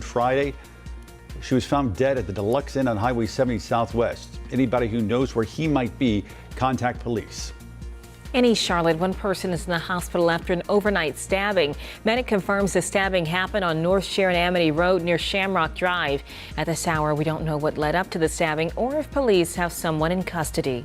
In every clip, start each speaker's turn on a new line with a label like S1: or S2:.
S1: Friday. She was found dead at the Deluxe Inn on Highway 70 Southwest. Anybody who knows where he might be, contact police.
S2: In East Charlotte, one person is in the hospital after an overnight stabbing. Medic confirms the stabbing happened on North Sharon Amity Road near Shamrock Drive. At this hour, we don't know what led up to the stabbing or if police have someone in custody.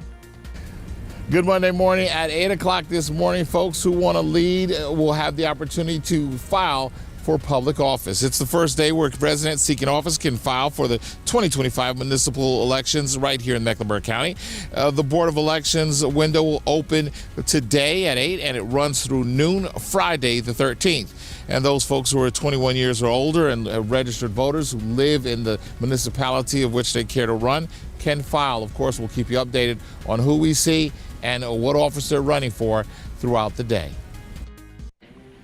S3: Good Monday morning at 8 o'clock this morning. Folks who want to lead will have the opportunity to file for public office. It's the first day where residents seeking office can file for the 2025 municipal elections right here in Mecklenburg County. The Board of Elections window will open today at 8 and it runs through noon Friday the 13th. And those folks who are 21 years or older and registered voters who live in the municipality of which they care to run can file. Of course, we'll keep you updated on who we see and what office they're running for throughout the day.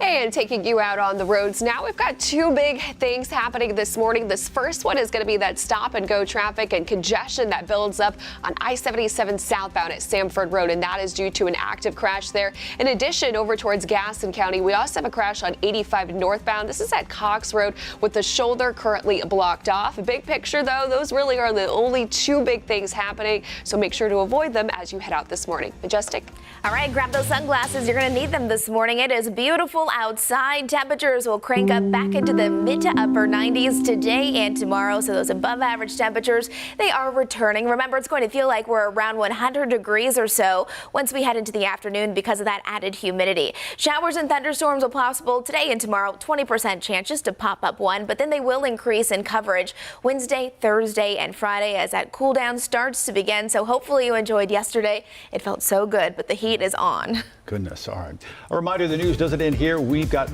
S4: And taking you out on the roads now, we've got two big things happening this morning. This first one is going to be that stop and go traffic and congestion that builds up on I-77 southbound at Samford Road, and that is due to an active crash there. In addition, over towards Gaston County, we also have a crash on 85 northbound. This is at Cox Road with the shoulder currently blocked off. A big picture, though, those really are the only two big things happening, so make sure to avoid them as you head out this morning. Majestic.
S5: All right, grab those sunglasses. You're going to need them this morning. It is beautiful outside. Temperatures will crank up back into the mid to upper 90s today and tomorrow. So those above average temperatures, they are returning. Remember, it's going to feel like we're around 100 degrees or so once we head into the afternoon because of that added humidity. Showers and thunderstorms are possible today and tomorrow. 20% chances to pop up one, but then they will increase in coverage Wednesday, Thursday, and Friday as that cool down starts to begin. So hopefully you enjoyed yesterday. It felt so good, but the heat is on.
S1: Goodness. All right. A reminder, the news doesn't end here. We've got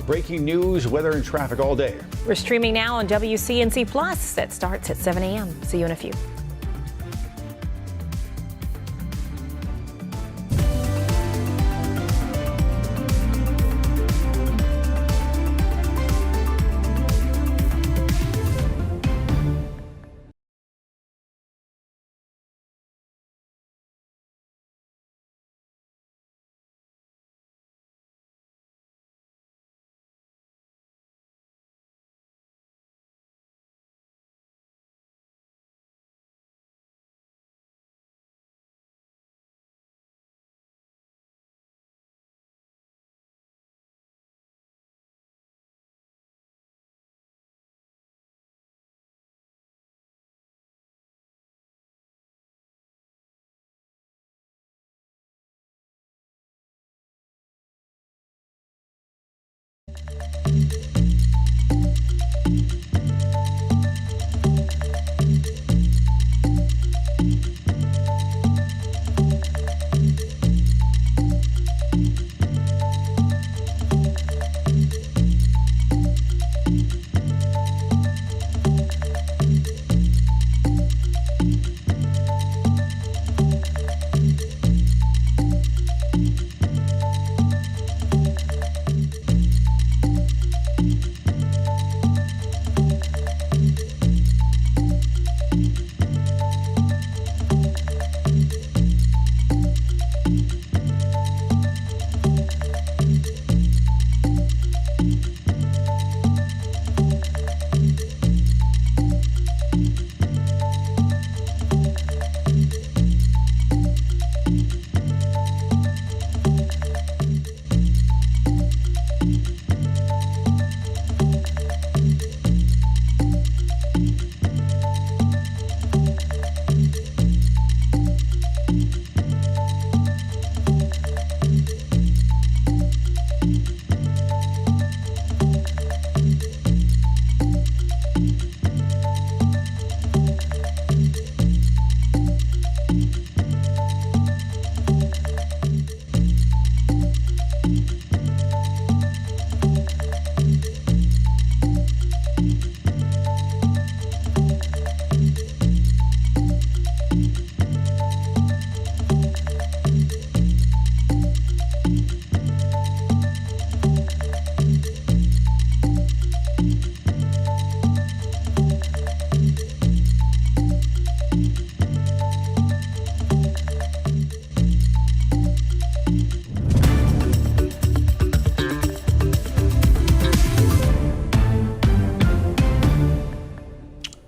S1: breaking news, weather, and traffic all day.
S2: We're streaming now on WCNC Plus. That starts at 7 a.m. See you in a few.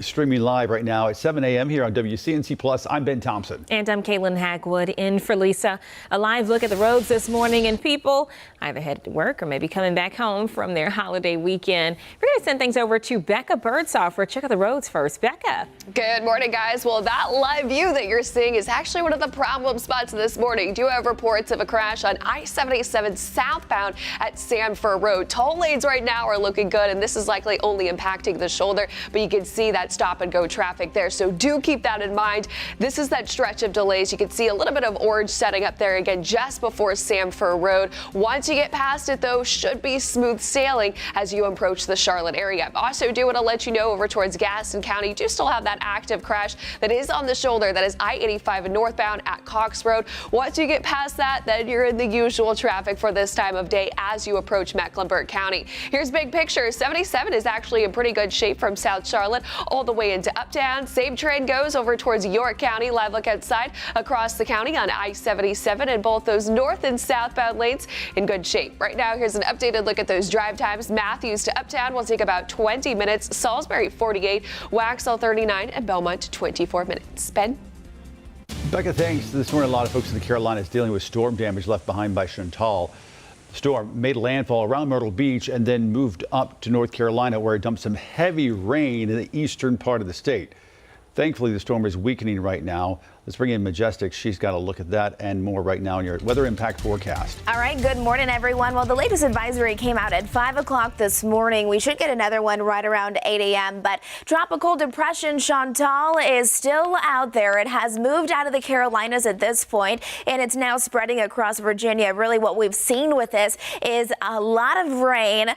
S1: streaming live right now at 7 a.m. here on WCNC Plus. I'm Ben Thompson.
S2: And I'm Caitlin Hackwood in for Lisa. A live look at the roads this morning, and people either headed to work or maybe coming back home from their holiday weekend. We're going to send things over to Becca Birdsall for a check of the roads first. Becca.
S4: Good morning, guys. Well, that live view that you're seeing is actually one of the problem spots this morning. Do have reports of a crash on I-77 southbound at Sanford Road. Toll lanes right now are looking good, and this is likely only impacting the shoulder, but you can see that stop and go traffic there. So do keep that in mind. This is that stretch of delays. You can see a little bit of orange setting up there again just before Sanford Road. Once you get past it, though, should be smooth sailing as you approach the Charlotte area. Also do want to let you know over towards Gaston County, you do still have that active crash that is on the shoulder. That is I-85 northbound at Cox Road. Once you get past that, then you're in the usual traffic for this time of day as you approach Mecklenburg County. Here's big picture. 77 is actually in pretty good shape from South Charlotte all the way into Uptown. Same train goes over towards York County. Live look outside across the county on I-77 and both those north and southbound lanes in good shape. Right now, here's an updated look at those drive times. Matthews to Uptown will take about 20 minutes. Salisbury 48, Waxhaw 39, and Belmont 24 minutes. Ben?
S1: Becca, thanks. This morning, a lot of folks in the Carolinas dealing with storm damage left behind by Chantal. The storm made landfall around Myrtle Beach and then moved up to North Carolina, where it dumped some heavy rain in the eastern part of the state. Thankfully, the storm is weakening right now. Let's bring in Majestic. She's got a look at that and more right now in your weather impact forecast.
S5: All right, good morning, everyone. Well, the latest advisory came out at 5 o'clock this morning. We should get another one right around 8 a.m. But Tropical Depression Chantal is still out there. It has moved out of the Carolinas at this point, and it's now spreading across Virginia. Really, what we've seen with this is a lot of rain.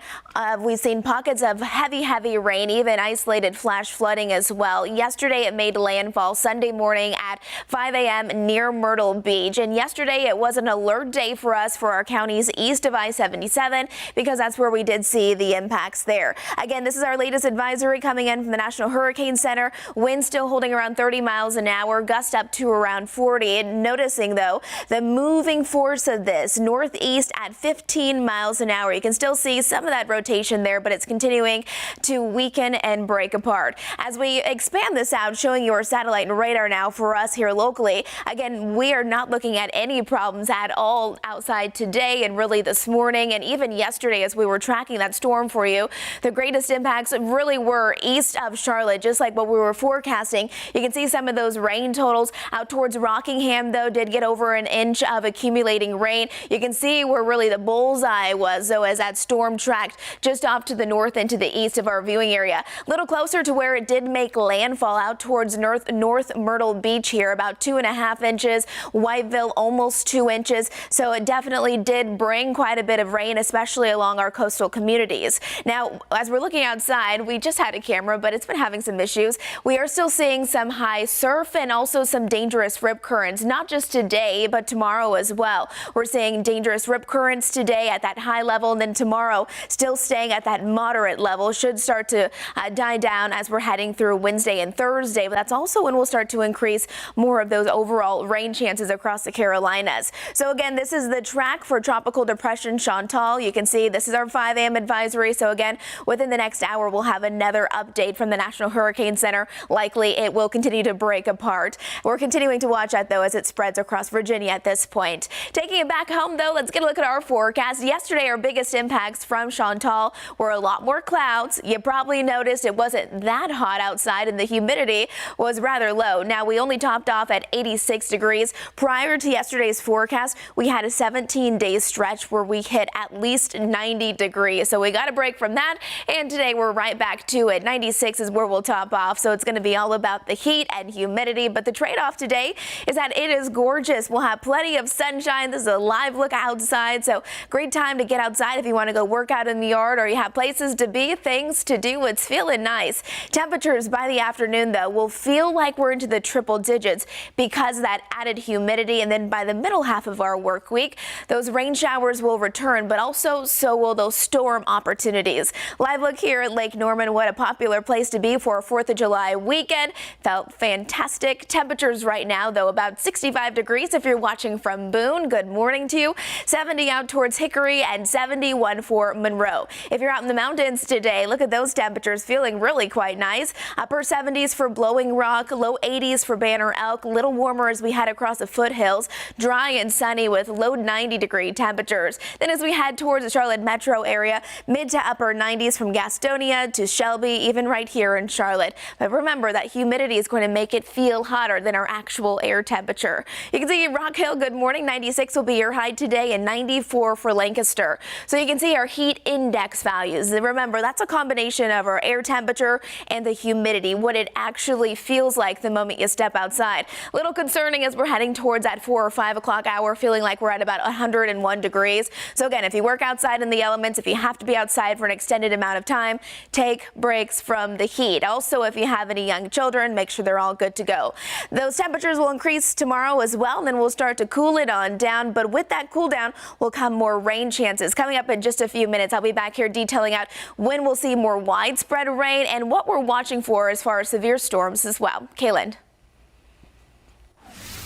S5: We've seen pockets of heavy rain, even isolated flash flooding as well. Yesterday, it made landfall Sunday morning at 5 a.m. near Myrtle Beach. And yesterday it was an alert day for us for our counties east of I-77 because that's where we did see the impacts there. Again, this is our latest advisory coming in from the National Hurricane Center. Winds still holding around 30 miles an hour, gust up to around 40. And noticing, though, the moving force of this northeast at 15 miles an hour. You can still see some of that rotation there, but it's continuing to weaken and break apart. As we expand this out, showing you our satellite and radar now for us here locally. Again, we are not looking at any problems at all outside today and really this morning and even yesterday as we were tracking that storm for you. The greatest impacts really were east of Charlotte, just like what we were forecasting. You can see some of those rain totals out towards Rockingham, though, did get over an inch of accumulating rain. You can see where really the bullseye was, though, as that storm tracked just off to the north and to the east of our viewing area. A little closer to where it did make landfall out towards North Myrtle Beach here, about 2.5 inches. Whiteville almost 2 inches. So it definitely did bring quite a bit of rain, especially along our coastal communities. Now, as we're looking outside, we just had a camera, but it's been having some issues. We are still seeing some high surf and also some dangerous rip currents, not just today, but tomorrow as well. We're seeing dangerous rip currents today at that high level, and then tomorrow still staying at that moderate level. Should start to die down as we're heading through Wednesday and Thursday, but that's also when we'll start to increase more of those overall rain chances across the Carolinas. So again, this is the track for Tropical Depression Chantal. You can see this is our 5 a.m. advisory. So again, within the next hour, we'll have another update from the National Hurricane Center. Likely it will continue to break apart. We're continuing to watch that, though, as it spreads across Virginia at this point. Taking it back home, though, let's get a look at our forecast. Yesterday, our biggest impacts from Chantal were a lot more clouds. You probably noticed it wasn't that hot outside and the humidity was rather low. Now, we only topped off at 86 degrees. Prior to yesterday's forecast, we had a 17-day stretch where we hit at least 90 degrees. So we got a break from that. And today we're right back to it. 96 is where we'll top off. So it's going to be all about the heat and humidity. But the trade-off today is that it is gorgeous. We'll have plenty of sunshine. This is a live look outside. So great time to get outside if you want to go work out in the yard or you have places to be, things to do. It's feeling nice. Temperatures by the afternoon, though, will feel like we're into the triple digits because of that added humidity. And then by the middle half of our work week, those rain showers will return, but also so will those storm opportunities. Live look here at Lake Norman. What a popular place to be for a 4th of July weekend. Felt fantastic. Temperatures right now, though, about 65 degrees if you're watching from Boone. Good morning to you. 70 out towards Hickory and 71 for Monroe. If you're out in the mountains today, look at those temperatures, feeling really quite nice. Upper 70s for Blowing Rock, low 80s for Banner Elk, little warmer as we head across the foothills, dry and sunny with low 90-degree temperatures. Then as we head towards the Charlotte metro area, mid to upper 90s from Gastonia to Shelby, even right here in Charlotte. But remember that humidity is going to make it feel hotter than our actual air temperature. You can see Rock Hill, good morning. 96 will be your high today and 94 for Lancaster. So you can see our heat index values. And remember, that's a combination of our air temperature and the humidity, what it actually feels like the moment you step outside. A little concerning as we're heading towards that 4 or 5 o'clock hour, feeling like we're at about 101 degrees. So again, if you work outside in the elements, if you have to be outside for an extended amount of time, take breaks from the heat. Also, if you have any young children, make sure they're all good to go. Those temperatures will increase tomorrow as well, and then we'll start to cool it on down. But with that cool down will come more rain chances. Coming up in just a few minutes, I'll be back here detailing out when we'll see more widespread rain and what we're watching for as far as severe storms as well. Kaylin.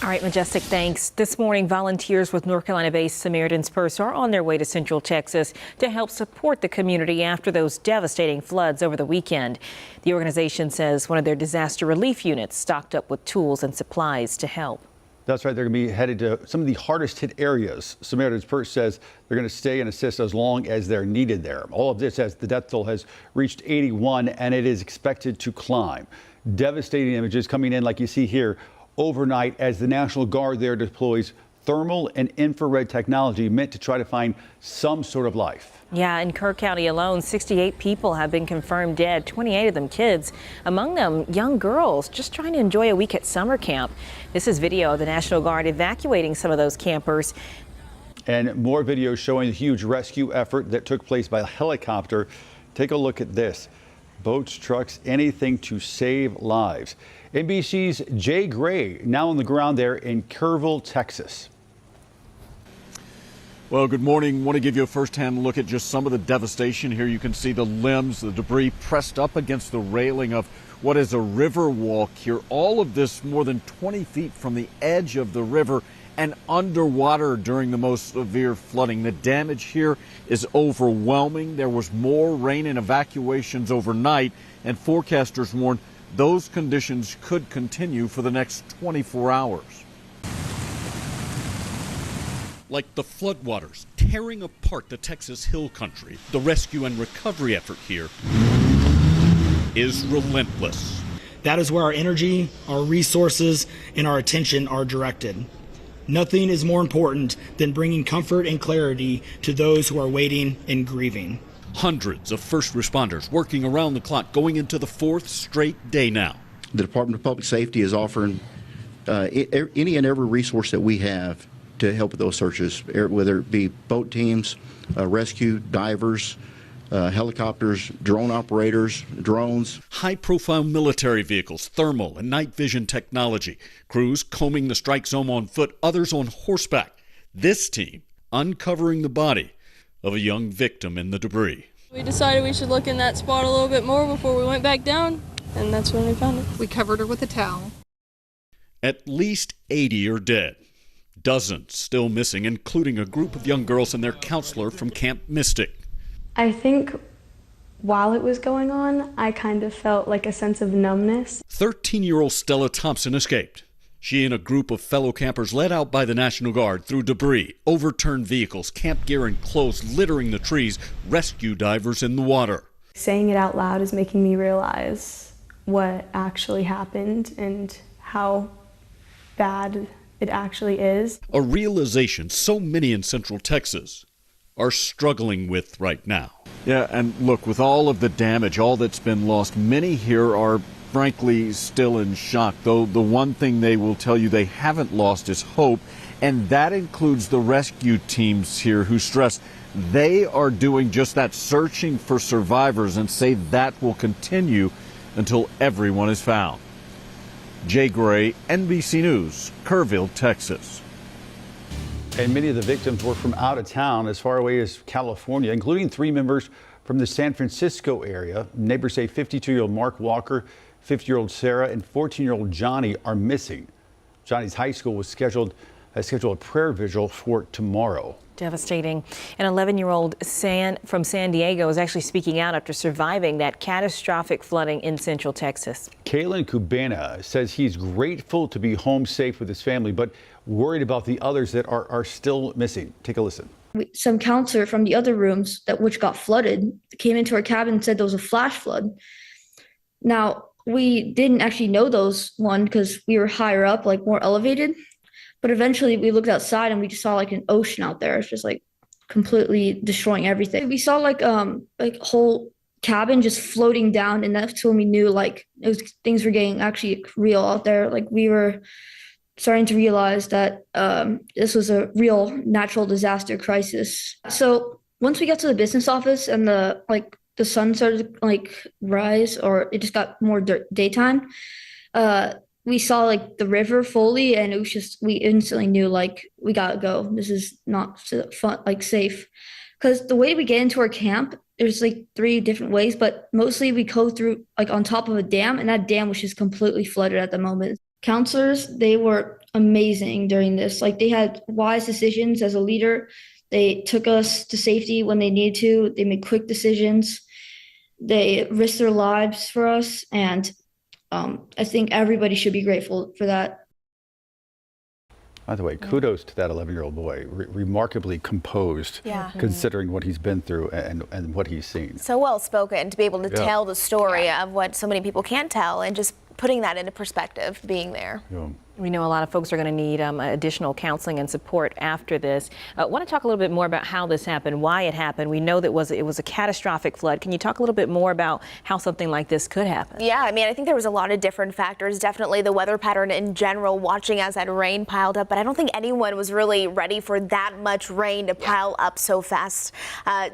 S2: All right, Majestic, thanks. This morning, volunteers with North Carolina-based Samaritan's Purse are on their way to Central Texas to help support the community after those devastating floods over the weekend. The organization says one of their disaster relief units stocked up with tools and supplies to help.
S1: That's right. They're going to be headed to some of the hardest hit areas. Samaritan's Purse says they're going to stay and assist as long as they're needed there. All of this as the death toll has reached 81 and it is expected to climb. Devastating images coming in like you see here overnight as the National Guard there deploys thermal and infrared technology meant to try to find some sort of life.
S2: Yeah, in Kerr County alone, 68 people have been confirmed dead, 28 of them kids, among them young girls just trying to enjoy a week at summer camp. This is video of the National Guard evacuating some of those campers. And more videos showing the huge rescue effort that took place by helicopter. Take a look at this. Boats, trucks, anything to save lives. NBC's Jay Gray now on the ground there in Kerrville, Texas.
S6: Well, good morning. Want to give you a first-hand look at just some of the devastation. Here you can see the limbs, the debris pressed up against the railing of what is a river walk here. All of this more than 20 feet from the edge of the river and underwater during the most severe flooding. The damage here is overwhelming. There was more rain and evacuations overnight, and forecasters warn those conditions could continue for the next 24 hours.
S7: Like the floodwaters tearing apart the Texas Hill Country, the rescue and recovery effort here is relentless.
S8: That is where our energy, our resources, and our attention are directed. Nothing is more important than bringing comfort and clarity to those who are waiting and grieving.
S7: Hundreds of first responders working around the clock, going into the 4th straight day now.
S9: The Department of Public Safety is offering any and every resource that we have to help with those searches, whether it be boat teams, rescue, divers, helicopters, drone operators, drones.
S7: High-profile military vehicles, thermal and night vision technology, crews combing the strike zone on foot, others on horseback. This team uncovering the body of a young victim in the debris.
S10: We decided we should look in that spot a little bit more before we went back down, and that's when we found it.
S11: We covered her with a towel.
S7: At least 80 are dead. Dozens still missing, including a group of young girls and their counselor from Camp Mystic.
S12: I think while it was going on, I kind of felt like a sense of numbness.
S7: 13-year-old Stella Thompson escaped. She and a group of fellow campers led out by the National Guard through debris, overturned vehicles, camp gear and clothes littering the trees, rescue divers in the water.
S12: Saying it out loud is making me realize what actually happened and how bad it actually is.
S7: A realization so many in Central Texas are struggling with right now.
S6: Yeah, and look, with all of the damage, all that's been lost, many here are frankly still in shock, though the one thing they will tell you they haven't lost is hope, and that includes the rescue teams here who stress they are doing just that, searching for survivors, and say that will continue until everyone is found. Jay Gray, NBC News, Kerrville, Texas.
S1: And many of the victims were from out of town, as far away as California, including 3 members from the San Francisco area. Neighbors say 52-year-old Mark Walker, 50-year-old Sarah, and 14-year-old Johnny are missing. Johnny's high school has scheduled a prayer vigil for tomorrow.
S2: Devastating. An 11-year-old from San Diego is actually speaking out after surviving that catastrophic flooding in central Texas.
S1: Kalen Cubana says he's grateful to be home safe with his family, but worried about the others that are still missing. Take a listen.
S11: Some counselor from the other rooms which got flooded came into our cabin and said there was a flash flood. Now, we didn't actually know those one because we were higher up, like more elevated. But eventually we looked outside and we just saw like an ocean out there. It's just like completely destroying everything. We saw like whole cabin just floating down, and that's when we knew like things were getting actually real out there. Like we were starting to realize that this was a real natural disaster crisis. So once we got to the business office and the sun started to rise, or it just got more daytime, we saw like the river fully, and it was just, we instantly knew like we gotta go. This is not fun, safe. Because the way we get into our camp, there's like 3 different ways, but mostly we go through on top of a dam, and that dam was just completely flooded at the moment. Counselors, they were amazing during this. Like they had wise decisions as a leader. They took us to safety when they needed to. They made quick decisions. They risked their lives for us, and I think everybody should be grateful for that.
S1: By the way, kudos to that 11-year-old boy, remarkably composed, considering what he's been through and what he's seen.
S5: So well spoken to be able to tell the story of what so many people can't tell, and just putting that into perspective, being there.
S2: We know a lot of folks are going to need additional counseling and support after this. I want to talk a little bit more about how this happened, why it happened. We know that it was a catastrophic flood. Can you talk a little bit more about how something like this could happen?
S5: Yeah, I mean, I think there was a lot of different factors. Definitely the weather pattern in general, watching as that rain piled up. But I don't think anyone was really ready for that much rain to pile up so fast.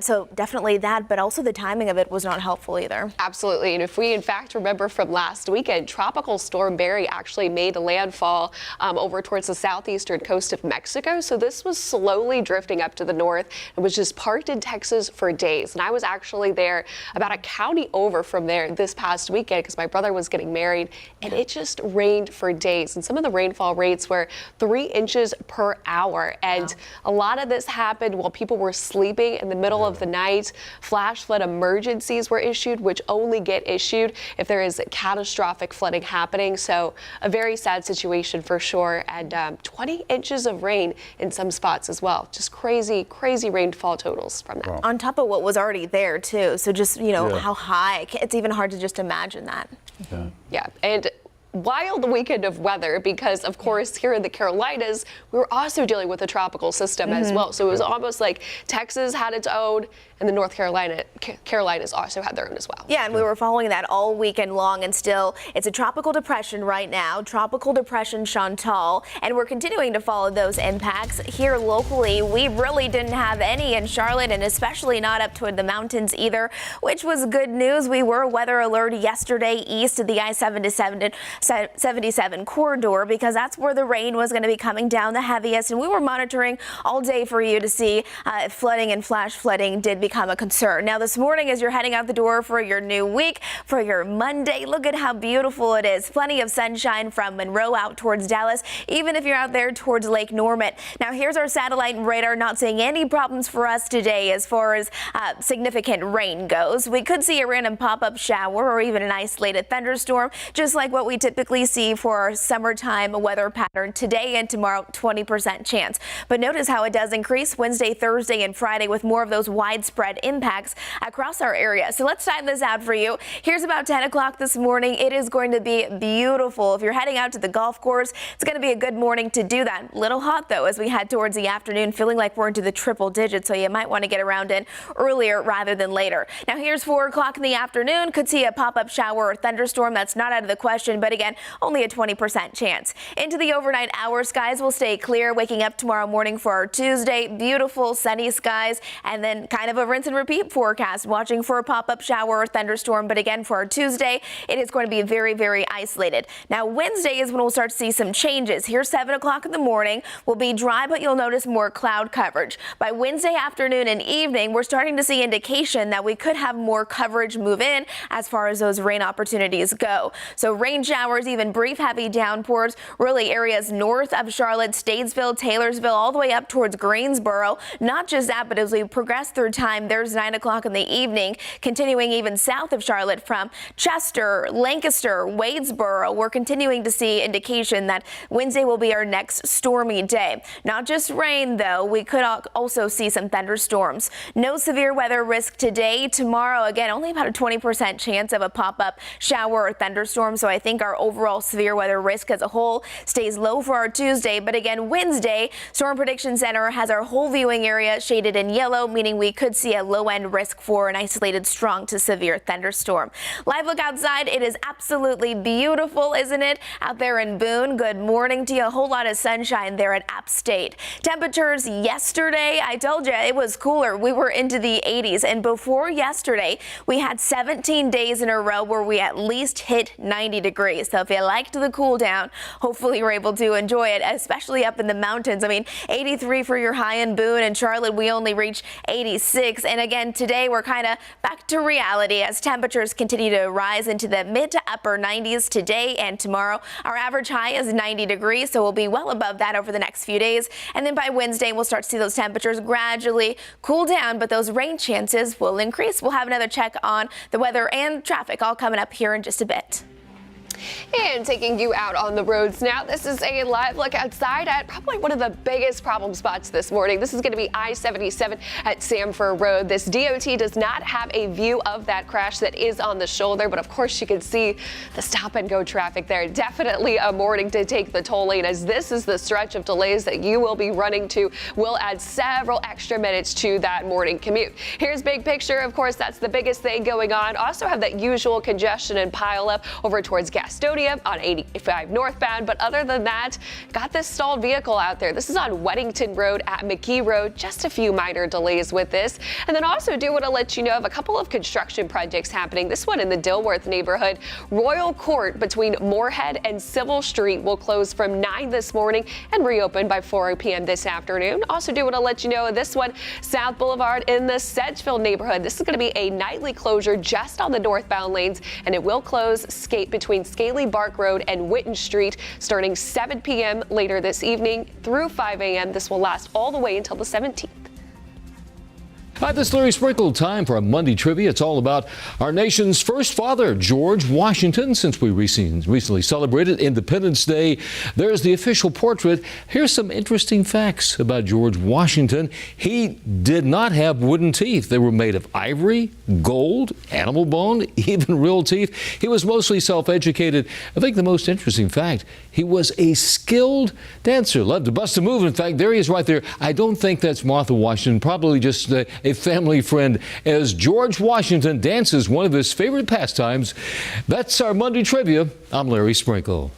S5: So definitely that, but also the timing of it was not helpful either.
S4: Absolutely. And if we in fact remember from last weekend, Tropical Storm Barry actually made a landfall over towards the southeastern coast of Mexico. So this was slowly drifting up to the north and was just parked in Texas for days. And I was actually there about a county over from there this past weekend because my brother was getting married, and it just rained for days. And some of the rainfall rates were 3 inches per hour. And a lot of this happened while people were sleeping in the middle of the night. Flash flood emergencies were issued, which only get issued if there is catastrophic flooding happening. So a very sad situation for sure, and 20 inches of rain in some spots as well. Just crazy rainfall totals from that.
S5: On top of what was already there too. So just, how high, it's even hard to just imagine that.
S4: Yeah, and wild weekend of weather because, of course, here in the Carolinas, we were also dealing with a tropical system as well. So it was almost like Texas had its own, and the North Carolinas also had their own as well.
S5: Yeah, and we were following that all weekend long, and still, it's a tropical depression right now, Tropical Depression Chantal, and we're continuing to follow those impacts. Here locally, we really didn't have any in Charlotte, and especially not up toward the mountains either, which was good news. We were weather alert yesterday east of the I-77 corridor because that's where the rain was going to be coming down the heaviest, and we were monitoring all day for you to see if flooding and flash flooding did become a concern. Now this morning, as you're heading out the door for your new week, for your Monday, look at how beautiful it is. Plenty of sunshine from Monroe out towards Dallas, even if you're out there towards Lake Norman. Now here's our satellite radar, not seeing any problems for us today as far as significant rain goes. We could see a random pop-up shower or even an isolated thunderstorm, just like what we typically see for our summertime weather pattern today and tomorrow, 20% chance. But notice how it does increase Wednesday, Thursday, and Friday with more of those widespread impacts across our area. So let's time this out for you. Here's about 10 o'clock this morning. It is going to be beautiful. If you're heading out to the golf course, it's going to be a good morning to do that. A little hot though as we head towards the afternoon, feeling like we're into the triple digits, so you might want to get around in earlier rather than later. Now here's 4 o'clock in the afternoon. Could see a pop-up shower or thunderstorm. That's not out of the question, but again, again, only a 20% chance. Into the overnight hours, skies will stay clear, waking up tomorrow morning for our Tuesday. Beautiful sunny skies, and then kind of a rinse and repeat forecast, watching for a pop-up shower or thunderstorm. But again, for our Tuesday, it is going to be very, very isolated. Now, Wednesday is when we'll start to see some changes. Here, 7 o'clock in the morning will be dry, but you'll notice more cloud coverage. By Wednesday afternoon and evening, we're starting to see indication that we could have more coverage move in as far as those rain opportunities go. So rain showers, even brief heavy downpours, really areas north of Charlotte, Statesville, Taylorsville, all the way up towards Greensboro. Not just that, but as we progress through time, there's 9 o'clock in the evening, continuing even south of Charlotte from Chester, Lancaster, Wadesboro. We're continuing to see indication that Wednesday will be our next stormy day. Not just rain, though. We could also see some thunderstorms. No severe weather risk today. Tomorrow, again, only about a 20% chance of a pop-up shower or thunderstorm. So I think our overall severe weather risk as a whole stays low for our Tuesday. But again, Wednesday, Storm Prediction Center has our whole viewing area shaded in yellow, meaning we could see a low-end risk for an isolated strong to severe thunderstorm. Live look outside. It is absolutely beautiful, isn't it? Out there in Boone. Good morning to you. A whole lot of sunshine there at App State. Temperatures yesterday, I told you it was cooler. We were into the 80s, and before yesterday, we had 17 days in a row where we at least hit 90 degrees. So if you liked the cool down, hopefully you're able to enjoy it, especially up in the mountains. I mean, 83 for your high in Boone and Charlotte. We only reached 86. And again, today we're kind of back to reality as temperatures continue to rise into the mid to upper 90s today and tomorrow. Our average high is 90 degrees, so we'll be well above that over the next few days. And then by Wednesday, we'll start to see those temperatures gradually cool down, but those rain chances will increase. We'll have another check on the weather and traffic all coming up here in just a bit.
S4: And taking you out on the roads now, this is a live look outside at probably one of the biggest problem spots this morning. This is going to be I-77 at Samford Road. This DOT does not have a view of that crash that is on the shoulder, but of course you can see the stop and go traffic there. Definitely a morning to take the toll lane, as this is the stretch of delays that you will be running to. Will add several extra minutes to that morning commute. Here's big picture. Of course, that's the biggest thing going on. Also have that usual congestion and pile up over towards Gastonia on 85 northbound, but other than that, got this stalled vehicle out there. This is on Weddington Road at McKee Road. Just a few minor delays with this. And then also do want to let you know of a couple of construction projects happening. This one in the Dilworth neighborhood. Royal Court between Moorhead and Civil Street will close from 9 this morning and reopen by 4 p.m. this afternoon. Also do want to let you know of this one, South Boulevard in the Sedgeville neighborhood. This is going to be a nightly closure just on the northbound lanes, and it will close between Scaly Bark Road and Witten Street starting 7 p.m. later this evening through 5 a.m. This will last all the way until the 17th.
S13: Hi, this is Larry Sprinkle. Time for a Monday trivia. It's all about our nation's first father, George Washington. Since we recently celebrated Independence Day, there's the official portrait. Here's some interesting facts about George Washington. He did not have wooden teeth. They were made of ivory, gold, animal bone, even real teeth. He was mostly self-educated. I think the most interesting fact, he was a skilled dancer. Loved to bust a move. In fact, there he is right there. I don't think that's Martha Washington. Probably just a family friend, as George Washington dances one of his favorite pastimes. That's our Monday trivia. I'm Larry Sprinkle.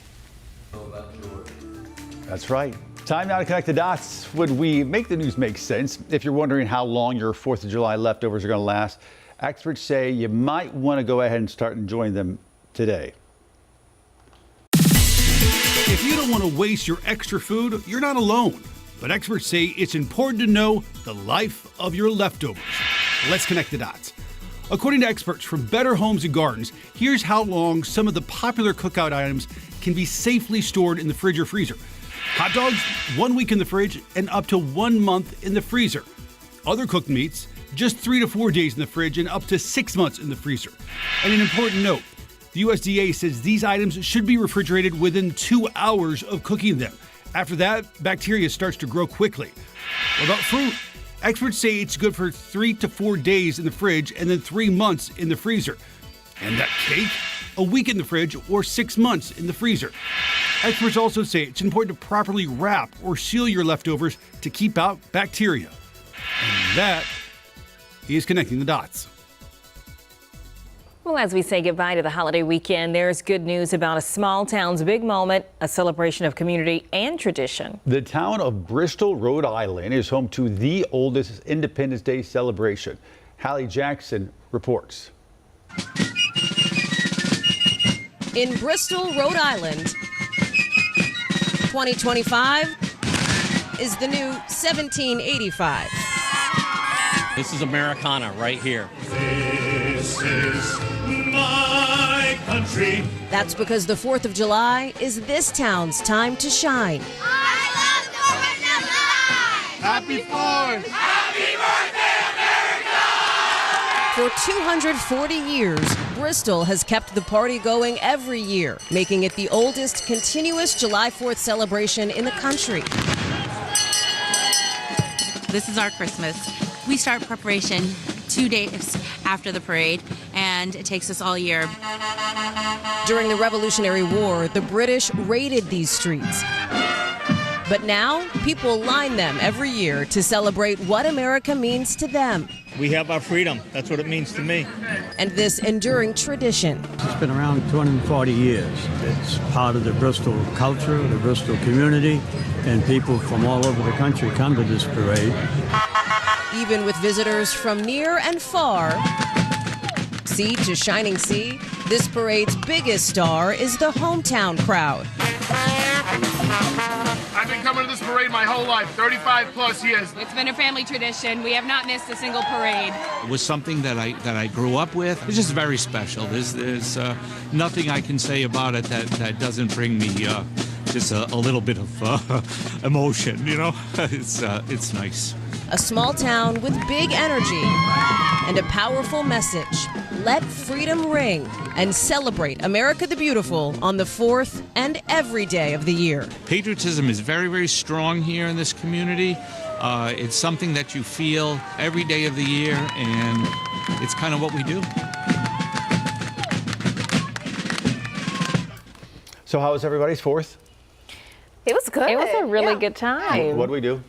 S1: That's right. Time now to connect the dots. Would we make the news make sense? If you're wondering how long your 4th of July leftovers are going to last, experts say you might want to go ahead and start enjoying them today.
S14: If you don't want to waste your extra food, you're not alone. But experts say it's important to know the life of your leftovers. Let's connect the dots. According to experts from Better Homes and Gardens, here's how long some of the popular cookout items can be safely stored in the fridge or freezer. Hot dogs, 1 week in the fridge and up to 1 month in the freezer. Other cooked meats, just 3 to 4 days in the fridge and up to 6 months in the freezer. And an important note, the USDA says these items should be refrigerated within 2 hours of cooking them. After that, bacteria starts to grow quickly. What about fruit? Experts say it's good for 3 to 4 days in the fridge and then 3 months in the freezer. And that cake? A week in the fridge or 6 months in the freezer. Experts also say it's important to properly wrap or seal your leftovers to keep out bacteria. And that is connecting the dots.
S2: Well, as we say goodbye to the holiday weekend, there's good news about a small town's big moment, a celebration of community and tradition.
S1: The town of Bristol, Rhode Island is home to the oldest Independence Day celebration. Hallie Jackson reports.
S15: In Bristol, Rhode Island, 2025 is the new 1785.
S16: This is Americana right here.
S17: This is my country.
S15: That's because the 4th of July is this town's time to shine.
S17: I love the 4th of July! Happy 4th! Happy birthday, America!
S15: For 240 years, Bristol has kept the party going every year, making it the oldest continuous July 4th celebration in the country.
S18: This is our Christmas. We start preparation 2 days after the parade, and it takes us all year.
S15: During the Revolutionary War, the British raided these streets. But now, people line them every year to celebrate what America means to them.
S19: We have our freedom. That's what it means to me.
S15: And this enduring tradition.
S20: It's been around 240 years. It's part of the Bristol culture, the Bristol community, and people from all over the country come to this parade.
S15: Even with visitors from near and far, sea to shining sea, this parade's biggest star is the hometown crowd.
S21: I've been coming to this parade my whole life, 35 plus years.
S22: It's been a family tradition. We have not missed a single parade.
S23: It was something that I grew up with. It's just very special. There's nothing I can say about it that doesn't bring me just a little bit of emotion, you know? It's nice.
S15: A small town with big energy and a powerful message. Let freedom ring and celebrate America the Beautiful on the 4th and every day of the year.
S23: Patriotism is very, very strong here in this community. It's something that you feel every day of the year, and it's kind of what we do.
S1: So how was everybody's 4th?
S4: It was good.
S2: It was a really good time.
S1: What do we do?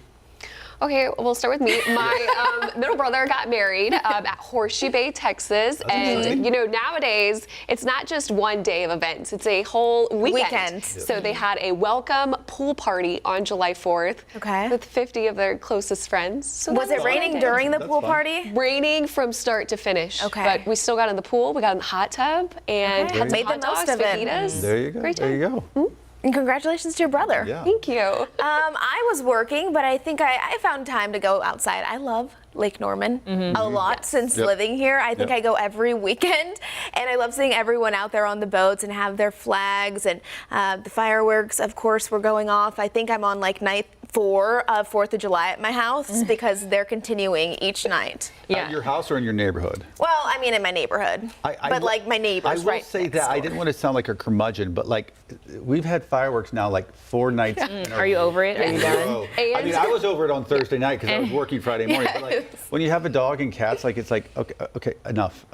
S4: Okay, we'll start with me. My middle brother got married at Horseshoe Bay, Texas. And, you know, nowadays, it's not just one day of events. It's a whole weekend. So they had a welcome pool party on July 4th with 50 of their closest friends. So
S5: was it raining during the pool party?
S4: Raining from start to finish. But we still got in the pool. We got in the hot tub and had some
S5: made
S4: hot
S5: the most
S4: dogs,
S5: of it.
S4: fajitas.
S1: There you go.
S4: Great time.
S1: There you go.
S5: And congratulations to your brother.
S1: Yeah.
S4: Thank you.
S5: I was working, but I think I found time to go outside. I love Lake Norman a lot since living here. I think I go every weekend, and I love seeing everyone out there on the boats and have their flags, and the fireworks, of course, were going off. I think I'm on like night 4 of 4th of July at my house because they're continuing each night.
S1: At your house or in your neighborhood?
S5: Well, I mean in my neighborhood, but like my neighbors right
S1: I will say
S5: next
S1: that
S5: door.
S1: I didn't want to sound like a curmudgeon, but like we've had fireworks now like 4 nights.
S2: Are you over it? Are you done?
S1: I mean, I was over it on Thursday night because I was working Friday morning. But like when you have a dog and cats, like it's like okay, enough.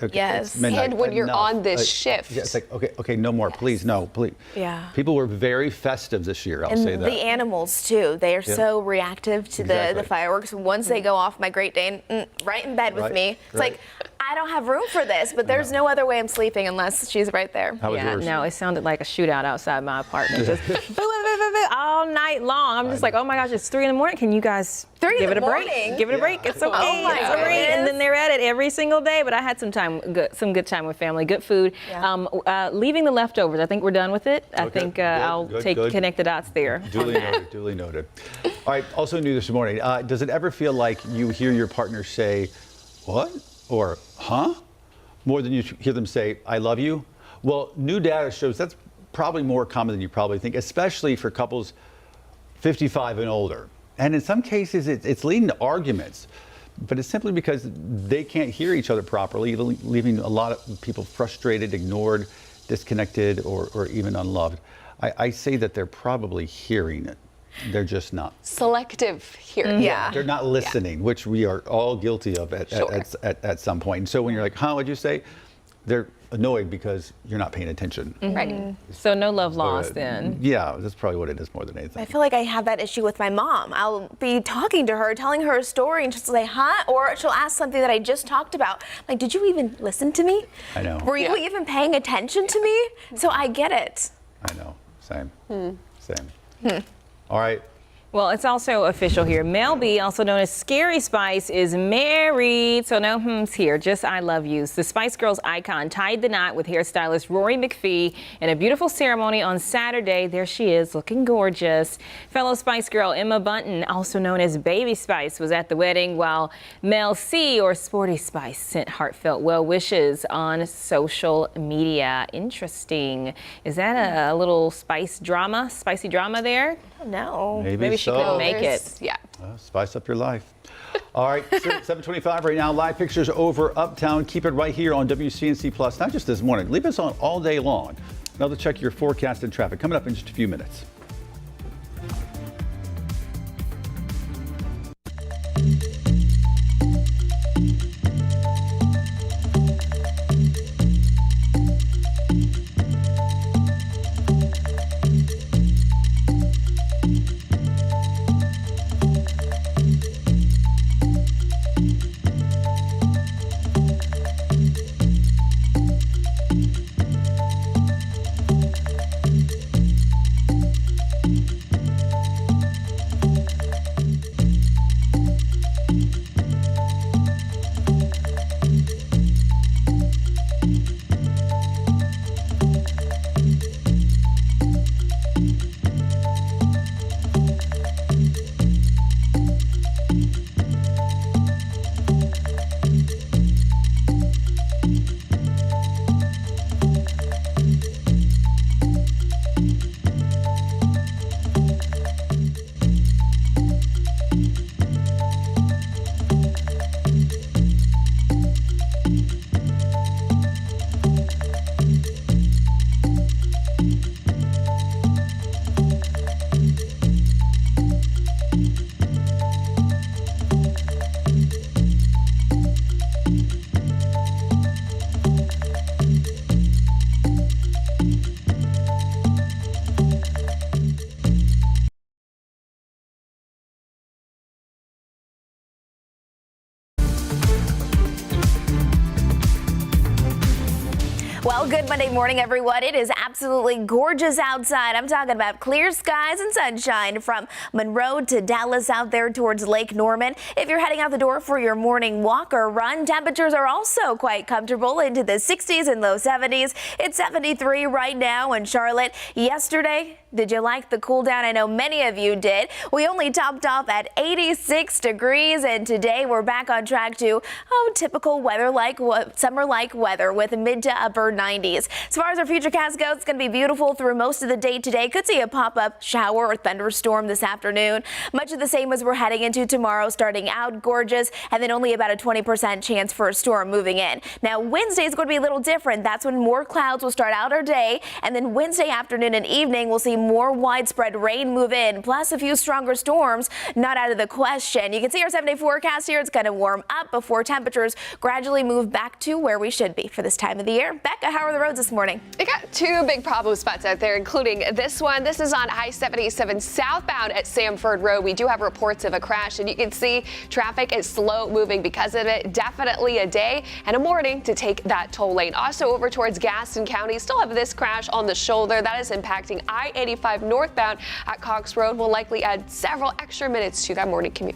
S1: Okay,
S4: yes,
S1: it's midnight,
S4: and when you're
S1: enough.
S4: on this shift.
S1: Yeah, it's like, okay, no more, please, no, please.
S5: Yeah.
S1: People were very festive this year, I'll
S5: and
S1: say that.
S5: the animals too. They are so reactive to the fireworks. Once they go off, my Great Dane right in bed with me. It's like I don't have room for this, but there's no other way I'm sleeping unless she's right there.
S1: How was yours?
S2: No, it sounded like a shootout outside my apartment, just all night long. I'm just like, oh my gosh, it's 3 in the morning. Can you guys give it a break? Give it a break. It's okay.
S5: Oh my
S2: it's all right. And then they're at it every single day. But I had some good time with family, good food. Leaving the leftovers. I think we're done with it. I think I'll connect the dots there.
S1: Duly noted. Duly noted. All right. Also new this morning. Does it ever feel like you hear your partner say, "What?" or "Huh?" more than you hear them say, "I love you"? Well, new data shows that's probably more common than you probably think, especially for couples 55 and older. And in some cases, it's leading to arguments. But it's simply because they can't hear each other properly, leaving a lot of people frustrated, ignored, disconnected, or even unloved. I say that they're probably hearing it. They're just not.
S4: Selective hearing.
S1: They're not listening, which we are all guilty of at some point. And so when you're like, huh, what'd you say? they're annoyed because you're not paying attention.
S4: Right.
S2: So no love lost then.
S1: Yeah, that's probably what it is more than anything.
S5: I feel like I have that issue with my mom. I'll be talking to her, telling her a story, and she'll say, huh? Or she'll ask something that I just talked about. Like, did you even listen to me?
S1: I know.
S5: Were you even paying attention to me? So I get it.
S1: I know. Same. Same. All right.
S2: Well, it's also official here. Mel B, also known as Scary Spice, is married. So no hmms here, just I love yous. The Spice Girls icon tied the knot with hairstylist Rory McPhee in a beautiful ceremony on Saturday. There she is, looking gorgeous. Fellow Spice Girl Emma Bunton, also known as Baby Spice, was at the wedding, while Mel C, or Sporty Spice, sent heartfelt well wishes on social media. Interesting. Is that a little spicy drama there?
S5: No.
S1: Maybe
S2: she couldn't make it.
S4: Yeah.
S1: Spice up your life. All right, 7:25 right now. Live pictures over Uptown. Keep it right here on WCNC Plus. Not just this morning. Leave us on all day long. Now to check your forecast and traffic. Coming up in just a few minutes.
S5: Well, good Monday morning, everyone. It is absolutely gorgeous outside. I'm talking about clear skies and sunshine from Monroe to Dallas out there towards Lake Norman. If you're heading out the door for your morning walk or run, temperatures are also quite comfortable into the 60s and low 70s. It's 73 right now in Charlotte. Yesterday, did you like the cool down? I know many of you did. We only topped off at 86 degrees, and today we're back on track to typical summer-like weather with mid to upper 90s. As far as our futurecast goes, it's going to be beautiful through most of the day today. Could see a pop-up shower or thunderstorm this afternoon. Much of the same as we're heading into tomorrow, starting out gorgeous, and then only about a 20% chance for a storm moving in. Now, Wednesday is going to be a little different. That's when more clouds will start out our day, and then Wednesday afternoon and evening, we'll see more widespread rain move in, plus a few stronger storms not out of the question. You can see our 7-day forecast here. It's going to warm up before temperatures gradually move back to where we should be for this time of the year. Becca, how are the roads this morning?
S4: We got two big problem spots out there, including this one. This is on I-77 southbound at Samford Road. We do have reports of a crash, and you can see traffic is slow moving because of it. Definitely a day and a morning to take that toll lane. Also over towards Gaston County, still have this crash on the shoulder. That is impacting I-85 northbound at Cox Road. Will likely add several extra minutes to that morning commute.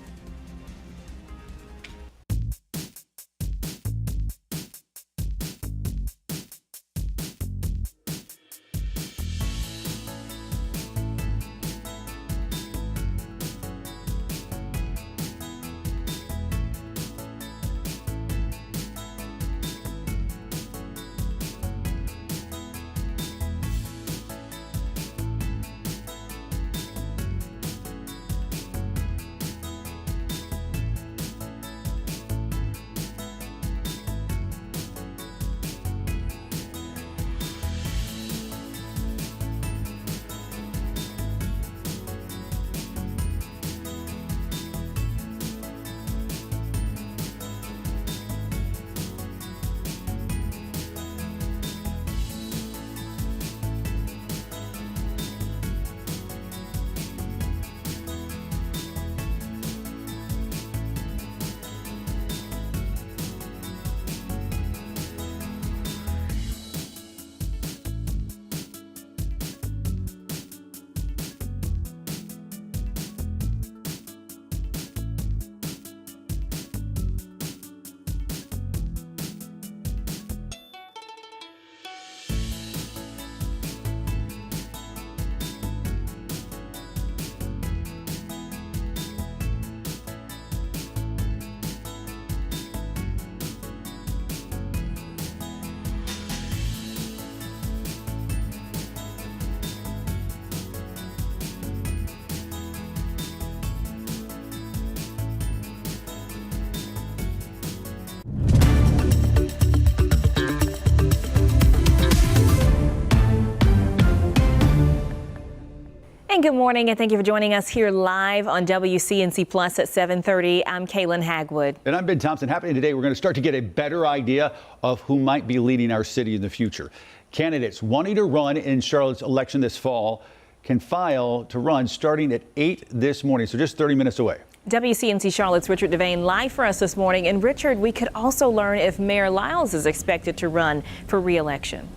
S2: And good morning, and thank you for joining us here live on WCNC Plus at 7:30. I'm Kaylin Hagwood.
S1: And I'm Ben Thompson. Happening today, we're going to start to get a better idea of who might be leading our city in the future. Candidates wanting to run in Charlotte's election this fall can file to run starting at 8 this morning, so just 30 minutes away.
S2: WCNC Charlotte's Richard Devane live for us this morning. And Richard, we could also learn if Mayor Lyles is expected to run for re-election.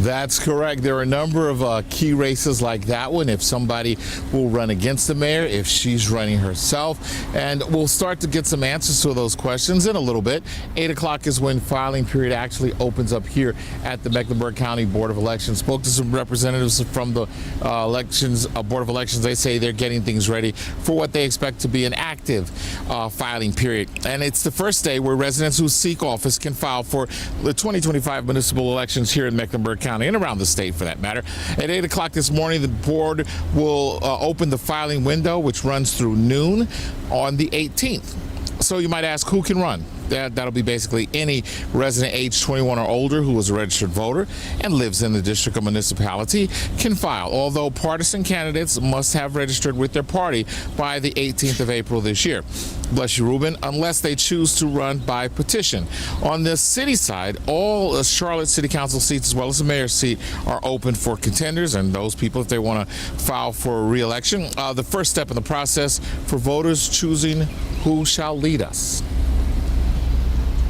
S3: That's correct. There are a number of key races like that one. If somebody will run against the mayor, if she's running herself, and we'll start to get some answers to those questions in a little bit. 8 o'clock is when filing period actually opens up here at the Mecklenburg County Board of Elections. Spoke to some representatives from the Board of Elections. They say they're getting things ready for what they expect to be an active filing period. And it's the first day where residents who seek office can file for the 2025 municipal elections here in Mecklenburg County and around the state for that matter. At 8 o'clock this morning, the board will open the filing window, which runs through noon on the 18th. So you might ask, who can run? That'll be basically any resident age 21 or older who is a registered voter and lives in the district or municipality can file, although partisan candidates must have registered with their party by the 18th of April this year. Bless you, Ruben, unless they choose to run by petition. On the city side, all Charlotte City Council seats as well as the mayor's seat are open for contenders and those people if they want to file for re-election. The first step in the process for voters choosing who shall lead us.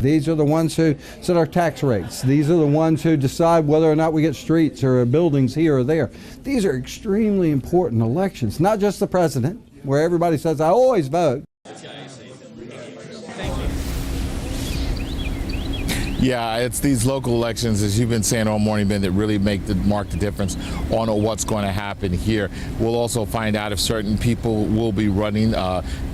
S8: These are the ones who set our tax rates. These are the ones who decide whether or not we get streets or buildings here or there. These are extremely important elections, not just the president, where everybody says, I always vote.
S3: Yeah, it's these local elections, as you've been saying all morning, Ben, that really mark the difference on what's going to happen here. We'll also find out if certain people will be running,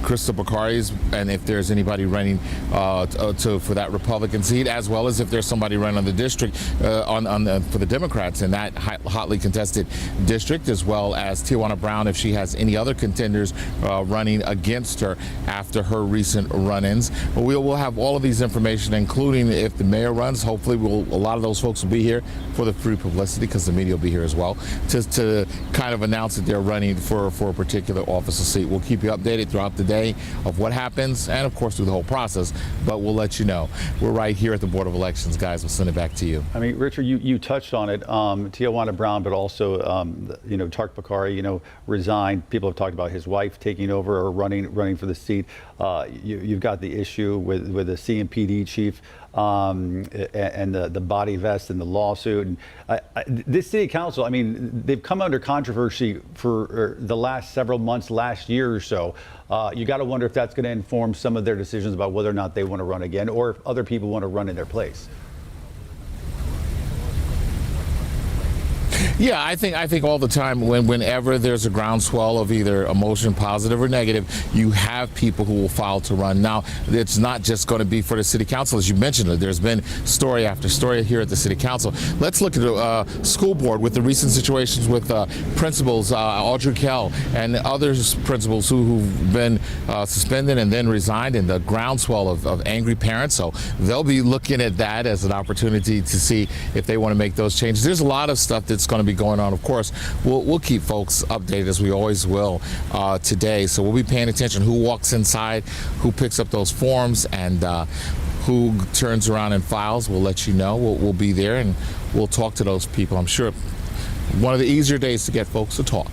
S3: Crystal Bakari's, and if there's anybody running for that Republican seat, as well as if there's somebody running on the district for the Democrats in that hotly contested district, as well as Tijuana Brown, if she has any other contenders running against her after her recent run-ins. We'll have all of these information, including if the mayor runs. Hopefully a lot of those folks will be here for the free publicity because the media will be here as well to kind of announce that they're running for a particular office or seat. We'll keep you updated throughout the day of what happens and of course through the whole process, but we'll let you know. We're right here at the Board of Elections, guys. We'll send it back to you.
S1: I mean, Richard, you touched on it. Tijuana Brown, but also Tarek Bakari, resigned. People have talked about his wife taking over or running for the seat. You've got the issue with the CMPD chief and the body vest and the lawsuit. And this city council, I mean, they've come under controversy for the last several months, last year or so. You got to wonder if that's going to inform some of their decisions about whether or not they want to run again, or if other people want to run in their place.
S3: Yeah, I think all the time whenever there's a groundswell of either emotion, positive or negative, you have people who will file to run. Now, it's not just going to be for the city council, as you mentioned. There's been story after story here at the city council. Let's look at the school board with the recent situations with principals, Audrey Kell, and other principals who've been suspended and then resigned, and the groundswell of angry parents. So they'll be looking at that as an opportunity to see if they want to make those changes. There's a lot of stuff that's going to be going on. Of course, we'll keep folks updated as we always will today. So we'll be paying attention who walks inside, who picks up those forms, and who turns around and files. We'll let you know. We'll be there and we'll talk to those people. I'm sure one of the easier days to get folks to talk.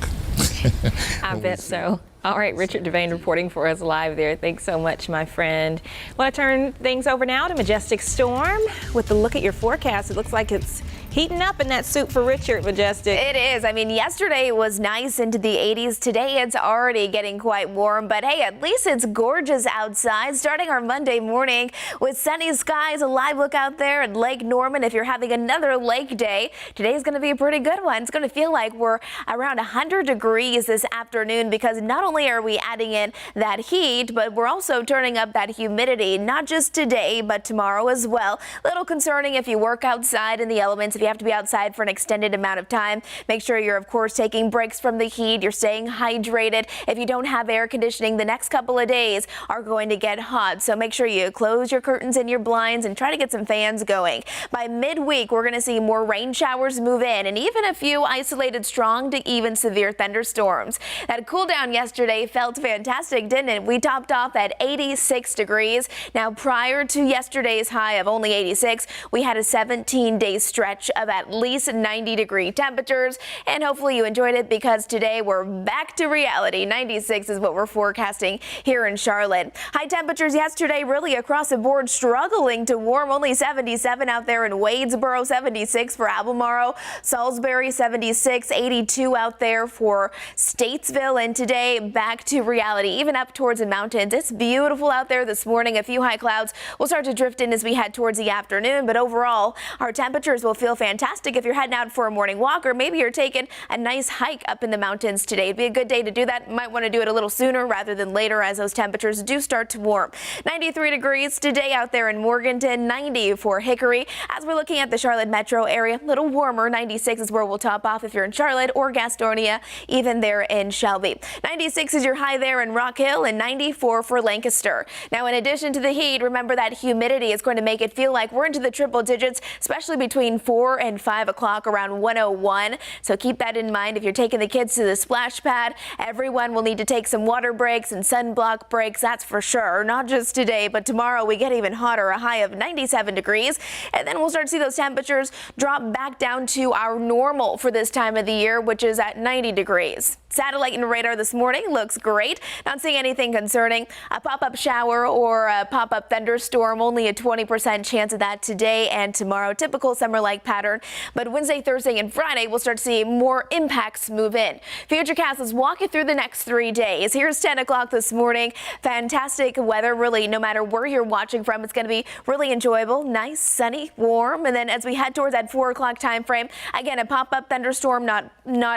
S2: I bet so. All right, Richard Devane reporting for us live there. Thanks so much, my friend. Want to turn things over now to Majestic Storm. With the look at your forecast, it looks like it's heating up in that suit for Richard, Majestic.
S5: It is. I mean, yesterday it was nice into the 80s. Today it's already getting quite warm, but hey, at least it's gorgeous outside. Starting our Monday morning with sunny skies, a live look out there at Lake Norman. If you're having another lake day, today's going to be a pretty good one. It's going to feel like we're around 100 degrees this afternoon because not only are we adding in that heat, but we're also turning up that humidity, not just today, but tomorrow as well. Little concerning if you work outside in the elements. If you have to be outside for an extended amount of time, make sure you're, of course, taking breaks from the heat. You're staying hydrated. If you don't have air conditioning, the next couple of days are going to get hot. So make sure you close your curtains and your blinds and try to get some fans going. By midweek, we're going to see more rain showers move in and even a few isolated strong to even severe thunderstorms. That cool down yesterday felt fantastic, didn't it? We topped off at 86 degrees. Now, prior to yesterday's high of only 86, we had a 17-day stretch of at least 90-degree temperatures, and hopefully you enjoyed it because today we're back to reality. 96 is what we're forecasting here in Charlotte. High temperatures yesterday really across the board, struggling to warm. Only 77 out there in Wadesboro, 76 for Albemarle, Salisbury 76, 82 out there for Statesville, and today back to reality, even up towards the mountains. It's beautiful out there this morning. A few high clouds will start to drift in as we head towards the afternoon, but overall our temperatures will feel fantastic if you're heading out for a morning walk, or maybe you're taking a nice hike up in the mountains today. It'd be a good day to do that. You might want to do it a little sooner rather than later as those temperatures do start to warm. 93 degrees today out there in Morganton, 90 for Hickory. As we're looking at the Charlotte metro area, a little warmer. 96 is where we'll top off if you're in Charlotte or Gastonia, even there in Shelby. 96 is your high there in Rock Hill, and 94 for Lancaster. Now, in addition to the heat, remember that humidity is going to make it feel like we're into the triple digits, especially between 4 and 5 o'clock around 101. So keep that in mind if you're taking the kids to the splash pad. Everyone will need to take some water breaks and sunblock breaks, that's for sure. Not just today, but tomorrow we get even hotter, a high of 97 degrees. And then we'll start to see those temperatures drop back down to our normal for this time of the year, which is at 90 degrees. Satellite and radar this morning looks great. Not seeing anything concerning. A pop-up shower or a pop-up thunderstorm, only a 20% chance of that today and tomorrow. Typical summer-like pattern. But Wednesday, Thursday, and Friday, we'll start to see more impacts move in. Futurecast, let's walk you through the next 3 days. Here's 10 o'clock this morning. Fantastic weather, really, no matter where you're watching from. It's going to be really enjoyable. Nice, sunny, warm. And then as we head towards that 4 o'clock time frame, again, a pop-up thunderstorm, not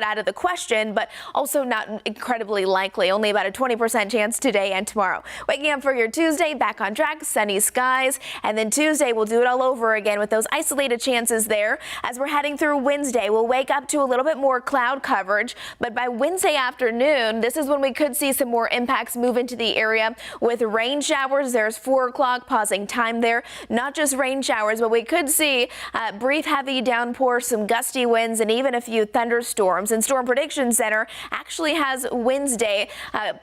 S5: out of the question, but also not incredibly likely. Only about a 20% chance today and tomorrow. Waking up for your Tuesday, back on track, sunny skies. And then Tuesday, we'll do it all over again with those isolated chances there. As we're heading through Wednesday, we'll wake up to a little bit more cloud coverage. But by Wednesday afternoon, this is when we could see some more impacts move into the area with rain showers. There's 4 o'clock, pausing time there. Not just rain showers, but we could see brief heavy downpours, some gusty winds, and even a few thunderstorms. And Storm Prediction Center actually has Wednesday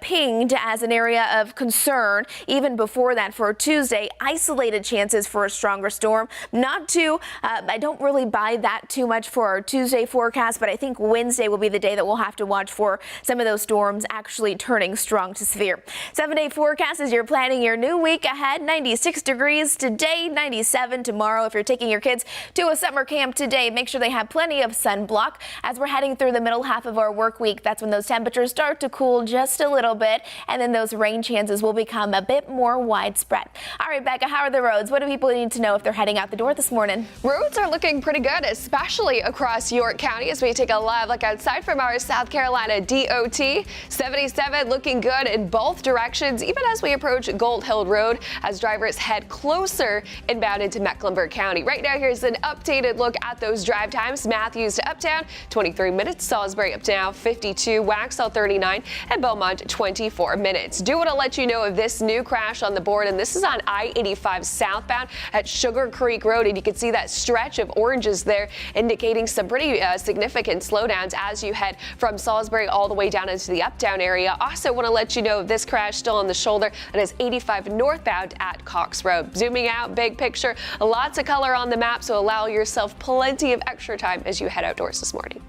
S5: pinged as an area of concern. Even before that, for Tuesday, isolated chances for a stronger storm. I don't really buy that too much for our Tuesday forecast, but I think Wednesday will be the day that we'll have to watch for some of those storms actually turning strong to severe. 7-day forecast as you're planning your new week ahead. 96 degrees today, 97 tomorrow. If you're taking your kids to a summer camp today, make sure they have plenty of sunblock. As we're heading through the middle half of our work week, that's when those temperatures start to cool just a little bit, and then those rain chances will become a bit more widespread. All right, Becca, how are the roads? What do people need to know if they're heading out the door this morning?
S4: Roads are looking pretty good, especially across York County as we take a live look outside from our South Carolina DOT. 77 looking good in both directions, even as we approach Gold Hill Road as drivers head closer inbound into Mecklenburg County. Right now, here's an updated look at those drive times. Matthews to Uptown, 23 minutes. Salisbury up to now, 52. Waxhaw, 39. And Beaumont, 24 minutes. Do want to let you know of this new crash on the board, and this is on I-85 southbound at Sugar Creek Road, and you can see that stretch of oranges there indicating some pretty significant slowdowns as you head from Salisbury all the way down into the Uptown area. Also want to let you know of this crash still on the shoulder that is 85 northbound at Cox Road. Zooming out, big picture, lots of color on the map, so allow yourself plenty of extra time as you head outdoors this morning.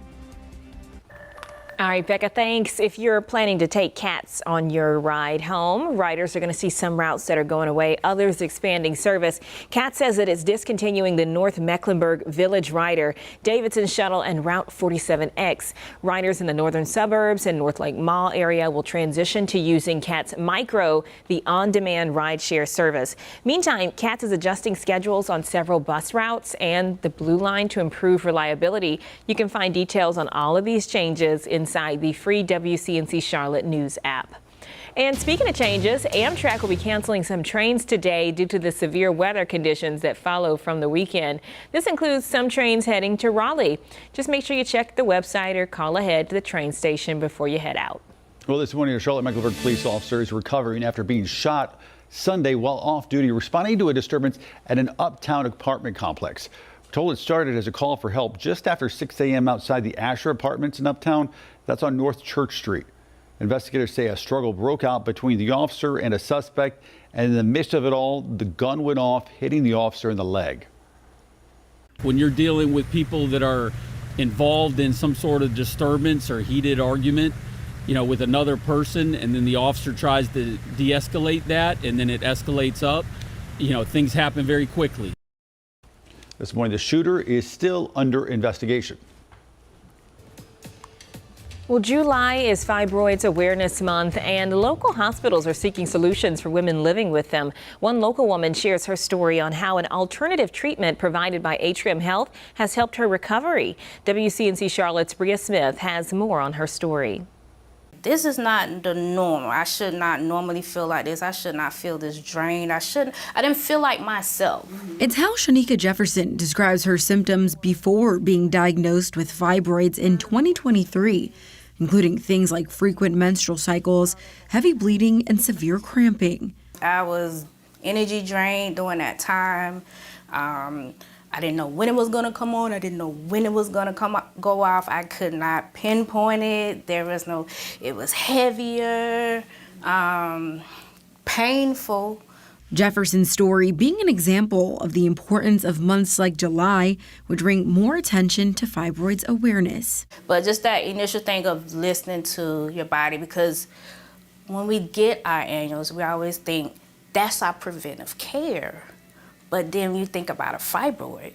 S2: All right, Becca, thanks. If you're planning to take cats on your ride home, riders are going to see some routes that are going away, others expanding service. CAT says it is discontinuing the North Mecklenburg Village Rider, Davidson Shuttle, and Route 47X. Riders in the northern suburbs and North Lake Mall area will transition to using CAT's Micro, the on-demand rideshare service. Meantime, CAT is adjusting schedules on several bus routes and the Blue Line to improve reliability. You can find details on all of these changes inside the free WCNC Charlotte News app. And speaking of changes, Amtrak will be canceling some trains today due to the severe weather conditions that follow from the weekend. This includes some trains heading to Raleigh. Just make sure you check the website or call ahead to the train station before you head out.
S1: Well, this morning, a Charlotte-Mecklenburg police officer is recovering after being shot Sunday while off duty, responding to a disturbance at an uptown apartment complex. We're told it started as a call for help just after 6 a.m. outside the Asher Apartments in Uptown. That's on North Church Street. Investigators say a struggle broke out between the officer and a suspect, and in the midst of it all, the gun went off, hitting the officer in the leg.
S9: When you're dealing with people that are involved in some sort of disturbance or heated argument, with another person, and then the officer tries to de-escalate that, and then it escalates up, things happen very quickly.
S1: This morning, the shooter is still under investigation.
S2: Well, July is Fibroids Awareness Month, and local hospitals are seeking solutions for women living with them. One local woman shares her story on how an alternative treatment provided by Atrium Health has helped her recovery. WCNC Charlotte's Bria Smith has more on her story.
S10: This is not the norm. I should not normally feel like this. I should not feel this drained. I didn't feel like myself.
S12: It's how Shanika Jefferson describes her symptoms before being diagnosed with fibroids in 2023, including things like frequent menstrual cycles, heavy bleeding, and severe cramping.
S10: I was energy drained during that time. I didn't know when it was going to come on. I didn't know when it was going to go off. I could not pinpoint it. It was heavier, painful.
S12: Jefferson's story being an example of the importance of months like July, which bring more attention to fibroids awareness.
S10: But just that initial thing of listening to your body, because when we get our annuals, we always think that's our preventive care. But then you think about a fibroid,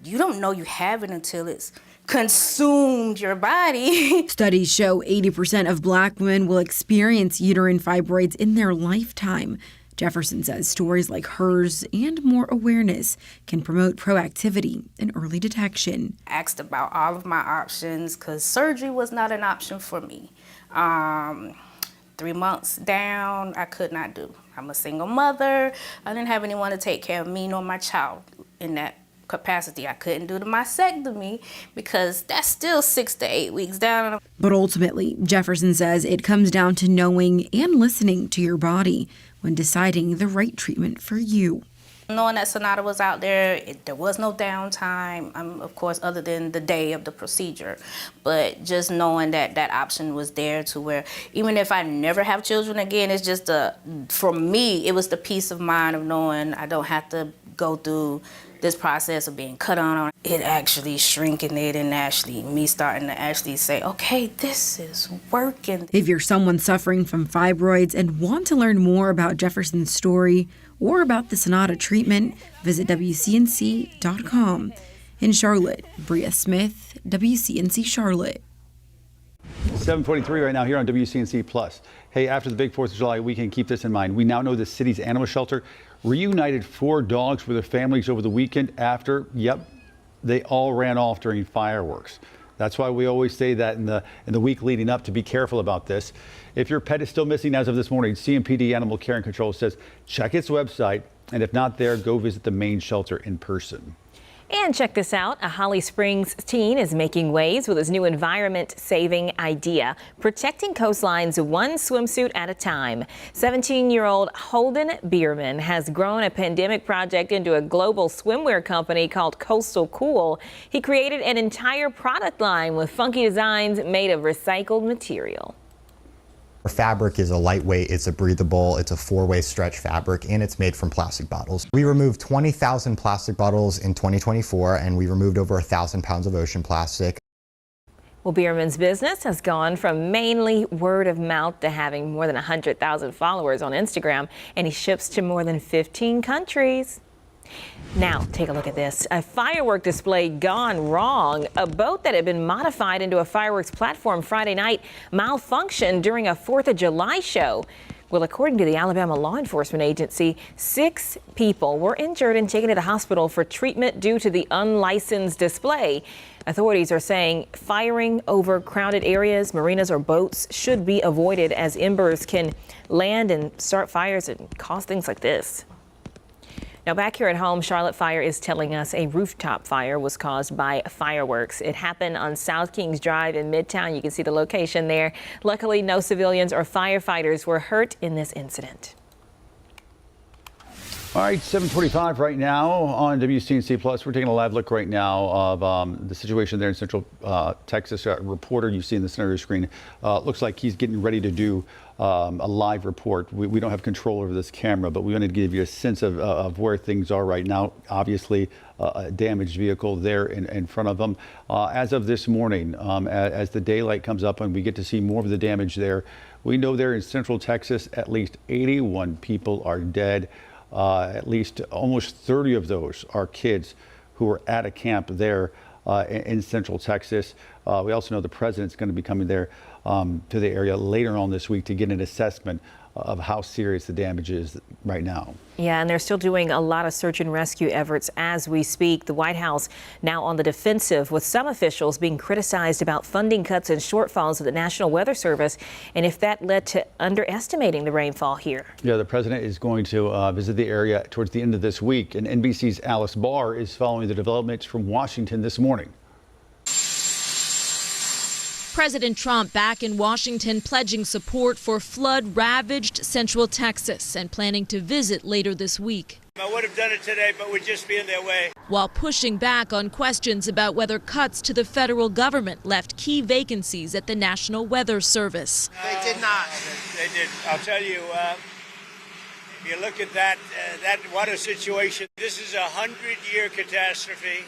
S10: you don't know you have it until it's consumed your body.
S12: Studies show 80% of Black women will experience uterine fibroids in their lifetime. Jefferson says stories like hers and more awareness can promote proactivity and early detection.
S10: I asked about all of my options because surgery was not an option for me. 3 months down, I could not do. I'm a single mother. I didn't have anyone to take care of me nor my child in that capacity. I couldn't do the mastectomy because that's still 6 to 8 weeks down.
S12: But ultimately, Jefferson says it comes down to knowing and listening to your body when deciding the right treatment for you.
S10: Knowing that Sonata was out there, there was no downtime, of course, other than the day of the procedure. But just knowing that that option was there to where even if I never have children again, it's just for me, it was the peace of mind of knowing I don't have to go through this process of being cut on. It actually shrinking it and me starting to actually say, okay, this is working.
S12: If you're someone suffering from fibroids and want to learn more about Jefferson's story or about the Sonata treatment, visit WCNC.com. In Charlotte, Bria Smith, WCNC Charlotte.
S1: 7:23 right now here on WCNC Plus. Hey, after the big 4th of July weekend, keep this in mind. We now know the city's animal shelter reunited 4 dogs with their families over the weekend after, they all ran off during fireworks. That's why we always say that in the week leading up to be careful about this. If your pet is still missing as of this morning, CMPD Animal Care and Control says check its website, and if not there, go visit the main shelter in person.
S2: And check this out. A Holly Springs teen is making waves with his new environment-saving idea, protecting coastlines one swimsuit at a time. 17-year-old Holden Bierman has grown a pandemic project into a global swimwear company called Coastal Cool. He created an entire product line with funky designs made of recycled material.
S24: Our fabric is a lightweight, it's a breathable, it's a 4-way stretch fabric, and it's made from plastic bottles. We removed 20,000 plastic bottles in 2024, and we removed over 1,000 pounds of ocean plastic.
S2: Well, Bierman's business has gone from mainly word of mouth to having more than 100,000 followers on Instagram, and he ships to more than 15 countries. Now, take a look at this. A firework display gone wrong. A boat that had been modified into a fireworks platform Friday night malfunctioned during a 4th of July show. Well, according to the Alabama Law Enforcement Agency, 6 people were injured and taken to the hospital for treatment due to the unlicensed display. Authorities are saying firing over crowded areas, marinas, or boats should be avoided as embers can land and start fires and cause things like this. Now back here at home, Charlotte Fire is telling us a rooftop fire was caused by fireworks. It happened on South Kings Drive in Midtown. You can see the location there. Luckily, no civilians or firefighters were hurt in this incident.
S1: All right, 7:45 right now on WCNC Plus. We're taking a live look right now of the situation there in Central Texas. A reporter you see in the center of your screen looks like he's getting ready to do a live report. We don't have control over this camera, but we wanted to give you a sense of where things are right now. Obviously, a damaged vehicle there in front of them. As of this morning, as the daylight comes up and we get to see more of the damage there, we know there in Central Texas, at least 81 people are dead. At least almost 30 of those are kids who were at a camp there in Central Texas. We also know the president's going to be coming there to the area later on this week to get an assessment of how serious the damage is right now.
S2: Yeah, and they're still doing a lot of search and rescue efforts as we speak. The White House now on the defensive, with some officials being criticized about funding cuts and shortfalls of the National Weather Service, and if that led to underestimating the rainfall here.
S1: Yeah, the president is going to visit the area towards the end of this week, and NBC's Alice Barr is following the developments from Washington this morning.
S6: President Trump back in Washington pledging support for flood-ravaged Central Texas and planning to visit later this week.
S7: I would have done it today, but we'd just be in their way.
S6: While pushing back on questions about whether cuts to the federal government left key vacancies at the National Weather Service.
S7: They did not. They did. I'll tell you, if you look at that water situation, this is a 100-year catastrophe,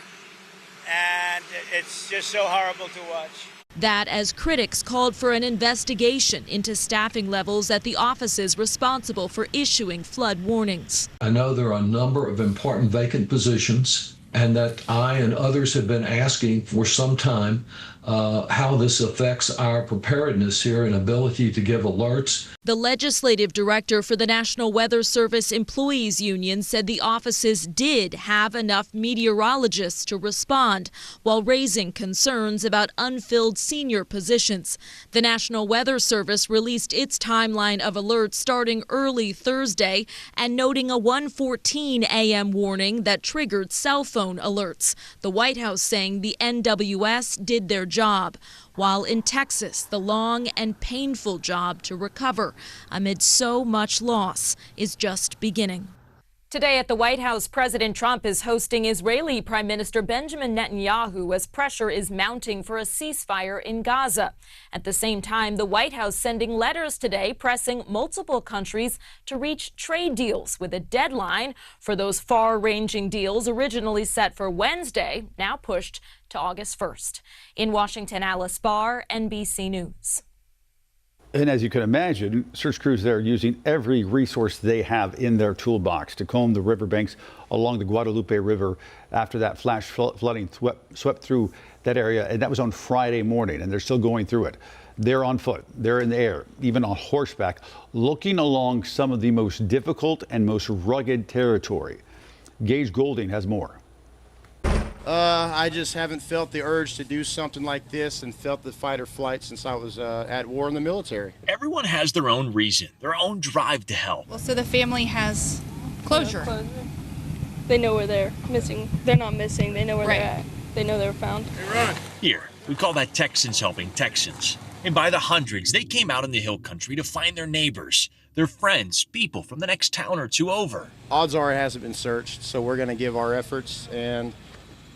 S7: and it's just so horrible to watch.
S6: That as critics called for an investigation into staffing levels at the offices responsible for issuing flood warnings.
S11: I know there are a number of important vacant positions, and that I and others have been asking for some time how this affects our preparedness here and ability to give alerts.
S6: The legislative director for the National Weather Service Employees Union said the offices did have enough meteorologists to respond, while raising concerns about unfilled senior positions. The National Weather Service released its timeline of alerts starting early Thursday and noting a 1:14 a.m. warning that triggered cell phone alerts. The White House saying the NWS did their job, while in Texas, the long and painful job to recover amid so much loss is just beginning.
S13: Today at the White House, President Trump is hosting Israeli Prime Minister Benjamin Netanyahu as pressure is mounting for a ceasefire in Gaza. At the same time, the White House sending letters today pressing multiple countries to reach trade deals with a deadline for those far-ranging deals originally set for Wednesday, now pushed to August 1st. In Washington, Alice Barr, NBC News.
S1: And as you can imagine, search crews there are using every resource they have in their toolbox to comb the riverbanks along the Guadalupe River after that flash flooding swept through that area. And that was on Friday morning, and they're still going through it. They're on foot, they're in the air, even on horseback, looking along some of the most difficult and most rugged territory. Gage Golding has more.
S25: I just haven't felt the urge to do something like this and felt the fight or flight since I was at war in the military.
S26: Everyone has their own reason, their own drive to help.
S27: Well, so the family has closure.
S28: They know where they're missing. They're not missing. They know where they're at. They know they're found.
S26: Here, we call that Texans helping Texans. And by the hundreds, they came out in the hill country to find their neighbors, their friends, people from the next town or two over.
S25: Odds are it hasn't been searched, so we're going to give our efforts, and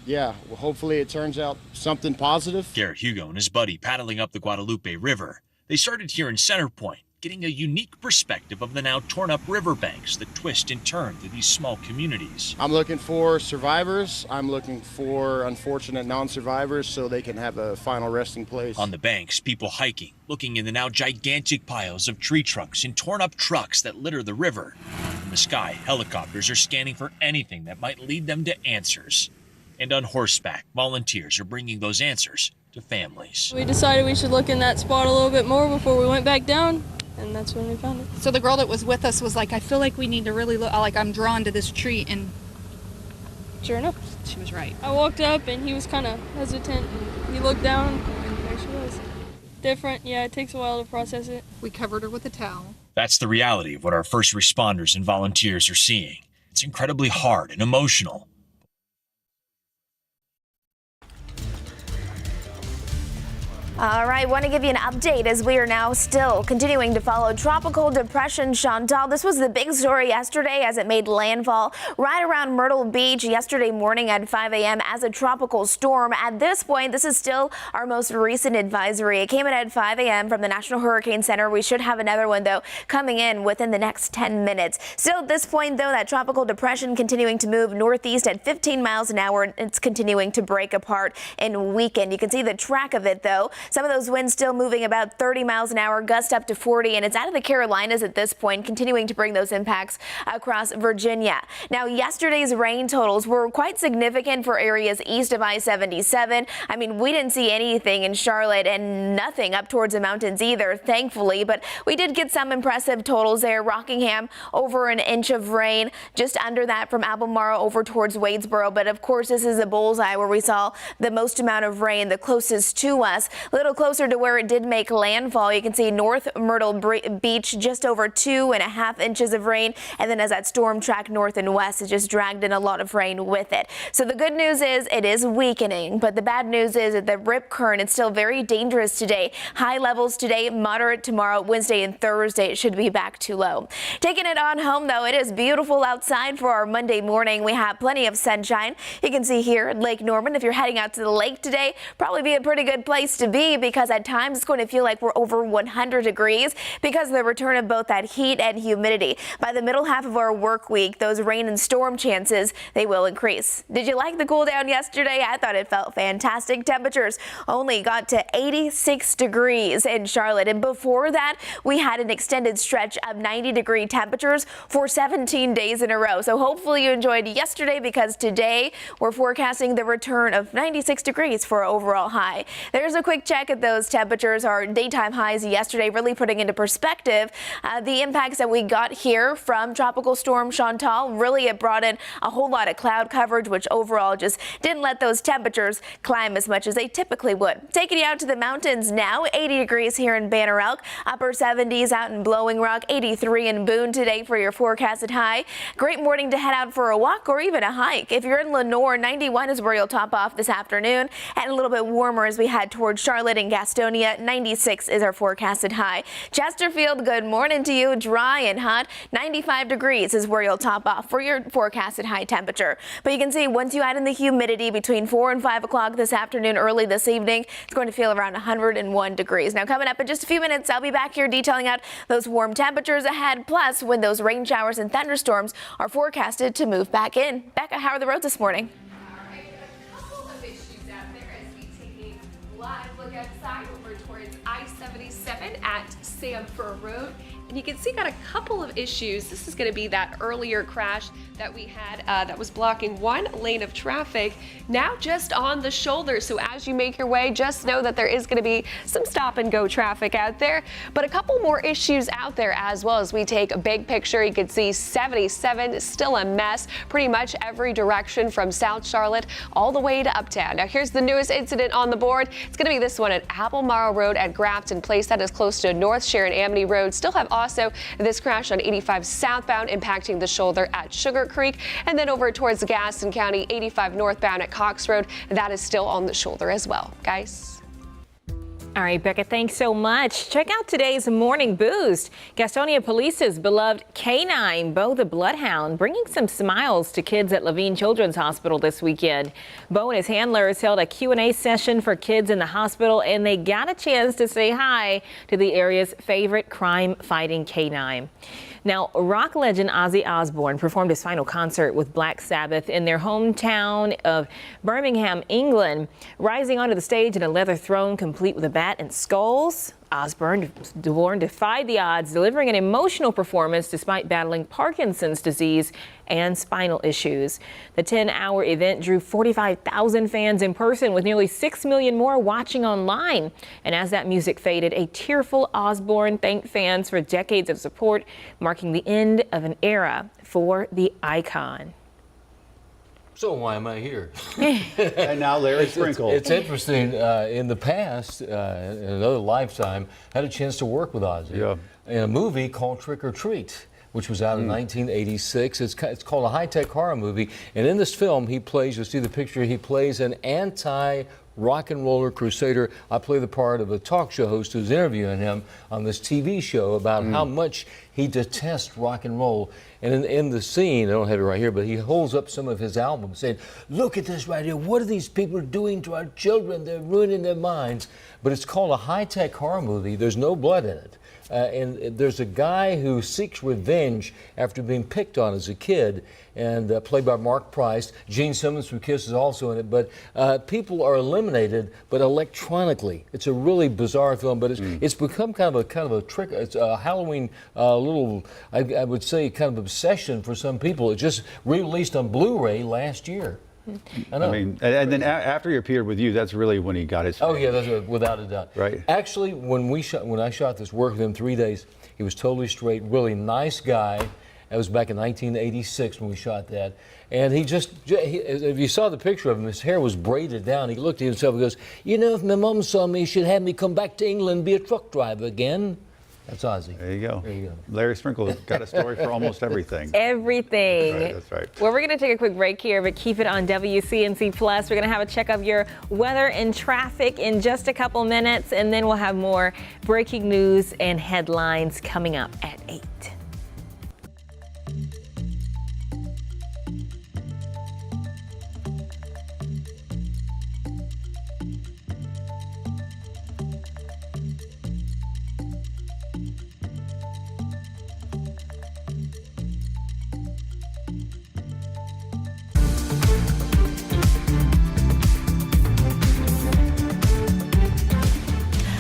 S25: yeah, well, hopefully it turns out something positive.
S26: Garrett Hugo and his buddy paddling up the Guadalupe River. They started here in Center Point, getting a unique perspective of the now torn up riverbanks that twist and turn through these small communities.
S25: I'm looking for survivors. I'm looking for unfortunate non-survivors so they can have a final resting place.
S26: On the banks, people hiking, looking in the now gigantic piles of tree trunks and torn up trucks that litter the river. In the sky, helicopters are scanning for anything that might lead them to answers. And on horseback, volunteers are bringing those answers to families.
S28: We decided we should look in that spot a little bit more before we went back down. and that's when we found it.
S27: So the girl that was with us was like, I feel like we need to really look, like I'm drawn to this tree, and
S28: Sure enough,
S27: she was right.
S28: I walked up and he was kind of hesitant. And he looked down and there she was. Different, yeah, it takes a while to process it.
S27: We covered her with a towel.
S26: That's the reality of what our first responders and volunteers are seeing. It's incredibly hard and emotional.
S5: All right, want to give you an update as we are now still continuing to follow Tropical Depression Chantal. This was the big story yesterday as it made landfall right around Myrtle Beach yesterday morning at 5 a.m. as a tropical storm. At this point, this is still our most recent advisory. It came in at 5 a.m. from the National Hurricane Center. We should have another one, though, coming in within the next 10 minutes. Still at this point, though, that tropical depression continuing to move northeast at 15 miles an hour. It's continuing to break apart and weaken. You can see the track of it, though. Some of those winds still moving about 30 miles an hour, gust up to 40, and it's out of the Carolinas at this point, continuing to bring those impacts across Virginia. Now, yesterday's rain totals were quite significant for areas east of I-77. I mean, we didn't see anything in Charlotte and nothing up towards the mountains either, thankfully, but we did get some impressive totals there. Rockingham, over an inch of rain, just under that from Albemarle over towards Wadesboro. But of course, this is a bullseye where we saw the most amount of rain, the closest to us. A little closer to where it did make landfall, you can see North Myrtle Beach, just over 2.5 inches of rain. And then as that storm tracked north and west, it just dragged in a lot of rain with it. So the good news is it is weakening, but the bad news is that the rip current is still very dangerous today. High levels today, moderate tomorrow, Wednesday and Thursday. It should be back to low. Taking it on home, though, it is beautiful outside for our Monday morning. We have plenty of sunshine. You can see here at Lake Norman, if you're heading out to the lake today, probably be a pretty good place to be, because at times it's going to feel like we're over 100 degrees because of the return of both that heat and humidity. By the middle half of our work week, those rain and storm chances, they will increase. Did you like the cool down yesterday? I thought it felt fantastic. Temperatures only got to 86 degrees in Charlotte, and before that we had an extended stretch of 90-degree temperatures for 17 days in a row. So hopefully you enjoyed yesterday, because today we're forecasting the return of 96 degrees for our overall high. There's a quick check at those temperatures. Our daytime highs yesterday, really putting into perspective the impacts that we got here from Tropical Storm Chantal. Really, it brought in a whole lot of cloud coverage, which overall just didn't let those temperatures climb as much as they typically would. Taking you out to the mountains now, 80 degrees here in Banner Elk, upper 70s out in Blowing Rock, 83 in Boone today for your forecasted high. Great morning to head out for a walk or even a hike. If you're in Lenore, 91 is where you'll top off this afternoon, and a little bit warmer as we head towards Charlotte and Gastonia. 96 is our forecasted high. Chesterfield, good morning to you. Dry and hot. 95 degrees is where you'll top off for your forecasted high temperature. But you can see once you add in the humidity between 4 and 5 o'clock this afternoon, early this evening, it's going to feel around 101 degrees. Now, coming up in just a few minutes, I'll be back here detailing out those warm temperatures ahead, plus when those rain showers and thunderstorms are forecasted to move back in. Becca, how are the roads this morning?
S4: Outside over towards I-77 at Sanford Road. And you can see got a couple of issues. This is going to be that earlier crash that we had that was blocking one lane of traffic, now just on the shoulder. So as you make your way, just know that there is going to be some stop and go traffic out there, but a couple more issues out there as well. As we take a big picture, you can see 77 still a mess, pretty much every direction from South Charlotte all the way to Uptown. Now here's the newest incident on the board. It's going to be this one at Albemarle Road at Grafton Place. That is close to North Sharon Amity Road. Still have also this crash on 85 southbound impacting the shoulder at Sugar Creek, and then over towards Gaston County 85 northbound at Cox Road. That is still on the shoulder as well, guys.
S2: All right, Becca, thanks so much. Check out today's Morning Boost. Gastonia Police's beloved canine, Bo the Bloodhound, bringing some smiles to kids at Levine Children's Hospital this weekend. Bo and his handlers held a Q&A session for kids in the hospital, and they got a chance to say hi to the area's favorite crime-fighting canine. Now, rock legend Ozzy Osbourne performed his final concert with Black Sabbath in their hometown of Birmingham, England. Rising onto the stage in a leather throne complete with a bag bat and skulls. Osborne defied the odds, delivering an emotional performance despite battling Parkinson's disease and spinal issues. The 10-hour event drew 45,000 fans in person, with nearly 6 million more watching online. And as that music faded, a tearful Osborne thanked fans for decades of support, marking the end of an era for the icon.
S14: So why am I here?
S1: And now Larry Sprinkle.
S14: It's interesting. In the past, in another lifetime, I had a chance to work with Ozzy in a movie called Trick or Treat, which was out in 1986. It's called a high-tech horror movie. And in this film, he plays, you'll see the picture, he plays an anti-rock and roller crusader. I play the part of a talk show host who's interviewing him on this TV show about how much he detests rock and roll. And in the scene, I don't have it right here, but he holds up some of his albums saying, look at this right here. What are these people doing to our children? They're ruining their minds. But it's called a high-tech horror movie. There's no blood in it. And there's a guy who seeks revenge after being picked on as a kid, and played by Mark Price. Gene Simmons from Kiss is also in it. But people are eliminated, but electronically. It's a really bizarre film, but it's become kind of a trick. It's a Halloween little, I would say, kind of obsession for some people. It just released on Blu-ray last year.
S1: I mean, and then after he appeared with you, that's really when he got his fame.
S14: Oh yeah, that's without a doubt.
S1: Right.
S14: Actually, when I shot this, worked with him 3 days, he was totally straight, really nice guy. That was back in 1986 when we shot that. And if you saw the picture of him, his hair was braided down. He looked at himself and goes, you know, if my mom saw me, she'd have me come back to England and be a truck driver again. That's Ozzy.
S1: There you go. Larry Sprinkle got a story for almost everything.
S2: Everything.
S1: Right, that's right.
S2: Well, we're going to take a quick break here, but keep it on WCNC Plus. We're going to have a check of your weather and traffic in just a couple minutes, and then we'll have more breaking news and headlines coming up at 8.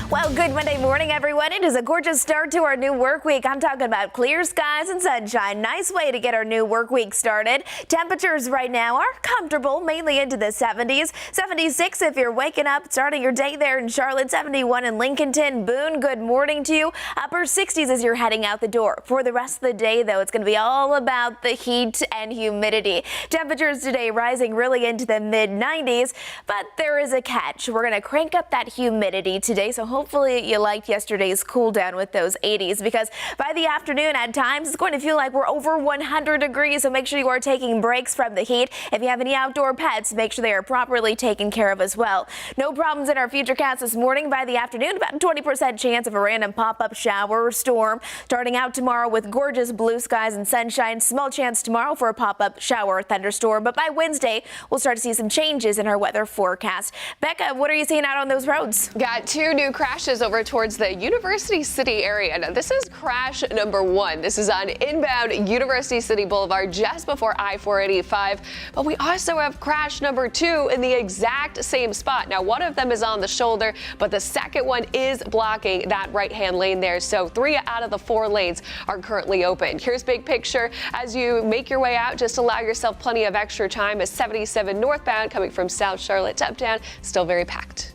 S5: Well, good Monday morning, everyone. It is a gorgeous start to our new work week. I'm talking about clear skies and sunshine. Nice way to get our new work week started. Temperatures right now are comfortable, mainly into the 70s. 76 if you're waking up, starting your day there in Charlotte. 71 in Lincolnton. Boone, good morning to you. Upper 60s as you're heading out the door. For the rest of the day, though, it's going to be all about the heat and humidity. Temperatures today rising really into the mid-90s, but there is a catch. We're going to crank up that humidity today, so hopefully you liked yesterday's cool down with those 80s, because by the afternoon at times it's going to feel like we're over 100 degrees. So make sure you are taking breaks from the heat. If you have any outdoor pets, make sure they are properly taken care of as well. No problems in our futurecast this morning. By the afternoon, about a 20% chance of a random pop-up shower or storm. Starting out tomorrow with gorgeous blue skies and sunshine. Small chance tomorrow for a pop-up shower or thunderstorm. But by Wednesday, we'll start to see some changes in our weather forecast. Becca, what are you seeing out on those roads?
S4: Got 2 new crashes over towards the University City area. Now, this is crash number 1. This is on inbound University City Boulevard just before I-485. But we also have crash number 2 in the exact same spot. Now, one of them is on the shoulder, but the second one is blocking that right-hand lane there. So 3 out of the 4 lanes are currently open. Here's big picture as you make your way out. Just allow yourself plenty of extra time as 77 northbound coming from South Charlotte to Uptown, still very packed.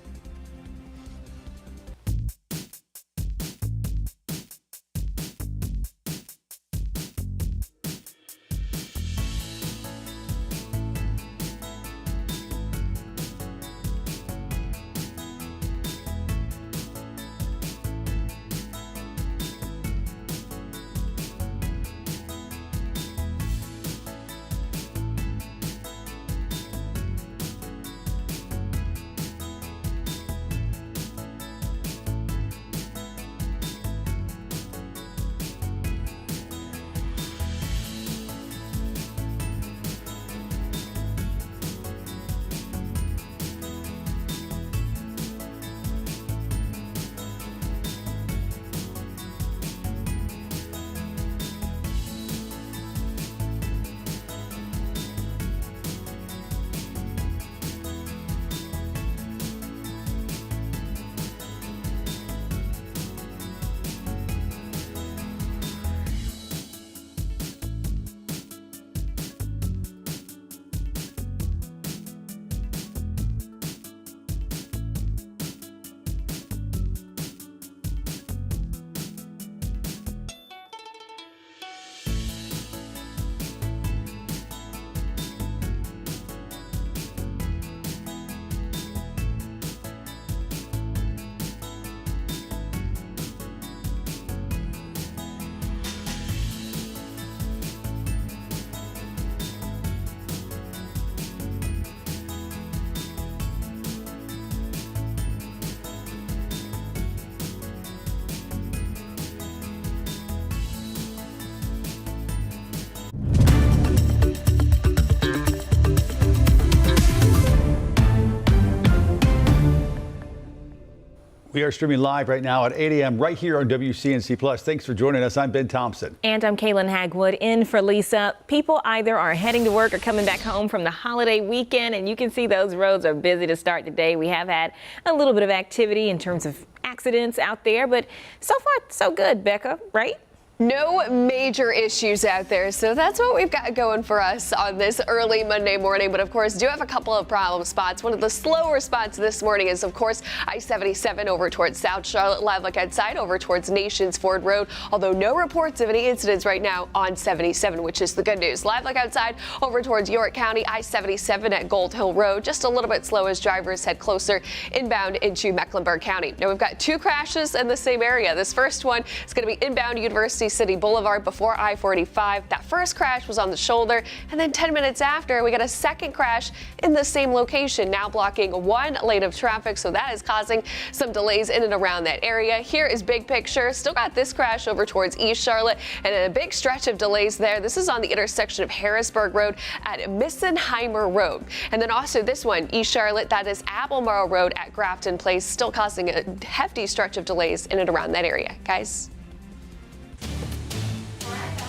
S1: We are streaming live right now at 8 a.m. right here on WCNC Plus. Thanks for joining us. I'm Ben Thompson.
S2: And I'm Kaylin Hagwood in for Lisa. People either are heading to work or coming back home from the holiday weekend, and you can see those roads are busy to start today. We have had a little bit of activity in terms of accidents out there, but so far so good, Becca, right?
S4: No major issues out there, so that's what we've got going for us on this early Monday morning. But of course, do have a couple of problem spots. One of the slower spots this morning is, of course, I-77 over towards South Charlotte, Live Look Outside over towards Nations Ford Road, although no reports of any incidents right now on 77, which is the good news. Live Look Outside over towards York County, I-77 at Gold Hill Road, just a little bit slow as drivers head closer inbound into Mecklenburg County. Now, we've got two crashes in the same area. This first one is going to be inbound University City Boulevard before I-45. That first crash was on the shoulder, and then 10 minutes after, we got a second crash in the same location, now blocking one lane of traffic, so that is causing some delays in and around that area. Here is big picture. Still got this crash over towards East Charlotte, and a big stretch of delays there. This is on the intersection of Harrisburg Road at Missenheimer Road. And then also this one, East Charlotte, that is Albemarle Road at Grafton Place, still causing a hefty stretch of delays in and around that area. Guys?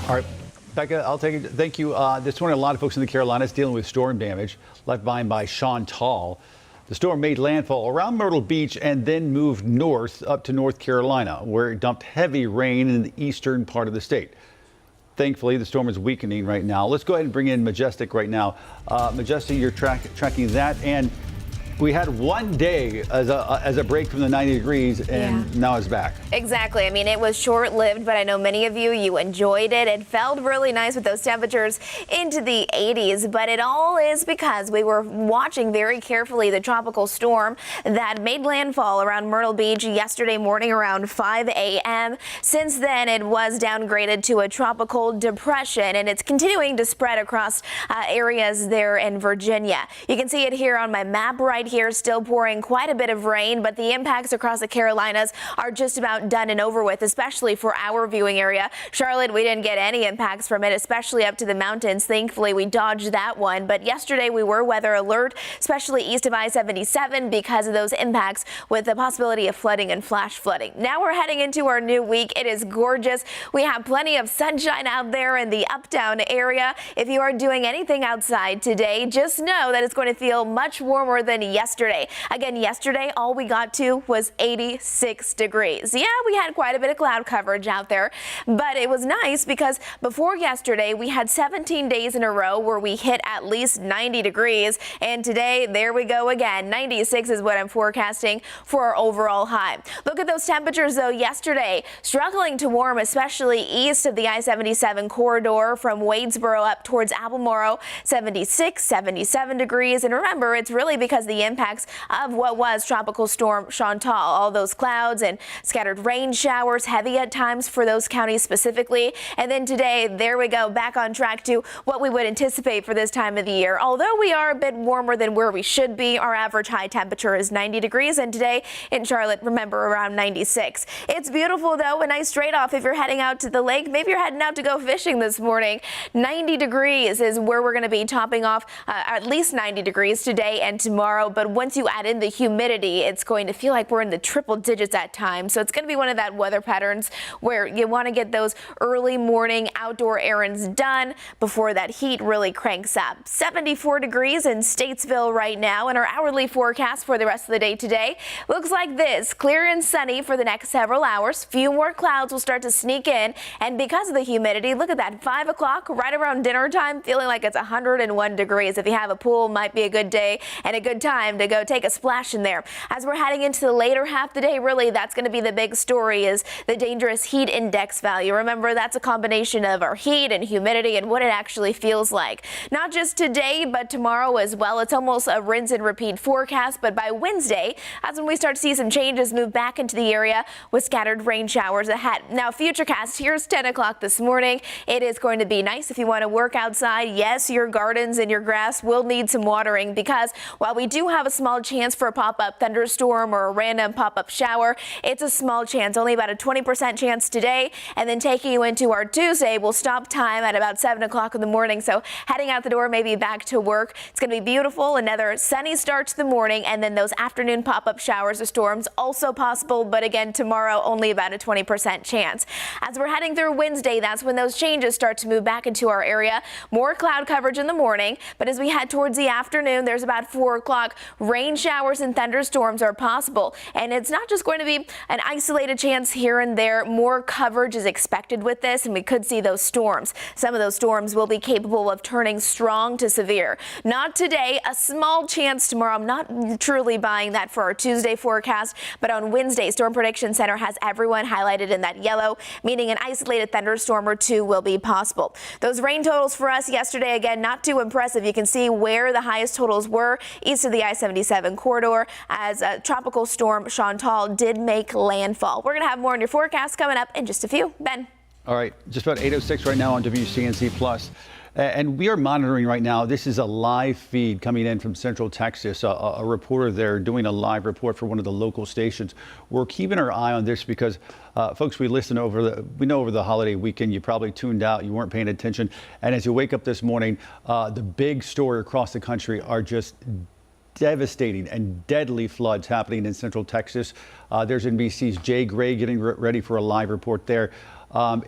S1: All right, Becca, I'll take it. Thank you. This morning, a lot of folks in the Carolinas dealing with storm damage left behind by Chantal. The storm made landfall around Myrtle Beach and then moved north up to North Carolina, where it dumped heavy rain in the eastern part of the state. Thankfully, the storm is weakening right now. Let's go ahead and bring in Majestic right now. Majestic, you're tracking that, and we had one day as a break from the 90 degrees, and now it's back.
S5: Exactly. I mean, it was short-lived, but I know many of you enjoyed it. It felt really nice with those temperatures into the 80s, but it all is because we were watching very carefully the tropical storm that made landfall around Myrtle Beach yesterday morning around 5 a.m. Since then, it was downgraded to a tropical depression, and it's continuing to spread across areas there in Virginia. You can see it here on my map right here, still pouring quite a bit of rain, but the impacts across the Carolinas are just about done and over with, especially for our viewing area. Charlotte, we didn't get any impacts from it, especially up to the mountains. Thankfully, we dodged that one. But yesterday we were weather alert, especially east of I-77 because of those impacts with the possibility of flooding and flash flooding. Now we're heading into our new week. It is gorgeous. We have plenty of sunshine out there in the uptown area. If you are doing anything outside today, just know that it's going to feel much warmer than yesterday. Again, yesterday, all we got to was 86 degrees. Yeah, we had quite a bit of cloud coverage out there, but it was nice because before yesterday, we had 17 days in a row where we hit at least 90 degrees. And today, there we go again. 96 is what I'm forecasting for our overall high. Look at those temperatures, though. Yesterday, struggling to warm, especially east of the I-77 corridor from Wadesboro up towards Albemarle, 76, 77 degrees. And remember, it's really because the impacts of what was Tropical Storm Chantal, all those clouds and scattered rain showers, heavy at times for those counties specifically. And then today, there we go, back on track to what we would anticipate for this time of the year. Although we are a bit warmer than where we should be, our average high temperature is 90 degrees, and today in Charlotte, remember, around 96. It's beautiful, though, a nice trade-off if you're heading out to the lake. Maybe you're heading out to go fishing this morning. 90 degrees is where we're going to be topping off at least 90 degrees today and tomorrow. But once you add in the humidity, it's going to feel like we're in the triple digits at times. So it's going to be one of that weather patterns where you want to get those early morning outdoor errands done before that heat really cranks up. 74 degrees in Statesville right now, and our hourly forecast for the rest of the day today looks like this: clear and sunny for the next several hours. Few more clouds will start to sneak in, and because of the humidity, look at that, 5 o'clock, right around dinner time, feeling like it's 101 degrees. If you have a pool, might be a good day and a good time to go take a splash in there. As we're heading into the later half of the day, really, that's going to be the big story, is the dangerous heat index value. Remember, that's a combination of our heat and humidity and what it actually feels like. Not just today, but tomorrow as well. It's almost a rinse and repeat forecast, but by Wednesday, that's when we start to see some changes move back into the area with scattered rain showers ahead. Now, Futurecast, here's 10 o'clock this morning. It is going to be nice if you want to work outside. Yes, your gardens and your grass will need some watering because while we do have a small chance for a pop-up thunderstorm or a random pop-up shower. It's a small chance, only about a 20% chance today. And then taking you into our Tuesday, we'll stop time at about 7 o'clock in the morning. So heading out the door, maybe back to work. It's going to be beautiful. Another sunny start to the morning, and then those afternoon pop-up showers or storms also possible. But again, tomorrow only about a 20% chance. As we're heading through Wednesday, that's when those changes start to move back into our area. More cloud coverage in the morning, but as we head towards the afternoon, there's about 4 o'clock. Rain showers and thunderstorms are possible, and it's not just going to be an isolated chance here and there. More coverage is expected with this, and we could see those storms. Some of those storms will be capable of turning strong to severe. Not today, a small chance tomorrow. I'm not truly buying that for our Tuesday forecast, but on Wednesday, Storm Prediction Center has everyone highlighted in that yellow, meaning an isolated thunderstorm or two will be possible. Those rain totals for us yesterday, again, not too impressive. You can see where the highest totals were east of the I-77 corridor as Tropical Storm Chantal did make landfall. We're going to have more on your forecast coming up in just a few. Ben.
S1: All right, just about 8:06 right now on WCNC Plus. And we are monitoring right now. This is a live feed coming in from Central Texas. A reporter there doing a live report for one of the local stations. We're keeping our eye on this because, folks, we know over the holiday weekend, you probably tuned out, you weren't paying attention. And as you wake up this morning, the big story across the country are just devastating and deadly floods happening in Central Texas. There's NBC's Jay Gray getting ready for a live report there.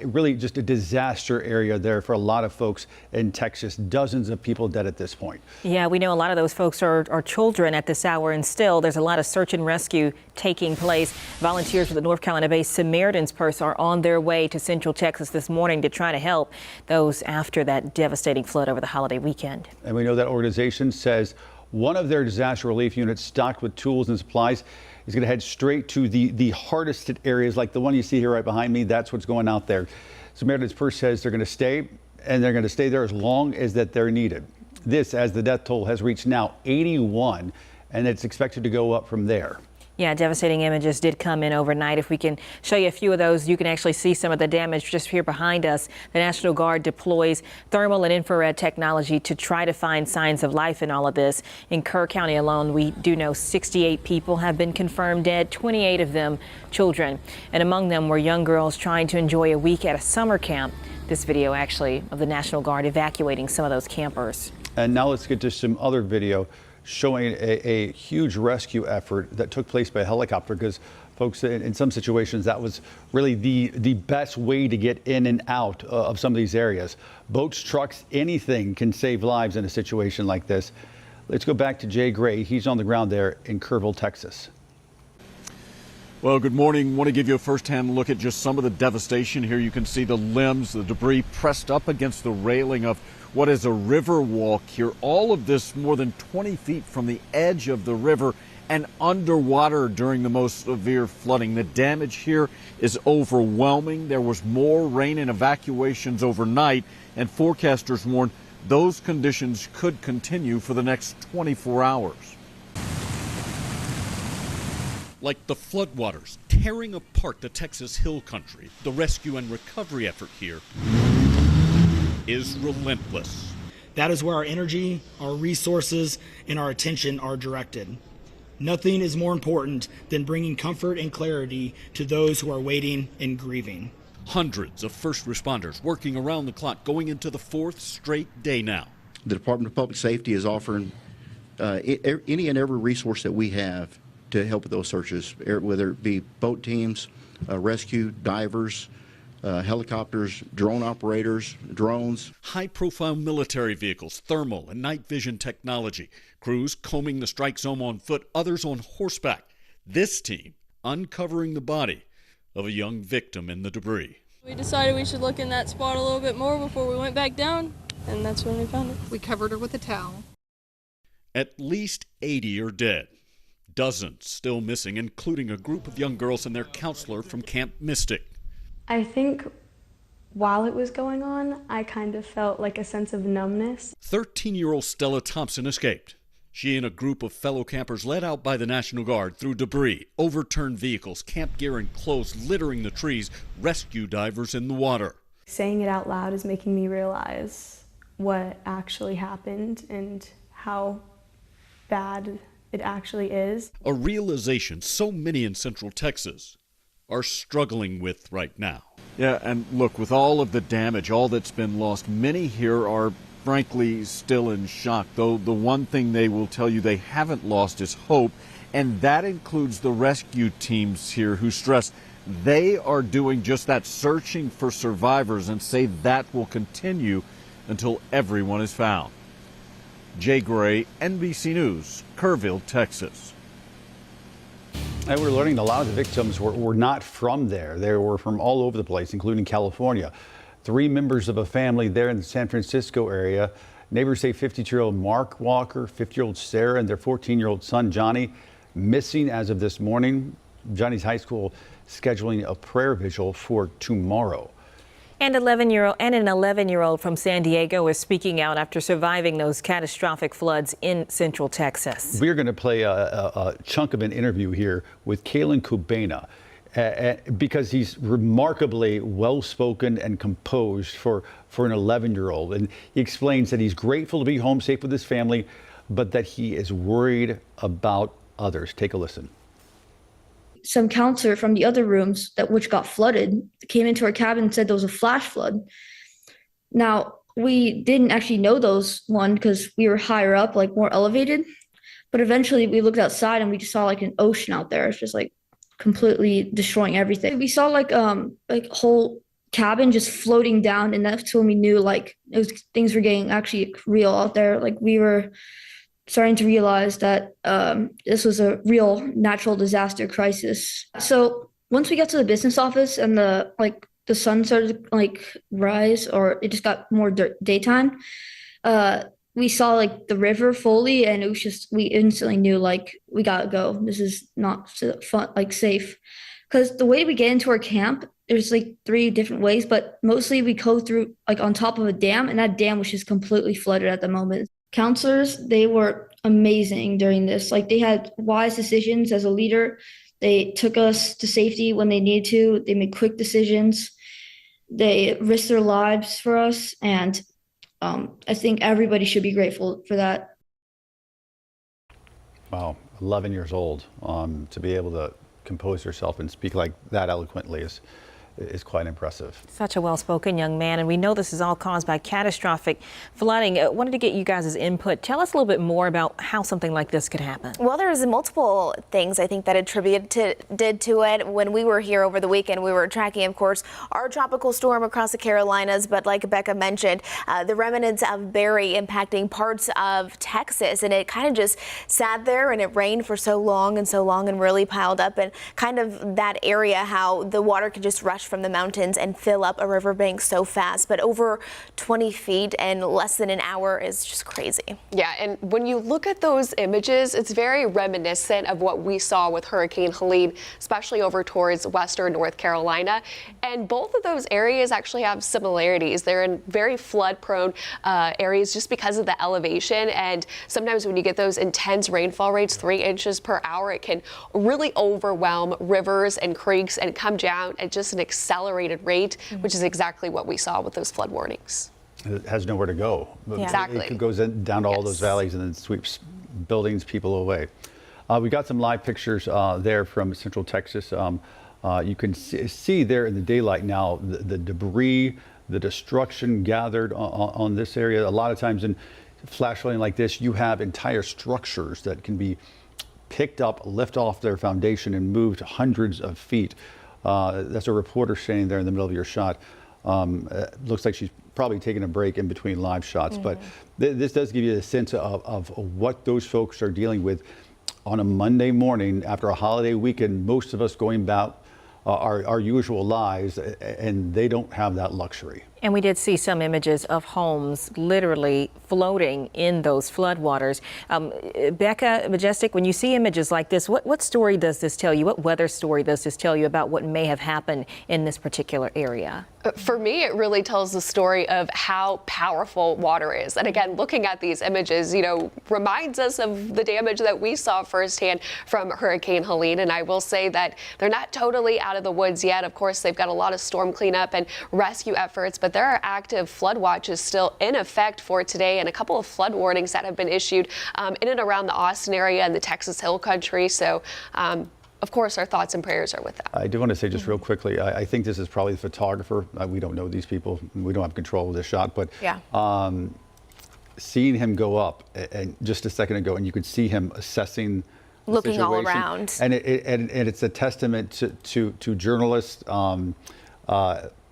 S1: Really just a disaster area there for a lot of folks in Texas. Dozens of people dead at this point.
S2: Yeah, we know a lot of those folks are children at this hour, and still there's a lot of search and rescue taking place. Volunteers with the North Carolina-based Samaritan's Purse are on their way to Central Texas this morning to try to help those after that devastating flood over the holiday weekend.
S1: And we know that organization says one of their disaster relief units stocked with tools and supplies is going to head straight to the hardest hit areas like the one you see here right behind me. That's what's going out there. Samaritan's Purse says they're going to stay, and they're going to stay there as long as that they're needed. This as the death toll has reached now 81, and it's expected to go up from there.
S2: Yeah, devastating images did come in overnight. If we can show you a few of those, you can actually see some of the damage just here behind us. The National Guard deploys thermal and infrared technology to try to find signs of life in all of this. In Kerr County alone, we do know 68 people have been confirmed dead, 28 of them children. And among them were young girls trying to enjoy a week at a summer camp. This video actually of the National Guard evacuating some of those campers.
S1: And now let's get to some other video showing a huge rescue effort that took place by helicopter, because folks, in some situations that was really the best way to get in and out of some of these areas. Boats, trucks, anything can save lives in a situation like this. Let's go back to Jay Gray. He's on the ground there in Kerrville, Texas.
S15: Well, good morning. Want to give you a first-hand look at just some of the devastation. Here you can see the limbs, the debris pressed up against the railing of what is a river walk here. All of this more than 20 feet from the edge of the river and underwater during the most severe flooding. The damage here is overwhelming. There was more rain and evacuations overnight, and forecasters warn those conditions could continue for the next 24 hours.
S16: Like the floodwaters tearing apart the Texas Hill Country, the rescue and recovery effort here is relentless.
S17: That is where our energy, our resources, and our attention are directed. Nothing is more important than bringing comfort and clarity to those who are waiting and grieving.
S16: Hundreds of first responders working around the clock, going into the 4th straight day now.
S18: The Department of Public Safety is offering any and every resource that we have to help with those searches, whether it be boat teams, rescue, divers, helicopters, drone operators, drones.
S16: High-profile military vehicles, thermal and night vision technology, crews combing the strike zone on foot, others on horseback. This team uncovering the body of a young victim in the debris.
S28: We decided we should look in that spot a little bit more before we went back down, and that's when we found it.
S19: We covered her with a towel.
S16: At least 80 are dead. Dozens still missing, including a group of young girls and their counselor from Camp Mystic.
S20: I think while it was going on, I kind of felt like a sense of numbness.
S16: 13-year-old Stella Thompson escaped. She and a group of fellow campers led out by the National Guard through debris, overturned vehicles, camp gear and clothes littering the trees, rescue divers in the water.
S20: Saying it out loud is making me realize what actually happened and how bad it actually is.
S16: A realization so many in Central Texas are struggling with right now.
S15: Yeah, and look, with all of the damage, all that's been lost, many here are frankly still in shock, though the one thing they will tell you they haven't lost is hope, and that includes the rescue teams here who stress they are doing just that, searching for survivors, and say that will continue until everyone is found. Jay Gray, NBC News, Kerrville, Texas.
S1: And we're learning a lot of the victims were not from there. They were from all over the place, including California. 3 members of a family there in the San Francisco area. Neighbors say 52-year-old Mark Walker, 50-year-old Sarah, and their 14-year-old son Johnny missing as of this morning. Johnny's high school scheduling a prayer vigil for tomorrow.
S2: And an 11-year-old from San Diego is speaking out after surviving those catastrophic floods in Central Texas.
S1: We're going to play a chunk of an interview here with Kalen Kubena because he's remarkably well-spoken and composed for an 11-year-old. And he explains that he's grateful to be home safe with his family, but that he is worried about others. Take a listen.
S3: Some counselor from the other rooms which got flooded came into our cabin and said there was a flash flood. Now, we didn't actually know those one because we were higher up, like more elevated. But eventually we looked outside and we just saw like an ocean out there. It's just like completely destroying everything. We saw like whole cabin just floating down, and that's when we knew like things were getting actually real out there. Like we were starting to realize that this was a real natural disaster crisis. So once we got to the business office and the sun started to rise, or it just got more daytime, we saw like the river fully, and it was just, we instantly knew like we gotta go. This is not fun, safe. Because the way we get into our camp, there's like 3 different ways, but mostly we go through on top of a dam, and that dam was just completely flooded at the moment. Counselors, they were amazing during this. Like they had wise decisions as a leader. They took us to safety when they needed to. They made quick decisions. They risked their lives for us. And I think everybody should be grateful for that.
S1: Wow, 11 years old. To be able to compose yourself and speak like that eloquently is quite impressive.
S2: Such a well-spoken young man, and we know this is all caused by catastrophic flooding. I wanted to get you guys' input. Tell us a little bit more about how something like this could happen.
S5: Well, there's multiple things I think that did to it. When we were here over the weekend, we were tracking, of course, our tropical storm across the Carolinas, but like Becca mentioned, the remnants of Barry impacting parts of Texas, and it kind of just sat there, and it rained for so long and really piled up, and kind of that area, how the water could just rush from the mountains and fill up a riverbank so fast. But over 20 feet in less than an hour is just crazy.
S4: Yeah, and when you look at those images, it's very reminiscent of what we saw with Hurricane Helene, especially over towards western North Carolina. And both of those areas actually have similarities. They're in very flood-prone areas just because of the elevation. And sometimes when you get those intense rainfall rates, 3 inches per hour, it can really overwhelm rivers and creeks and come down at just an accelerated rate, which is exactly what we saw with those flood warnings.
S1: It has nowhere to go.
S4: Yeah. Exactly.
S1: It goes down to all those valleys and then sweeps buildings, people away. We got some live pictures there from Central Texas. You can see there in the daylight now the debris, the destruction gathered on this area. A lot of times in flash flooding like this, you have entire structures that can be picked up, lift off their foundation, and moved hundreds of feet. That's a reporter standing there in the middle of your shot. Looks like she's probably taking a break in between live shots, but this does give you a sense of what those folks are dealing with on a Monday morning after a holiday weekend. Most of us going about our usual lives, and they don't have that luxury.
S2: And we did see some images of homes literally floating in those floodwaters. Becca, Majestic, when you see images like this, what story does this tell you? What weather story does this tell you about what may have happened in this particular area?
S4: For me, it really tells the story of how powerful water is. And again, looking at these images, reminds us of the damage that we saw firsthand from Hurricane Helene. And I will say that they're not totally out of the woods yet. Of course, they've got a lot of storm cleanup and rescue efforts, but there are active flood watches still in effect for today, and a couple of flood warnings that have been issued in and around the Austin area and the Texas Hill Country. So, of course, our thoughts and prayers are with them.
S1: I do want to say just real quickly, I think this is probably the photographer. We don't know these people. We don't have control of this shot, but seeing him go up and just a second ago, and you could see him assessing the
S5: looking all
S1: situation.
S5: around.
S1: And it's a testament to journalists,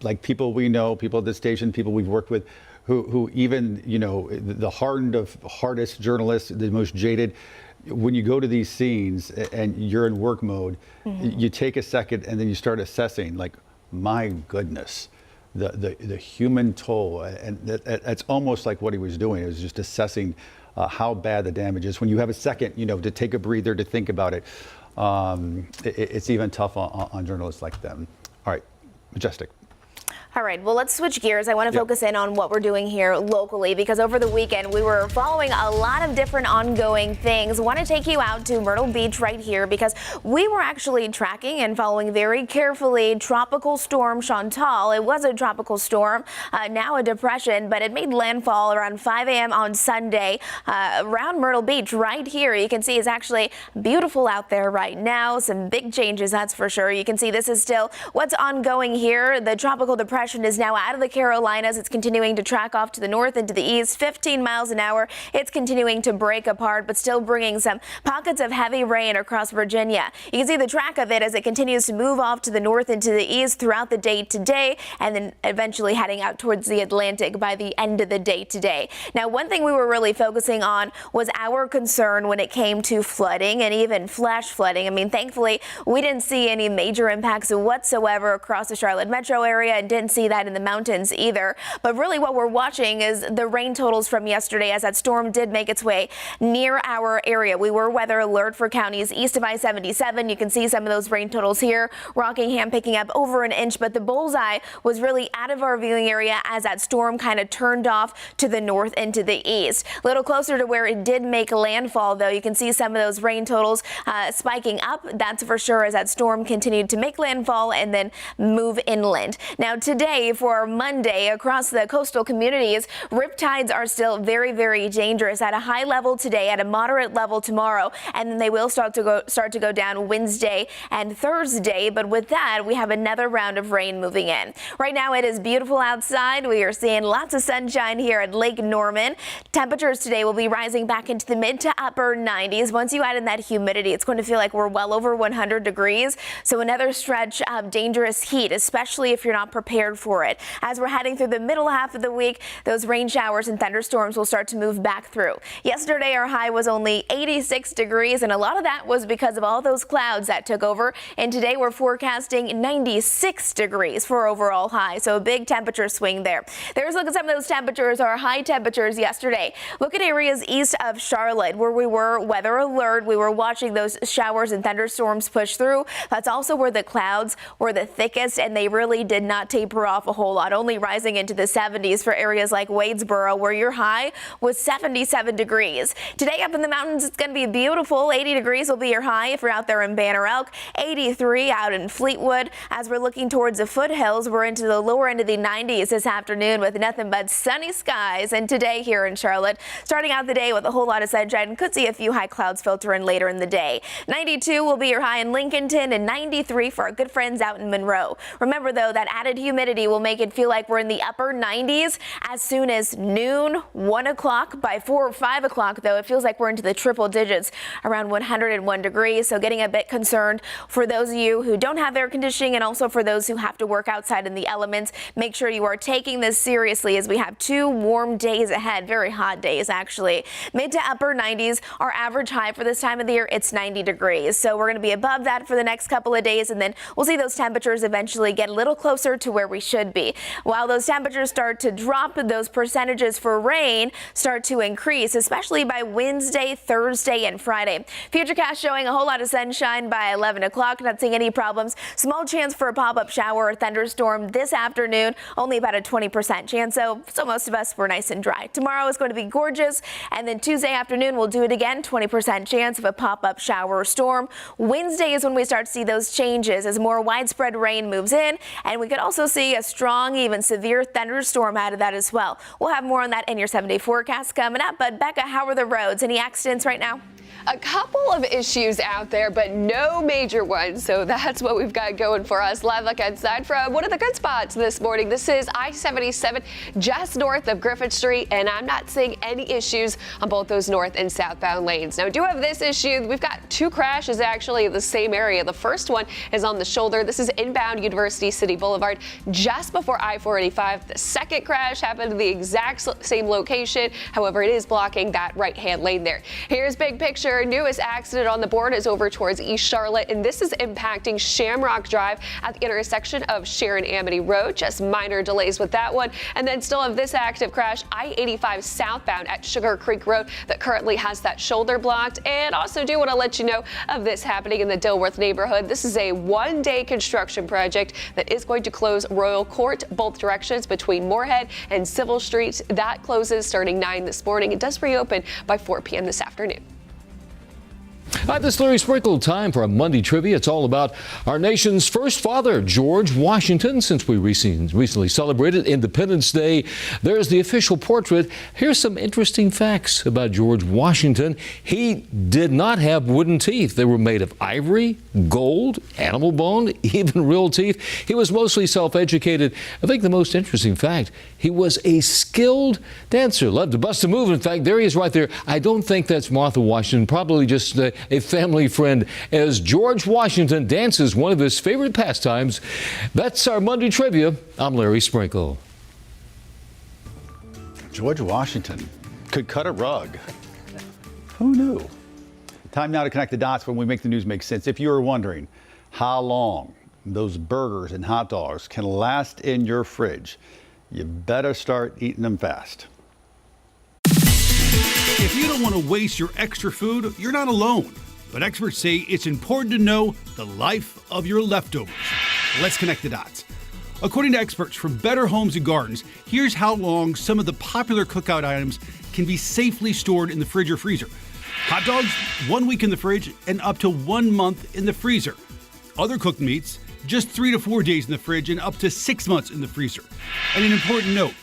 S1: like people we know, people at this station, people we've worked with, who even, you know, the hardened of hardest journalists, the most jaded, when you go to these scenes and you're in work mode, you take a second and then you start assessing, like, my goodness, the human toll. And that's almost like what he was doing. It was just assessing how bad the damage is. When you have a second, you know, to take a breather, to think about it, it's even tough on journalists like them. All right, Majestic.
S5: All right, well, let's switch gears. I want to focus in on what we're doing here locally, because over the weekend we were following a lot of different ongoing things. I want to take you out to Myrtle Beach right here, because we were actually tracking and following very carefully Tropical Storm Chantal. It was a tropical storm, now a depression, but it made landfall around 5 a.m. on Sunday around Myrtle Beach right here. You can see it's actually beautiful out there right now. Some big changes, that's for sure. You can see this is still what's ongoing here. The tropical depression is now out of the Carolinas. It's continuing to track off to the north and to the east, 15 miles an hour. It's continuing to break apart, but still bringing some pockets of heavy rain across Virginia. You can see the track of it as it continues to move off to the north and to the east throughout the day today, and then eventually heading out towards the Atlantic by the end of the day today. Now, one thing we were really focusing on was our concern when it came to flooding and even flash flooding. I mean, thankfully, we didn't see any major impacts whatsoever across the Charlotte metro area, and didn't see that in the mountains either. But really what we're watching is the rain totals from yesterday, as that storm did make its way near our area. We were weather alert for counties east of I-77. You can see some of those rain totals here. Rockingham picking up over an inch, but the bullseye was really out of our viewing area as that storm kind of turned off to the north and to the east. A little closer to where it did make landfall, though, you can see some of those rain totals spiking up. That's for sure, as that storm continued to make landfall and then move inland. Now today, for Monday, across the coastal communities, riptides are still very, very dangerous at a high level today, at a moderate level tomorrow, and then they will start to go down Wednesday and Thursday. But with that, we have another round of rain moving in. Right now, it is beautiful outside. We are seeing lots of sunshine here at Lake Norman. Temperatures today will be rising back into the mid to upper 90s. Once you add in that humidity, it's going to feel like we're well over 100 degrees. So another stretch of dangerous heat, especially if you're not prepared for it. As we're heading through the middle half of the week, those rain showers and thunderstorms will start to move back through. Yesterday, our high was only 86 degrees, and a lot of that was because of all those clouds that took over. And today, we're forecasting 96 degrees for overall high, so a big temperature swing there. There's a look at some of those temperatures, our high temperatures yesterday. Look at areas east of Charlotte, where we were weather alert. We were watching those showers and thunderstorms push through. That's also where the clouds were the thickest, and they really did not taper off a whole lot, only rising into the 70s for areas like Wadesboro, where your high was 77 degrees. Today up in the mountains, it's going to be beautiful. 80 degrees will be your high if you're out there in Banner Elk, 83 out in Fleetwood. As we're looking towards the foothills, we're into the lower end of the 90s this afternoon with nothing but sunny skies. And today here in Charlotte, starting out the day with a whole lot of sunshine, and could see a few high clouds filter in later in the day. 92 will be your high in Lincolnton, and 93 for our good friends out in Monroe. Remember, though, that added humidity will make it feel like we're in the upper 90s as soon as noon, 1 o'clock. By 4 or 5 o'clock, though, it feels like we're into the triple digits, around 101 degrees. So getting a bit concerned for those of you who don't have air conditioning, and also for those who have to work outside in the elements. Make sure you are taking this seriously, as we have 2 warm days ahead, very hot days actually. Mid to upper 90s, our average high for this time of the year, it's 90 degrees. So we're going to be above that for the next couple of days, and then we'll see those temperatures eventually get a little closer to where we should be. While those temperatures start to drop, those percentages for rain start to increase, especially by Wednesday, Thursday, and Friday. Futurecast showing a whole lot of sunshine by 11 o'clock. Not seeing any problems. Small chance for a pop-up shower or thunderstorm this afternoon. Only about a 20% chance, so most of us were nice and dry. Tomorrow is going to be gorgeous, and then Tuesday afternoon we'll do it again. 20% chance of a pop-up shower or storm. Wednesday is when we start to see those changes as more widespread rain moves in, and we could also see see a strong, even severe thunderstorm out of that as well. We'll have more on that in your 7-day forecast coming up. But Becca, how are the roads? Any accidents right now?
S4: A couple of issues out there, but no major ones. So that's what we've got going for us. Live look outside from one of the good spots this morning. This is I-77 just north of Griffith Street, and I'm not seeing any issues on both those north and southbound lanes. Now, I do have this issue. We've got two crashes actually in the same area. The first one is on the shoulder. This is inbound University City Boulevard just before I-485. The second crash happened in the exact same location. However, it is blocking that right-hand lane there. Here's big picture. Newest accident on the board is over towards East Charlotte, and this is impacting Shamrock Drive at the intersection of Sharon Amity Road. Just minor delays with that one. And then still have this active crash, I-85 southbound at Sugar Creek Road, that currently has that shoulder blocked. And also do want to let you know of this happening in the Dilworth neighborhood. This is a one-day construction project that is going to close Royal Court both directions between Moorhead and Civil Street. That closes starting 9 this morning. It does reopen by 4 p.m. this afternoon.
S14: Hi, this is Larry Sprinkle. Time for a Monday trivia. It's all about our nation's first father, George Washington. Since we recently celebrated Independence Day, there's the official portrait. Here's some interesting facts about George Washington. He did not have wooden teeth. They were made of ivory, gold, animal bone, even real teeth. He was mostly self-educated. I think the most interesting fact, he was a skilled dancer. Loved to bust a move. In fact, there he is right there. I don't think that's Martha Washington. Probably just a family friend, as George Washington dances one of his favorite pastimes. That's our Monday trivia. I'm Larry Sprinkle.
S1: George Washington could cut a rug. Who knew? Time now to connect the dots when we make the news make sense. If you were wondering how long those burgers and hot dogs can last in your fridge, you better start eating them fast.
S8: If you don't want to waste your extra food, you're not alone. But experts say it's important to know the life of your leftovers. Let's connect the dots. According to experts from Better Homes and Gardens, here's how long some of the popular cookout items can be safely stored in the fridge or freezer. Hot dogs, 1 week in the fridge and up to 1 month in the freezer. Other cooked meats, just 3 to 4 days in the fridge and up to 6 months in the freezer. And an important note,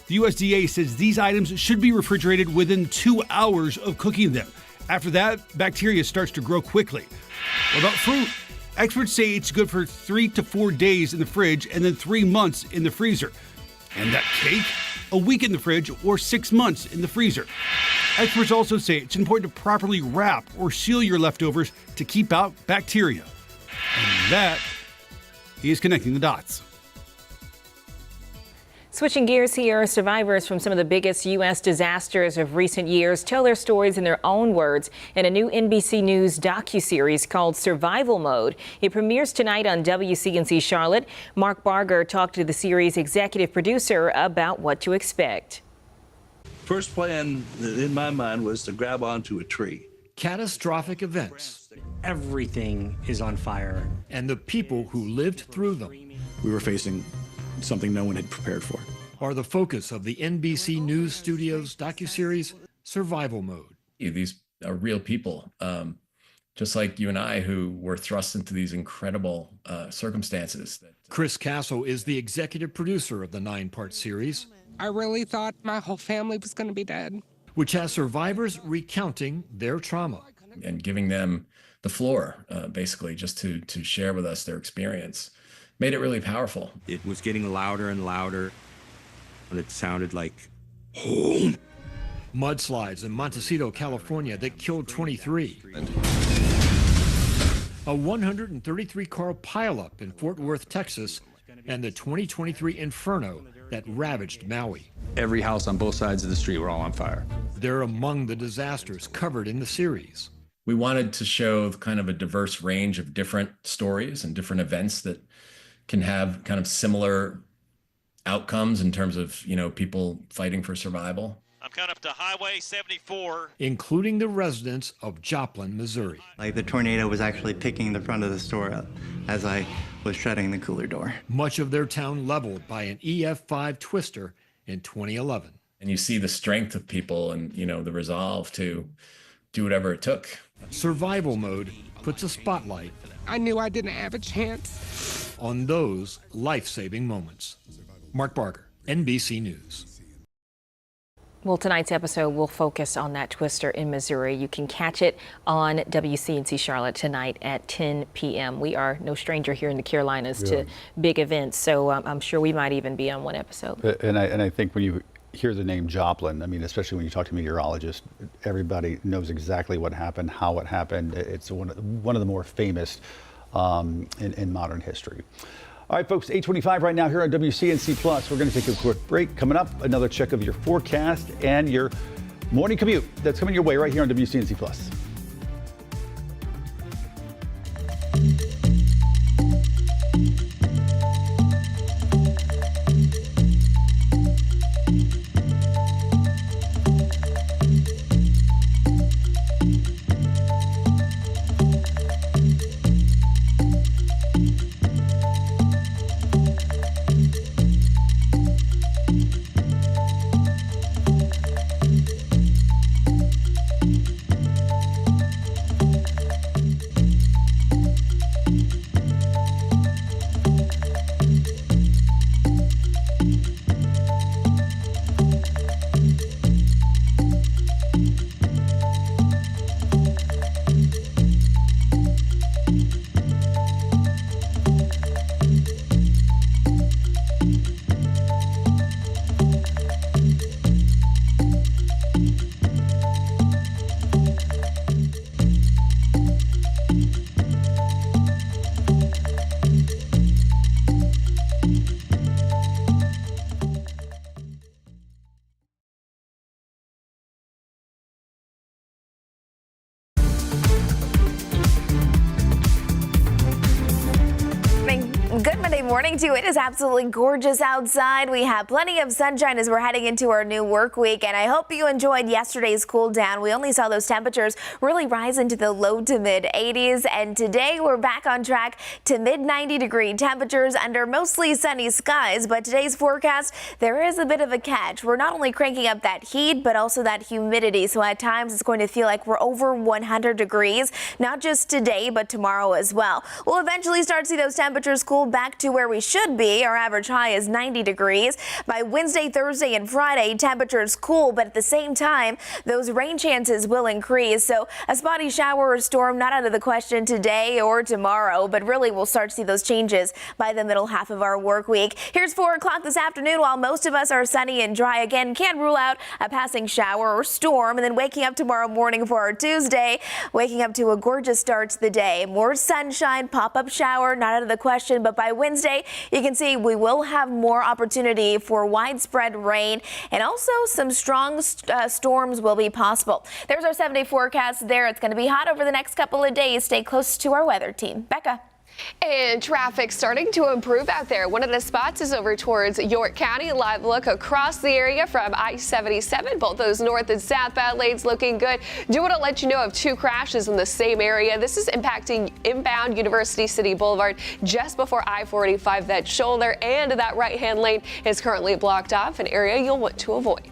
S8: the USDA says these items should be refrigerated within 2 hours of cooking them. After that, bacteria starts to grow quickly. What about fruit? Experts say it's good for 3 to 4 days in the fridge and then 3 months in the freezer. And that cake? A week in the fridge or 6 months in the freezer. Experts also say it's important to properly wrap or seal your leftovers to keep out bacteria. And that is connecting the dots.
S2: Switching gears here, survivors from some of the biggest U.S. disasters of recent years tell their stories in their own words in a new NBC News docuseries called Survival Mode. It premieres tonight on WCNC Charlotte. Mark Barger talked to the series' executive producer about what to expect.
S9: First plan in my mind was to grab onto a tree.
S10: Catastrophic events. Everything is on fire. And the people who lived through them.
S12: We were facing something no one had prepared for.
S10: Are the focus of the NBC News Studios docuseries, Survival Mode.
S19: These are real people, just like you and I, who were thrust into these incredible circumstances.
S10: Chris Castle is the executive producer of the 9-part series.
S21: I really thought my whole family was going to be dead.
S10: Which has survivors recounting their trauma.
S19: And giving them the floor, basically, just to share with us their experience. Made it really powerful.
S22: It was getting louder and louder, and it sounded like home.
S10: Mudslides in Montecito, California that killed 23. A 133-car pileup in Fort Worth, Texas, and the 2023 inferno that ravaged Maui.
S22: Every house on both sides of the street were all on fire.
S10: They're among the disasters covered in the series.
S19: We wanted to show kind of a diverse range of different stories and different events that can have kind of similar outcomes in terms of, people fighting for survival.
S23: I'm coming up to Highway 74.
S10: Including the residents of Joplin, Missouri.
S29: Like the tornado was actually picking the front of the store up as I was shutting the cooler door.
S10: Much of their town leveled by an EF5 twister in 2011.
S19: And you see the strength of people and, the resolve to do whatever it took.
S10: Survival Mode puts a spotlight.
S21: I knew I didn't have a chance.
S10: on those life-saving moments. Mark Barker, NBC News.
S2: Well, tonight's episode will focus on that twister in Missouri. You can catch it on WCNC Charlotte tonight at 10 p.m. We are no stranger here in the Carolinas to big events, so I'm sure we might even be on one episode.
S1: And I think when you hear the name Joplin, I mean, especially when you talk to meteorologists, everybody knows exactly what happened, how it happened. It's one of the more famous in modern history. All right, folks, 8:25 right now here on WCNC Plus. We're going to take a quick break. Coming up, another check of your forecast and your morning commute. That's coming your way right here on WCNC Plus.
S5: Good Monday morning to you. It is absolutely gorgeous outside. We have plenty of sunshine as we're heading into our new work week, and I hope you enjoyed yesterday's cool down. We only saw those temperatures really rise into the low to mid 80s, and today we're back on track to mid 90-degree temperatures under mostly sunny skies. But today's forecast, there is a bit of a catch. We're not only cranking up that heat, but also that humidity. So at times it's going to feel like we're over 100 degrees, not just today, but tomorrow as well. We'll eventually start to see those temperatures cool back to where we should be. Our average high is 90 degrees. By Wednesday, Thursday, and Friday, temperatures cool, but at the same time, those rain chances will increase. So a spotty shower or storm not out of the question today or tomorrow, but really we'll start to see those changes by the middle half of our work week. Here's 4 o'clock this afternoon. While most of us are sunny and dry again, can't rule out a passing shower or storm. And then waking up tomorrow morning for our Tuesday, waking up to a gorgeous start to the day. More sunshine, pop-up shower, not out of the question, but by Wednesday, you can see we will have more opportunity for widespread rain, and also some strong storms will be possible. There's our 7-day forecast there. It's going to be hot over the next couple of days. Stay close to our weather team. Becca.
S4: And traffic starting to improve out there. One of the spots is over towards York County. A live look across the area from I-77. Both those north and southbound lanes looking good. Do want to let you know of 2 crashes in the same area. This is impacting inbound University City Boulevard just before I-45. That shoulder and that right-hand lane is currently blocked off, an area you'll want to avoid.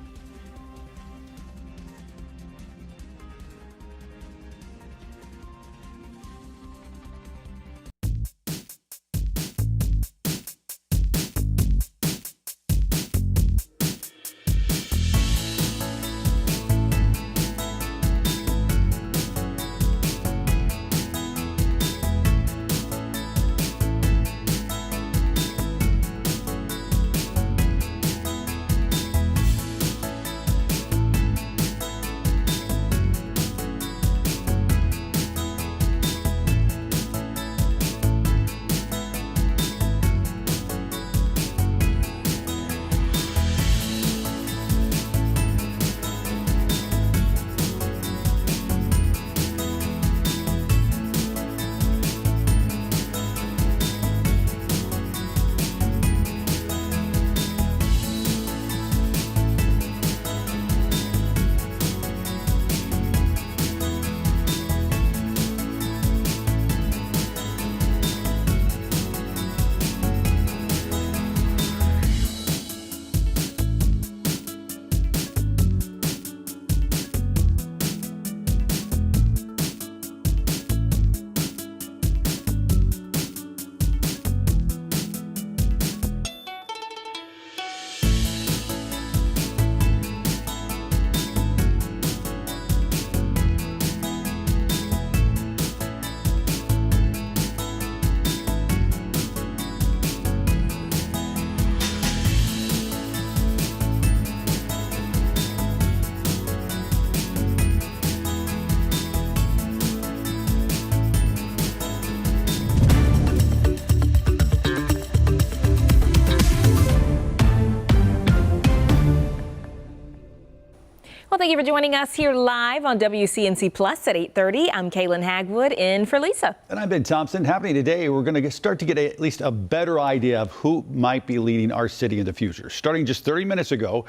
S2: thank you for joining us here live on WCNC Plus at 8:30. I'm Kaylin Hagwood in for Lisa.
S1: And I'm Ben Thompson. Happening today, we're going to start to get at least a better idea of who might be leading our city in the future. Starting just 30 minutes ago,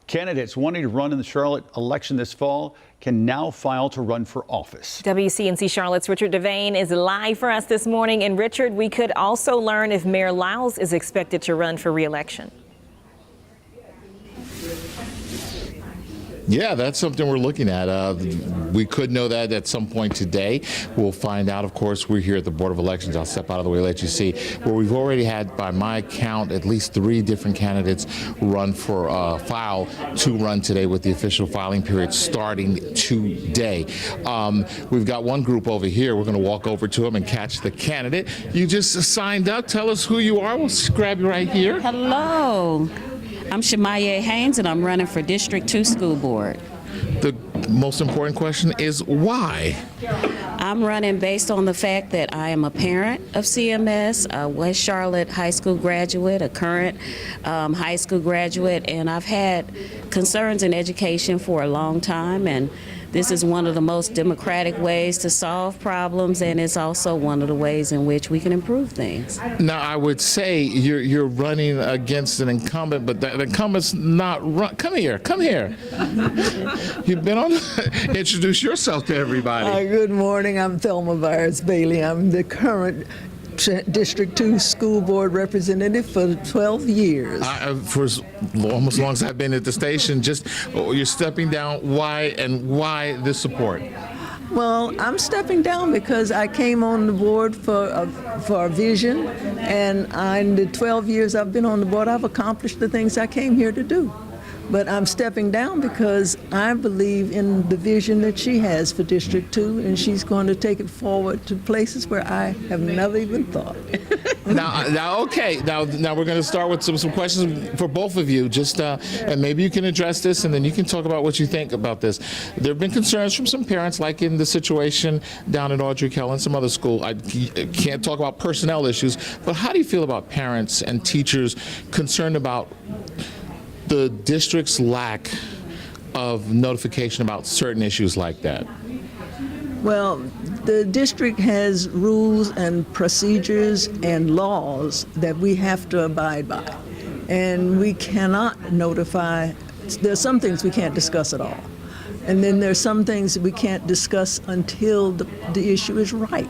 S1: candidates wanting to run in the Charlotte election this fall can now file to run for office.
S2: WCNC Charlotte's Richard Devane is live for us this morning. And Richard, we could also learn if Mayor Lyles is expected to run for re-election.
S6: Yeah, that's something we're looking at. We could know that at some point today. We'll find out. Of course, we're here at the Board of Elections. I'll step out of the way, let you see, where we've already had, by my count, at least 3 different candidates run for file to run today, with the official filing period starting today. We've got one group over here. We're going to walk over to them and catch the candidate. You just signed up. Tell us who you are. We'll grab you right here.
S7: Hello. I'm Shemaya Haynes, and I'm running for District 2 School Board.
S6: The most important question is why?
S7: I'm running based on the fact that I am a parent of CMS, a West Charlotte High School graduate, a current high school graduate, and I've had concerns in education for a long time, and this is one of the most democratic ways to solve problems, and it's also one of the ways in which we can improve things.
S6: Now, I would say you're running against an incumbent, but the incumbent's not run. Come here. You've been on. Introduce yourself to everybody.
S11: Good morning. I'm Thelma Byers-Bailey. I'm the current District 2 School Board representative for 12 years.
S6: For almost as long as I've been at the station, just you're stepping down. Why this support?
S11: Well, I'm stepping down because I came on the board for a vision, and in the 12 years I've been on the board, I've accomplished the things I came here to do. But I'm stepping down because I believe in the vision that she has for District 2, and she's going to take it forward to places where I have never even thought.
S6: Now, we're going to start with some questions for both of you. Just and maybe you can address this, and then you can talk about what you think about this. There have been concerns from some parents, like in the situation down at Audrey Kell and some other school. I can't talk about personnel issues, but how do you feel about parents and teachers concerned about the district's lack of notification about certain issues like that?
S11: Well, the district has rules and procedures and laws that we have to abide by, and we cannot notify. There's some things we can't discuss at all, and then there's some things that we can't discuss until the issue is ripe.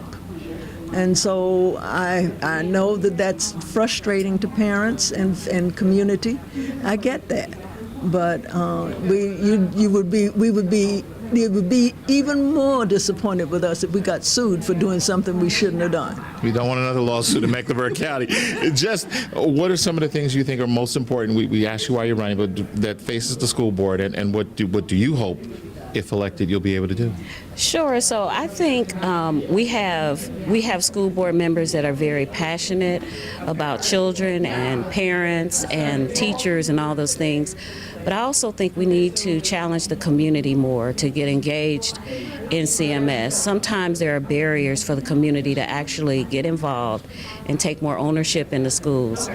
S11: And so I know that that's frustrating to parents and community. I get that, but it would be even more disappointed with us if we got sued for doing something we shouldn't have done.
S6: We don't want another lawsuit in Mecklenburg County. Just what are some of the things you think are most important? We asked you why you're running, but that faces the school board, and what do you hope, if elected, you'll be able to do?
S7: Sure. So I think we have school board members that are very passionate about children and parents and teachers and all those things. But I also think we need to challenge the community more to get engaged in CMS. Sometimes there are barriers for the community to actually get involved and take more ownership in the schools.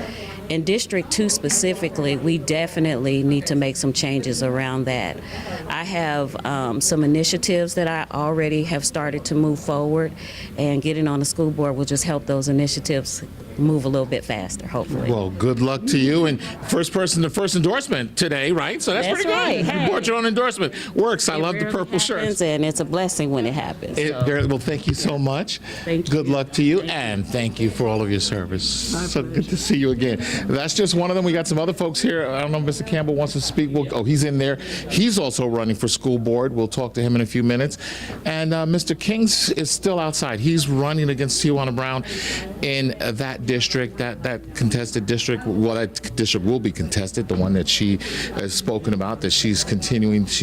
S7: In District 2 specifically, we definitely need to make some changes around that. I have some initiatives that I already have started to move forward, and getting on the school board will just help those initiatives move a little bit faster, hopefully.
S6: Well, good luck to you. And the first endorsement today, right? So that's pretty good.
S7: Right.
S6: You bought your own endorsement. Works. I love the purple shirt.
S7: And it's a blessing when it happens.
S6: Well, thank you so much.
S7: Thank you.
S6: Good luck to you, and thank you for all of your service. So good to see you again. That's just one of them. We got some other folks here. I don't know if Mr. Campbell wants to speak. He's in there. He's also running for school board. We'll talk to him in a few minutes. And Mr. Kings is still outside. He's running against Tijuana Brown in that district, that contested district. Well, that district will be contested, the one that she has spoken about, that she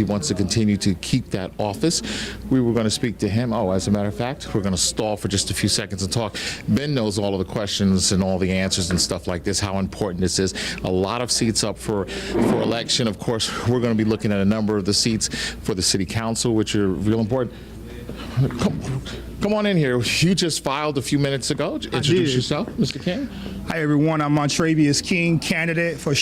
S6: wants to continue to keep that office. We were going to speak to him. As a matter of fact, we're going to stall for just a few seconds and talk. Ben knows all of the questions and all the answers and stuff like this, how important this is. A lot of seats up for election. Of course, we're going to be looking at a number of the seats for the city council, which are real important. Come on in here. You just filed a few minutes ago. Introduce yourself, Mr. King.
S13: Hi, everyone. I'm Montravius King, candidate for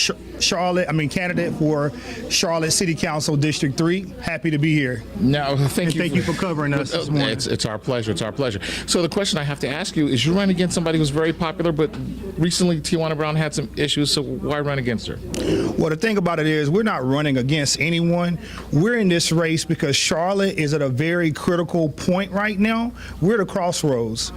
S13: candidate for Charlotte City Council District 3. Happy to be here.
S6: No, thank
S13: you for covering us this morning.
S6: It's our pleasure. It's our pleasure. So the question I have to ask you is, you run against somebody who's very popular, but recently Tijuana Brown had some issues, so why run against her?
S13: Well, the thing about it is, we're not running against anyone. We're in this race because Charlotte is at a very critical point right now. We're at a crossroads.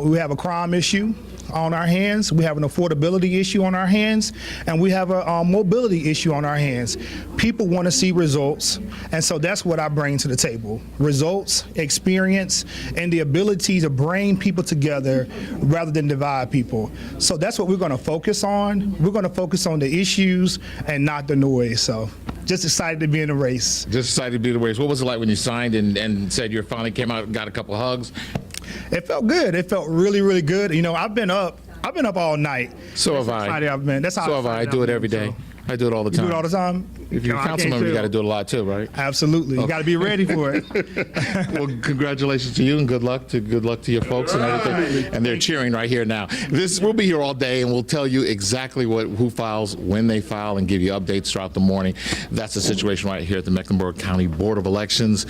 S13: We have a crime issue on our hands, we have an affordability issue on our hands, and we have a mobility issue on our hands. People want to see results, and so that's what I bring to the table. Results, experience, and the ability to bring people together rather than divide people. So that's what we're going to focus on. We're going to focus on the issues and not the noise. So just excited to be in the race.
S6: Just excited to be in the race. What was it like when you signed and said you finally came out and got a couple of hugs?
S13: It felt good. It felt really, really good. You know, I've been up all night.
S6: So have I.
S13: That's how
S6: so have I. I do it every day. I do it all the time.
S13: You do it all the time?
S6: If you're a council member, you got to do it a lot too, right?
S13: Absolutely. You got to be ready for it.
S6: Well, congratulations to you, and good luck to your folks and everything. And they're cheering right here now. We'll be here all day, and we'll tell you exactly who files, when they file, and give you updates throughout the morning. That's the situation right here at the Mecklenburg County Board of Elections.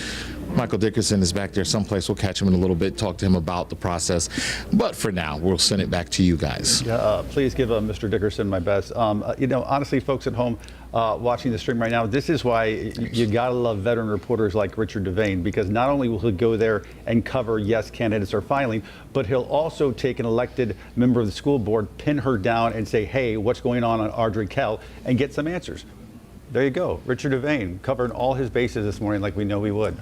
S6: Michael Dickerson is back there someplace. We'll catch him in a little bit, talk to him about the process. But for now, we'll send it back to you guys.
S1: Yeah, please give Mr. Dickerson my best. You know, honestly, folks at home watching the stream right now, this is why you gotta love veteran reporters like Richard Devane, because not only will he go there and cover, yes, candidates are filing, but he'll also take an elected member of the school board, pin her down and say, hey, what's going on Audrey Kell, and get some answers. There you go. Richard Devane covering all his bases this morning like we know he would.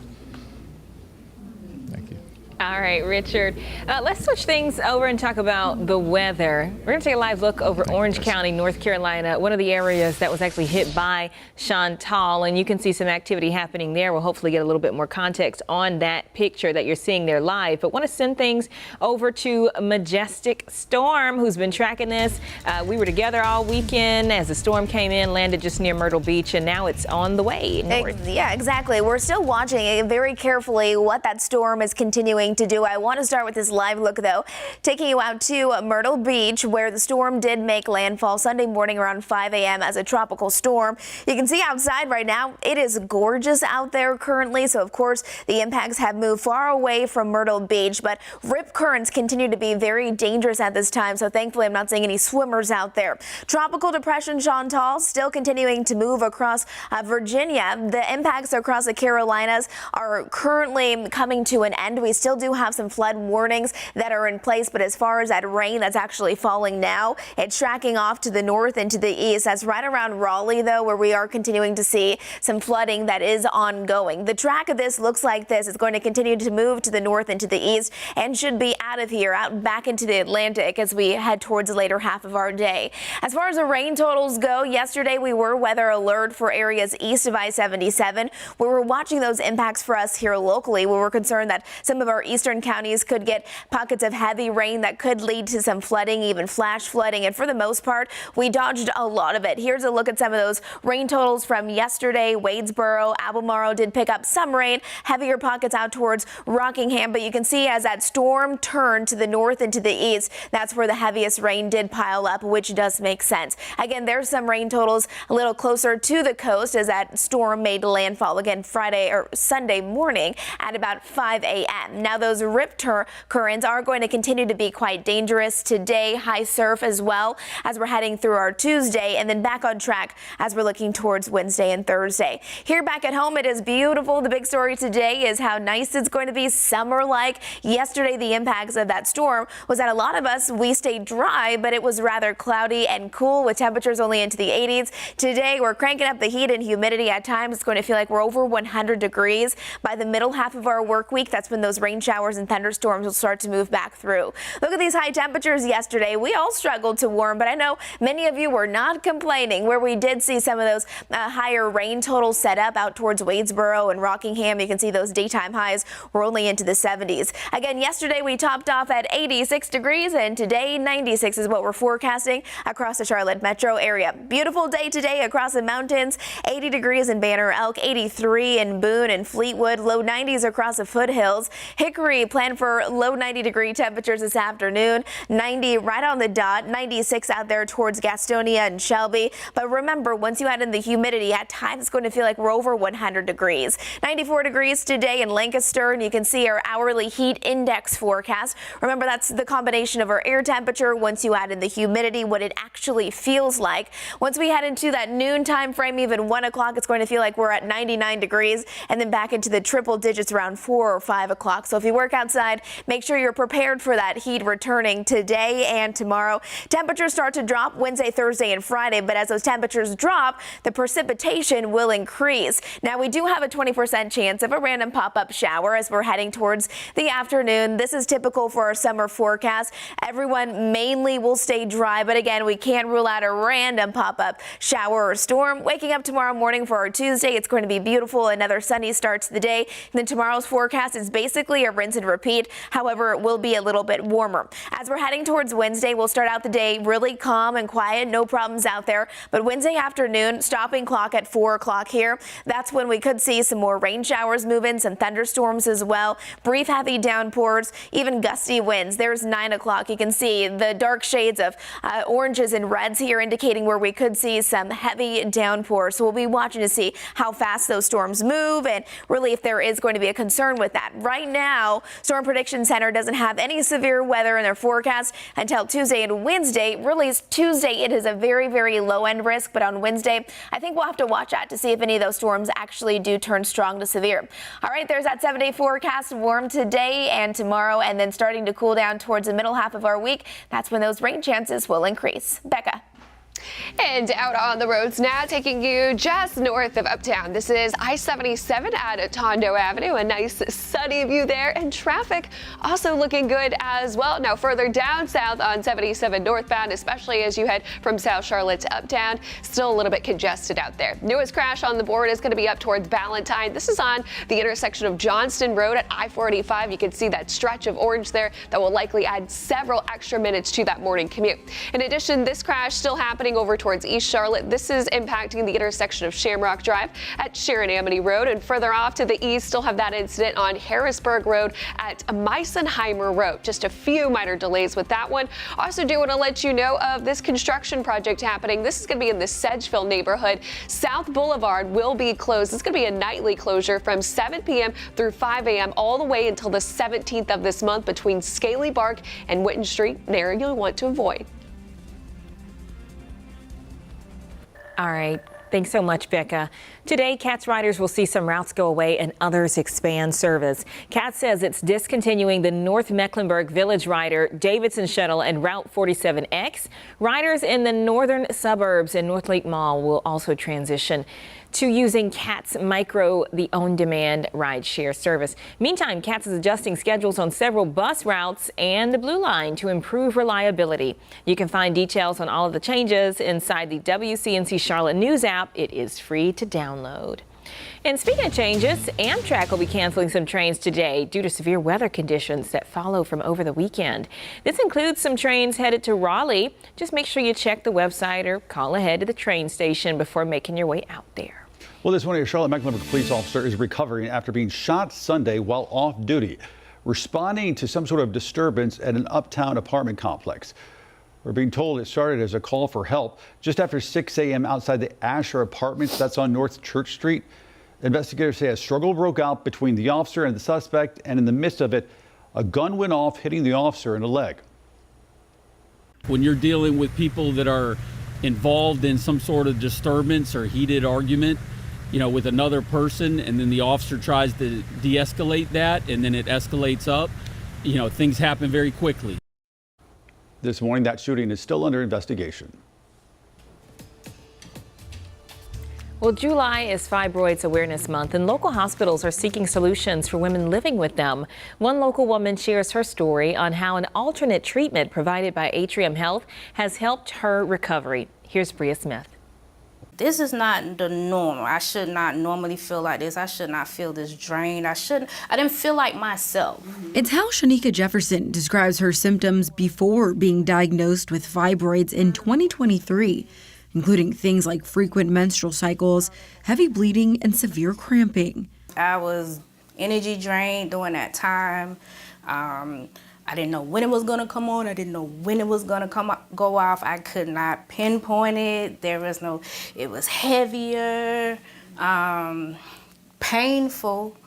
S2: All right, Richard. Let's switch things over and talk about the weather. We're going to take a live look over Orange County, North Carolina, one of the areas that was actually hit by Chantal, and you can see some activity happening there. We'll hopefully get a little bit more context on that picture that you're seeing there live. But want to send things over to Majestic Storm, who's been tracking this. We were together all weekend as the storm came in, landed just near Myrtle Beach, and now it's on the way north.
S5: Yeah, exactly. We're still watching very carefully what that storm is continuing to do. I want to start with this live look, though, taking you out to Myrtle Beach, where the storm did make landfall Sunday morning around 5 a.m. as a tropical storm. You can see outside right now, it is gorgeous out there currently. So, of course, the impacts have moved far away from Myrtle Beach, but rip currents continue to be very dangerous at this time. So, thankfully, I'm not seeing any swimmers out there. Tropical depression Chantal still continuing to move across Virginia. The impacts across the Carolinas are currently coming to an end. We still do have some flood warnings that are in place, but as far as that rain that's actually falling now, it's tracking off to the north and to the east. That's right around Raleigh, though, where we are continuing to see some flooding that is ongoing. The track of this looks like this. It's going to continue to move to the north and to the east and should be out of here, out back into the Atlantic as we head towards the later half of our day. As far as the rain totals go, yesterday we were weather alert for areas east of I-77. We were watching those impacts for us here locally. We were concerned that some of our eastern counties could get pockets of heavy rain that could lead to some flooding, even flash flooding. And for the most part, we dodged a lot of it. Here's a look at some of those rain totals from yesterday. Wadesboro, Albemarle did pick up some rain, heavier pockets out towards Rockingham. But you can see as that storm turned to the north and to the east, that's where the heaviest rain did pile up, which does make sense. Again, there's some rain totals a little closer to the coast as that storm made landfall again Friday or Sunday morning at about 5 a.m. Now those rip currents are going to continue to be quite dangerous today. High surf as well as we're heading through our Tuesday, and then back on track as we're looking towards Wednesday and Thursday. Here back at home, it is beautiful. The big story today is how nice it's going to be, summer-like. Yesterday, the impacts of that storm was that a lot of us, we stayed dry, but it was rather cloudy and cool with temperatures only into the 80s. Today, we're cranking up the heat and humidity. At times, it's going to feel like we're over 100 degrees. By the middle half of our work week, that's when those rain showers and thunderstorms will start to move back through. Look at these high temperatures yesterday. We all struggled to warm, but I know many of you were not complaining, where we did see some of those higher rain totals set up out towards Wadesboro and Rockingham. You can see those daytime highs were only into the 70s. Again, yesterday we topped off at 86 degrees, and today 96 is what we're forecasting across the Charlotte metro area. Beautiful day today across the mountains. 80 degrees in Banner Elk, 83 in Boone and Fleetwood, low 90s across the foothills. Hickory Hickory, plan for low 90-degree temperatures this afternoon. 90 right on the dot, 96 out there towards Gastonia and Shelby. But remember, once you add in the humidity, at times it's going to feel like we're over 100 degrees. 94 degrees today in Lancaster, and you can see our hourly heat index forecast. Remember, that's the combination of our air temperature once you add in the humidity, what it actually feels like. Once we head into that noon time frame, even 1 o'clock, it's going to feel like we're at 99 degrees, and then back into the triple digits around 4 or 5 o'clock. So if you work outside, make sure you're prepared for that heat returning today and tomorrow. Temperatures start to drop Wednesday, Thursday, and Friday, but as those temperatures drop, the precipitation will increase. Now, we do have a 20% chance of a random pop-up shower as we're heading towards the afternoon. This is typical for our summer forecast. Everyone mainly will stay dry, but again, we can't rule out a random pop-up shower or storm. Waking up tomorrow morning for our Tuesday, it's going to be beautiful. Another sunny start to the day. And then tomorrow's forecast is basically a rinse and repeat. However, it will be a little bit warmer. As we're heading towards Wednesday, we'll start out the day really calm and quiet. No problems out there. But Wednesday afternoon, stopping clock at 4 o'clock here. That's when we could see some more rain showers move in, some thunderstorms as well. Brief heavy downpours, even gusty winds. There's 9 o'clock. You can see the dark shades of oranges and reds here indicating where we could see some heavy downpours. So we'll be watching to see how fast those storms move and really if there is going to be a concern with that. Right now, Storm Prediction Center doesn't have any severe weather in their forecast until Tuesday and Wednesday. Really, Tuesday, it is a very, very low end risk, but on Wednesday, I think we'll have to watch out to see if any of those storms actually do turn strong to severe. All right, there's that 7-day forecast. Warm today and tomorrow, and then starting to cool down towards the middle half of our week. That's when those rain chances will increase. Becca.
S4: And out on the roads now, taking you just north of Uptown. This is I-77 at Tondo Avenue. A nice sunny view there, and traffic also looking good as well. Now further down south on 77 northbound, especially as you head from South Charlotte to Uptown, still a little bit congested out there. Newest crash on the board is going to be up towards Ballantyne. This is on the intersection of Johnston Road at I-485. You can see that stretch of orange there that will likely add several extra minutes to that morning commute. In addition, this crash still happening over towards East Charlotte. This is impacting the intersection of Shamrock Drive at Sharon Amity Road, and further off to the east, still have that incident on Harrisburg Road at Meisenheimer Road. Just a few minor delays with that one. Also do want to let you know of this construction project happening. This is going to be in the Sedgeville neighborhood. South Boulevard will be closed. It's going to be a nightly closure from 7 p.m. through 5 a.m. all the way until the 17th of this month between Scaly Bark and Witten Street, an area you'll want to avoid.
S2: All right. Thanks so much, Becca. Today, CATS riders will see some routes go away and others expand service. CATS says it's discontinuing the North Mecklenburg Village Rider, Davidson Shuttle, and Route 47X. Riders in the northern suburbs and North Lake Mall will also transition to using CATS Micro, the on-demand rideshare service. Meantime, CATS is adjusting schedules on several bus routes and the Blue Line to improve reliability. You can find details on all of the changes inside the WCNC Charlotte News app. It is free to download. And speaking of changes, Amtrak will be canceling some trains today due to severe weather conditions that follow from over the weekend. This includes some trains headed to Raleigh. Just make sure you check the website or call ahead to the train station before making your way out there.
S1: Well, this morning, a Charlotte Mecklenburg police officer is recovering after being shot Sunday while off duty, responding to some sort of disturbance at an uptown apartment complex. We're being told it started as a call for help just after 6 a.m. outside the Asher Apartments. That's on North Church Street. Investigators say a struggle broke out between the officer and the suspect, and in the midst of it, a gun went off, hitting the officer in the leg.
S16: When you're dealing with people that are involved in some sort of disturbance or heated argument, with another person, and then the officer tries to de-escalate that, and then it escalates up, things happen very quickly.
S1: This morning, that shooting is still under investigation.
S2: Well, July is Fibroids Awareness Month, and local hospitals are seeking solutions for women living with them. One local woman shares her story on how an alternate treatment provided by Atrium Health has helped her recovery. Here's Bria Smith.
S17: This is not the norm. I should not normally feel like this. I should not feel this drained. I didn't feel like myself.
S18: It's how Shanika Jefferson describes her symptoms before being diagnosed with fibroids in 2023, including things like frequent menstrual cycles, heavy bleeding, and severe cramping.
S17: I was energy drained during that time. I didn't know when it was going to come on. I didn't know when it was going to go off. I could not pinpoint it. It was heavier, painful.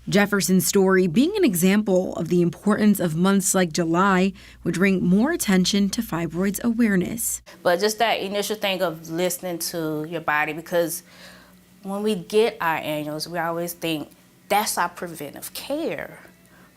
S18: Jefferson's story being an example of the importance of months like July would bring more attention to fibroids awareness.
S17: But just that initial thing of listening to your body, because when we get our annuals, we always think that's our preventive care.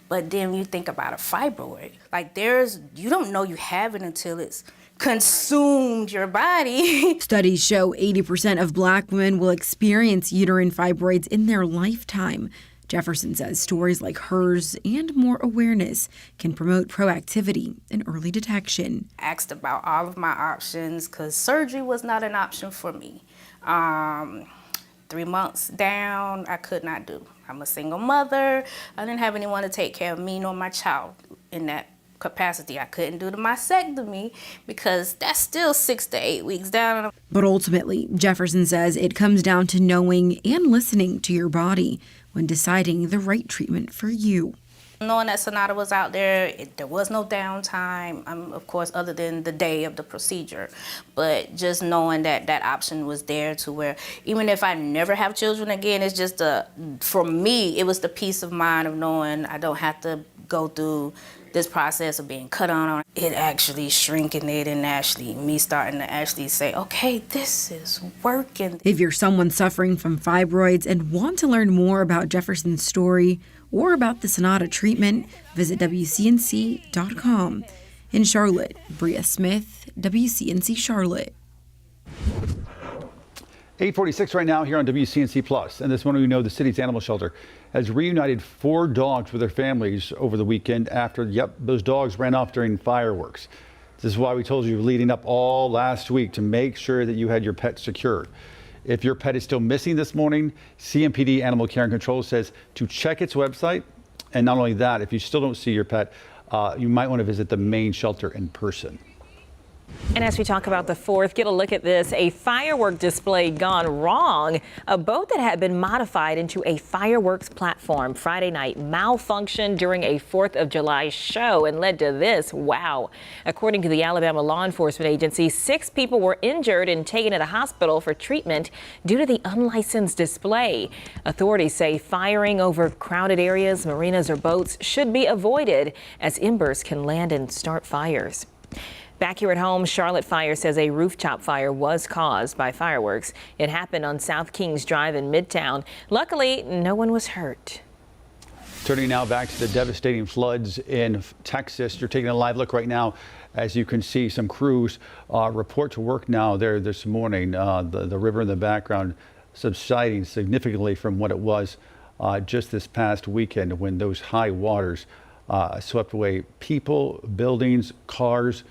S17: But then when you think about a fibroid, like you don't know you have it until it's consumed your body.
S18: Studies show 80% of Black women will experience uterine fibroids in their lifetime. Jefferson says stories like hers and more awareness can promote proactivity and early detection.
S17: I asked about all of my options because surgery was not an option for me. 3 months down, I could not do. I'm a single mother. I didn't have anyone to take care of me nor my child in that capacity. I couldn't do the mastectomy because that's still 6 to 8 weeks down.
S18: But ultimately, Jefferson says it comes down to knowing and listening to your body when deciding the right treatment for you.
S17: Knowing that Sonata was out there, there was no downtime, of course, other than the day of the procedure. But just knowing that that option was there to where even if I never have children again, it's just for me, it was the peace of mind of knowing I don't have to go through this process of being cut on. It actually shrinking it and me starting to actually say, okay, this is working.
S18: If you're someone suffering from fibroids and want to learn more about Jefferson's story or about the Sonata treatment, visit WCNC.com. In Charlotte, Bria Smith, WCNC Charlotte.
S1: 8:46 right now here on WCNC Plus. And this morning we know the city's animal shelter has reunited 4 dogs with their families over the weekend after, those dogs ran off during fireworks. This is why we told you leading up all last week to make sure that you had your pet secured. If your pet is still missing this morning, CMPD Animal Care and Control says to check its website. And not only that, if you still don't see your pet, you might want to visit the main shelter in person.
S2: And as we talk about the 4th, get a look at this. A firework display gone wrong. A boat that had been modified into a fireworks platform Friday night malfunctioned during a 4th of July show and led to this. Wow. According to the Alabama Law Enforcement Agency, 6 people were injured and taken to the hospital for treatment due to the unlicensed display. Authorities say firing over crowded areas, marinas, or boats should be avoided as embers can land and start fires. Back here at home, Charlotte Fire says a rooftop fire was caused by fireworks. It happened on South Kings Drive in Midtown. Luckily, no one was hurt.
S1: Turning now back to the devastating floods in Texas. You're taking a live look right now. As you can see, some crews report to work now there this morning. The river in the background subsiding significantly from what it was just this past weekend when those high waters swept away people, buildings, cars,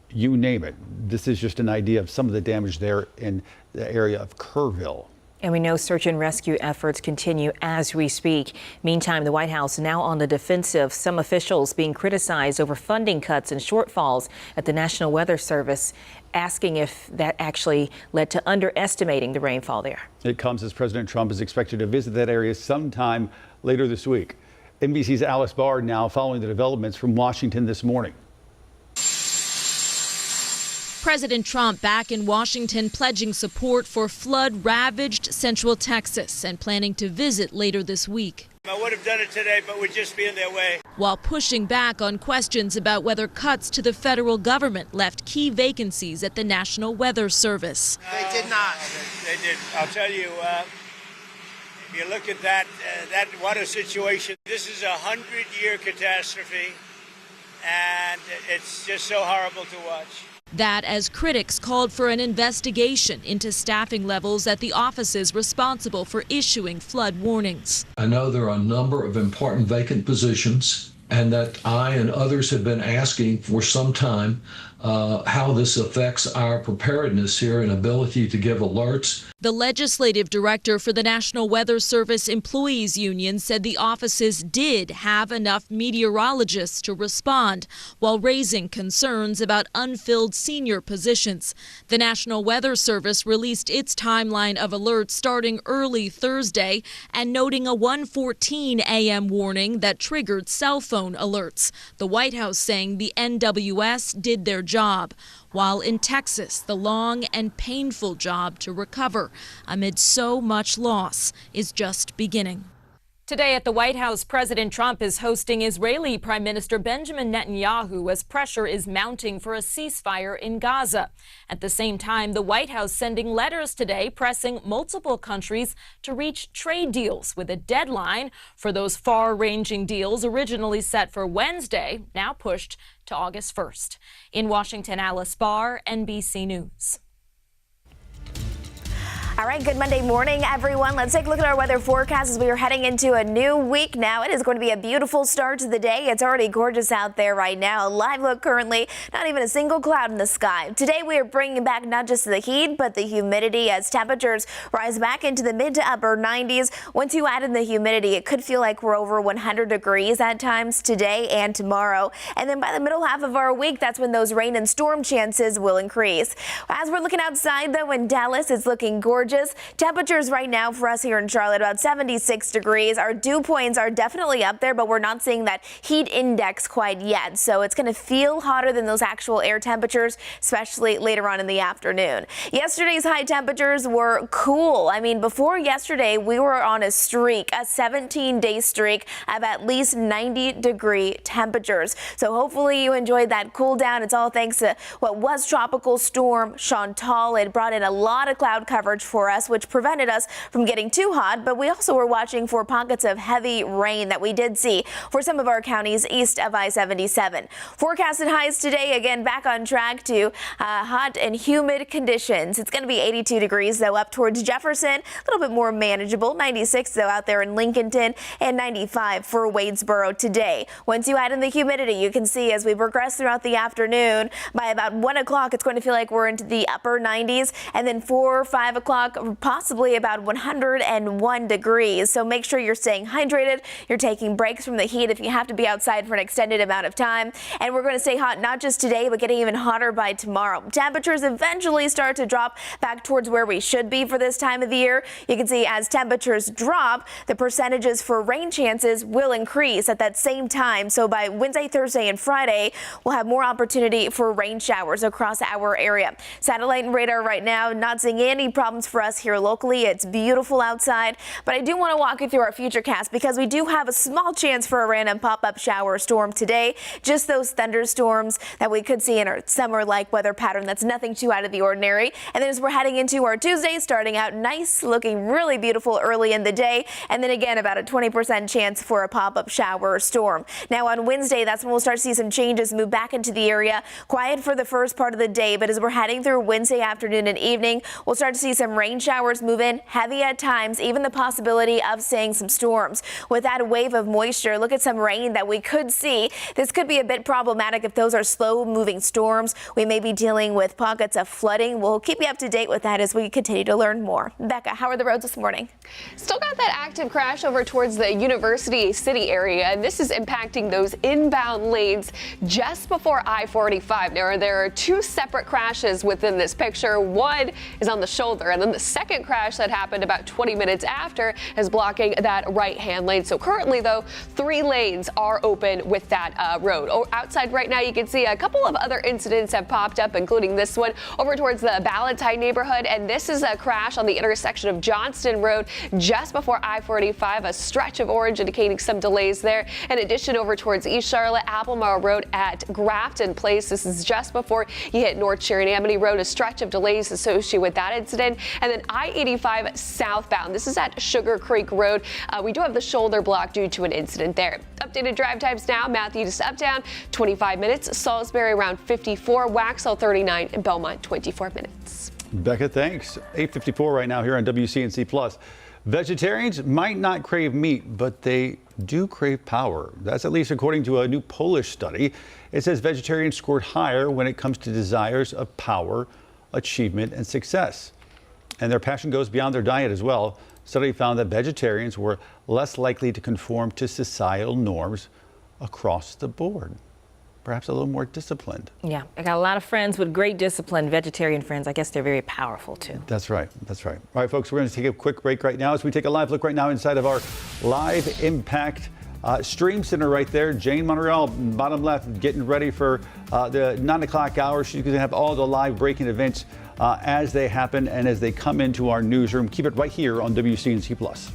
S1: you name it. This is just an idea of some of the damage there in the area of Kerrville.
S2: And we know search and rescue efforts continue as we speak. Meantime, the White House now on the defensive. Some officials being criticized over funding cuts and shortfalls at the National Weather Service, asking if that actually led to underestimating the rainfall there.
S1: It comes as President Trump is expected to visit that area sometime later this week. NBC's Alice Bard now following the developments from Washington this morning.
S3: President Trump back in Washington pledging support for flood-ravaged Central Texas and planning to visit later this week.
S14: I would have done it today, but we'd just be in their way.
S3: While pushing back on questions about whether cuts to the federal government left key vacancies at the National Weather Service.
S14: They did not. They did. I'll tell you, if you look at that water situation, this is a 100-year catastrophe, and it's just so horrible to watch.
S3: That as critics called for an investigation into staffing levels at the offices responsible for issuing flood warnings.
S15: I know there are a number of important vacant positions
S8: and that I and others have been asking for some time how this affects our preparedness here and ability to give alerts.
S3: The legislative director for the National Weather Service Employees Union said the offices did have enough meteorologists to respond while raising concerns about unfilled senior positions. The National Weather Service released its timeline of alerts starting early Thursday and noting a 1:14 a.m. warning that triggered cell phone alerts. The White House saying the NWS did their job, while in Texas, the long and painful job to recover amid so much loss is just beginning.
S2: Today at the White House, President Trump is hosting Israeli Prime Minister Benjamin Netanyahu as pressure is mounting for a ceasefire in Gaza. At the same time, the White House sending letters today pressing multiple countries to reach trade deals with a deadline for those far-ranging deals originally set for Wednesday, now pushed to August 1st. In Washington, Alice Barr, NBC News.
S5: All right, good Monday morning, everyone. Let's take a look at our weather forecast as we are heading into a new week now. It is going to be a beautiful start to the day. It's already gorgeous out there right now. A live look currently, not even a single cloud in the sky. Today, we are bringing back not just the heat, but the humidity as temperatures rise back into the mid to upper 90s. Once you add in the humidity, it could feel like we're over 100 degrees at times today and tomorrow. And then by the middle half of our week, that's when those rain and storm chances will increase. As we're looking outside, though, in Dallas, it's looking gorgeous. Temperatures right now for us here in Charlotte, about 76 degrees. Our dew points are definitely up there, but we're not seeing that heat index quite yet. So it's going to feel hotter than those actual air temperatures, especially later on in the afternoon. Yesterday's high temperatures were cool. I mean, before yesterday, we were on a streak, a 17-day streak of at least 90-degree temperatures. So hopefully you enjoyed that cool down. It's all thanks to what was Tropical Storm Chantal. It brought in a lot of cloud coverage for us, which prevented us from getting too hot, but we also were watching for pockets of heavy rain that we did see for some of our counties east of I-77. Forecasted highs today, again, back on track to hot and humid conditions. It's going to be 82 degrees, though, up towards Jefferson, a little bit more manageable. 96, though, out there in Lincolnton, and 95 for Wadesboro today. Once you add in the humidity, you can see as we progress throughout the afternoon, by about 1 o'clock, it's going to feel like we're into the upper 90s, and then 4 or 5 o'clock, possibly about 101 degrees. So make sure you're staying hydrated. You're taking breaks from the heat if you have to be outside for an extended amount of time. And we're going to stay hot not just today, but getting even hotter by tomorrow. Temperatures eventually start to drop back towards where we should be for this time of the year. You can see as temperatures drop, the percentages for rain chances will increase at that same time. So by Wednesday, Thursday, and Friday, we'll have more opportunity for rain showers across our area. Satellite and radar right now, not seeing any problems for us here locally. It's beautiful outside, but I do want to walk you through our futurecast because we do have a small chance for a random pop-up shower storm today. Just those thunderstorms that we could see in our summer-like weather pattern. That's nothing too out of the ordinary. And then as we're heading into our Tuesday, starting out nice, looking really beautiful early in the day, and then again about a 20% chance for a pop-up shower or storm. Now on Wednesday, that's when we'll start to see some changes move back into the area. Quiet for the first part of the day, but as we're heading through Wednesday afternoon and evening, we'll start to see some rain showers move in, heavy at times, even the possibility of seeing some storms. With that wave of moisture, look at some rain that we could see. This could be a bit problematic if those are slow-moving storms. We may be dealing with pockets of flooding. We'll keep you up to date with that as we continue to learn more. Becca, how are the roads this morning?
S4: Still got that active crash over towards the University City area, and this is impacting those inbound lanes just before I-45. Now, there are two separate crashes within this picture. One is on the shoulder, and then the second crash that happened about 20 minutes after is blocking that right-hand lane. So currently, though, 3 lanes are open with that road. Outside right now, you can see a couple of other incidents have popped up, including this one over towards the Ballantyne neighborhood. And this is a crash on the intersection of Johnston Road just before I-45, a stretch of orange indicating some delays there. In addition, over towards East Charlotte, Albemarle Road at Grafton Place. This is just before you hit North Sharon Amity Road, a stretch of delays associated with that incident. And then I-85 southbound. This is at Sugar Creek Road. We do have the shoulder block due to an incident there. Updated drive times now. Matthews to Uptown, 25 minutes. Salisbury around 54. Waxhaw 39 and Belmont 24 minutes.
S1: Becca, thanks. 8:54 right now here on WCNC Plus. Vegetarians might not crave meat, but they do crave power. That's at least according to a new Polish study. It says vegetarians scored higher when it comes to desires of power, achievement, and success. And their passion goes beyond their diet as well. Study found that vegetarians were less likely to conform to societal norms across the board. Perhaps a little more disciplined.
S2: Yeah, I got a lot of friends with great discipline, vegetarian friends. I guess they're very powerful too.
S1: That's right. That's right. All right, folks, we're going to take a quick break right now as we take a live look right now inside of our Live Impact Stream Center right there. Jane Monreal, bottom left, getting ready for the 9 o'clock hour. She's going to have all the live breaking events as they happen and as they come into our newsroom. Keep it right here on WCNC Plus.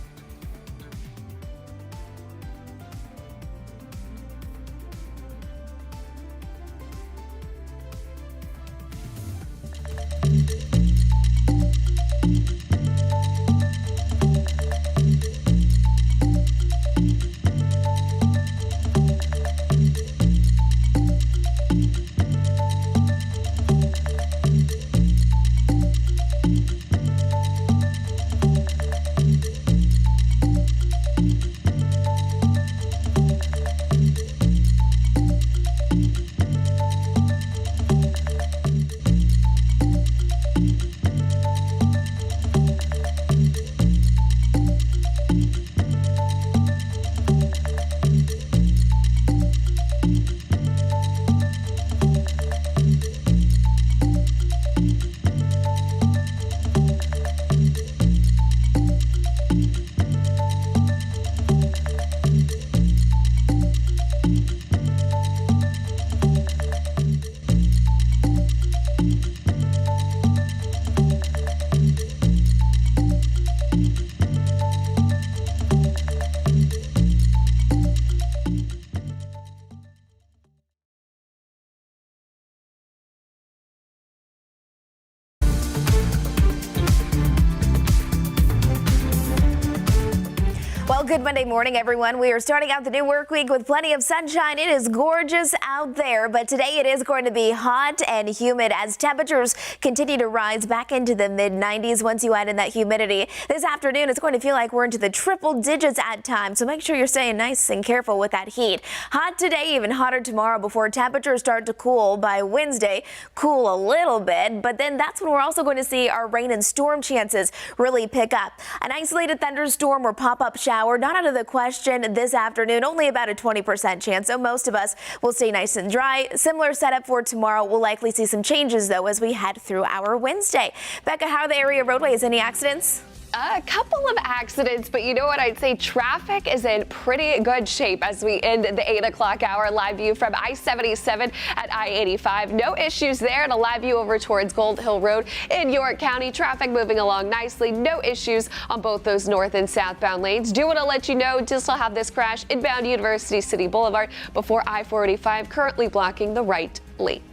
S5: Well, good Monday morning, everyone. We are starting out the new work week with plenty of sunshine. It is gorgeous out there, but today it is going to be hot and humid as temperatures continue to rise back into the mid-90s once you add in that humidity. This afternoon, it's going to feel like we're into the triple digits at times, so make sure you're staying nice and careful with that heat. Hot today, even hotter tomorrow before temperatures start to cool. By Wednesday, cool a little bit, but then that's when we're also going to see our rain and storm chances really pick up. An isolated thunderstorm or pop-up shower not out of the question this afternoon, only about a 20% chance, so most of us will stay nice and dry. Similar setup for tomorrow. We'll likely see some changes, though, as we head through our Wednesday. Becca, how are the area roadways? Any accidents?
S4: A couple of accidents, but you know what? I'd say traffic is in pretty good shape as we end the 8 o'clock hour. Live view from I-77 at I-85. No issues there, and a live view over towards Gold Hill Road in York County. Traffic moving along nicely. No issues on both those north and southbound lanes. Do want to let you know, do still have this crash inbound University City Boulevard before I-485, currently blocking the right lane.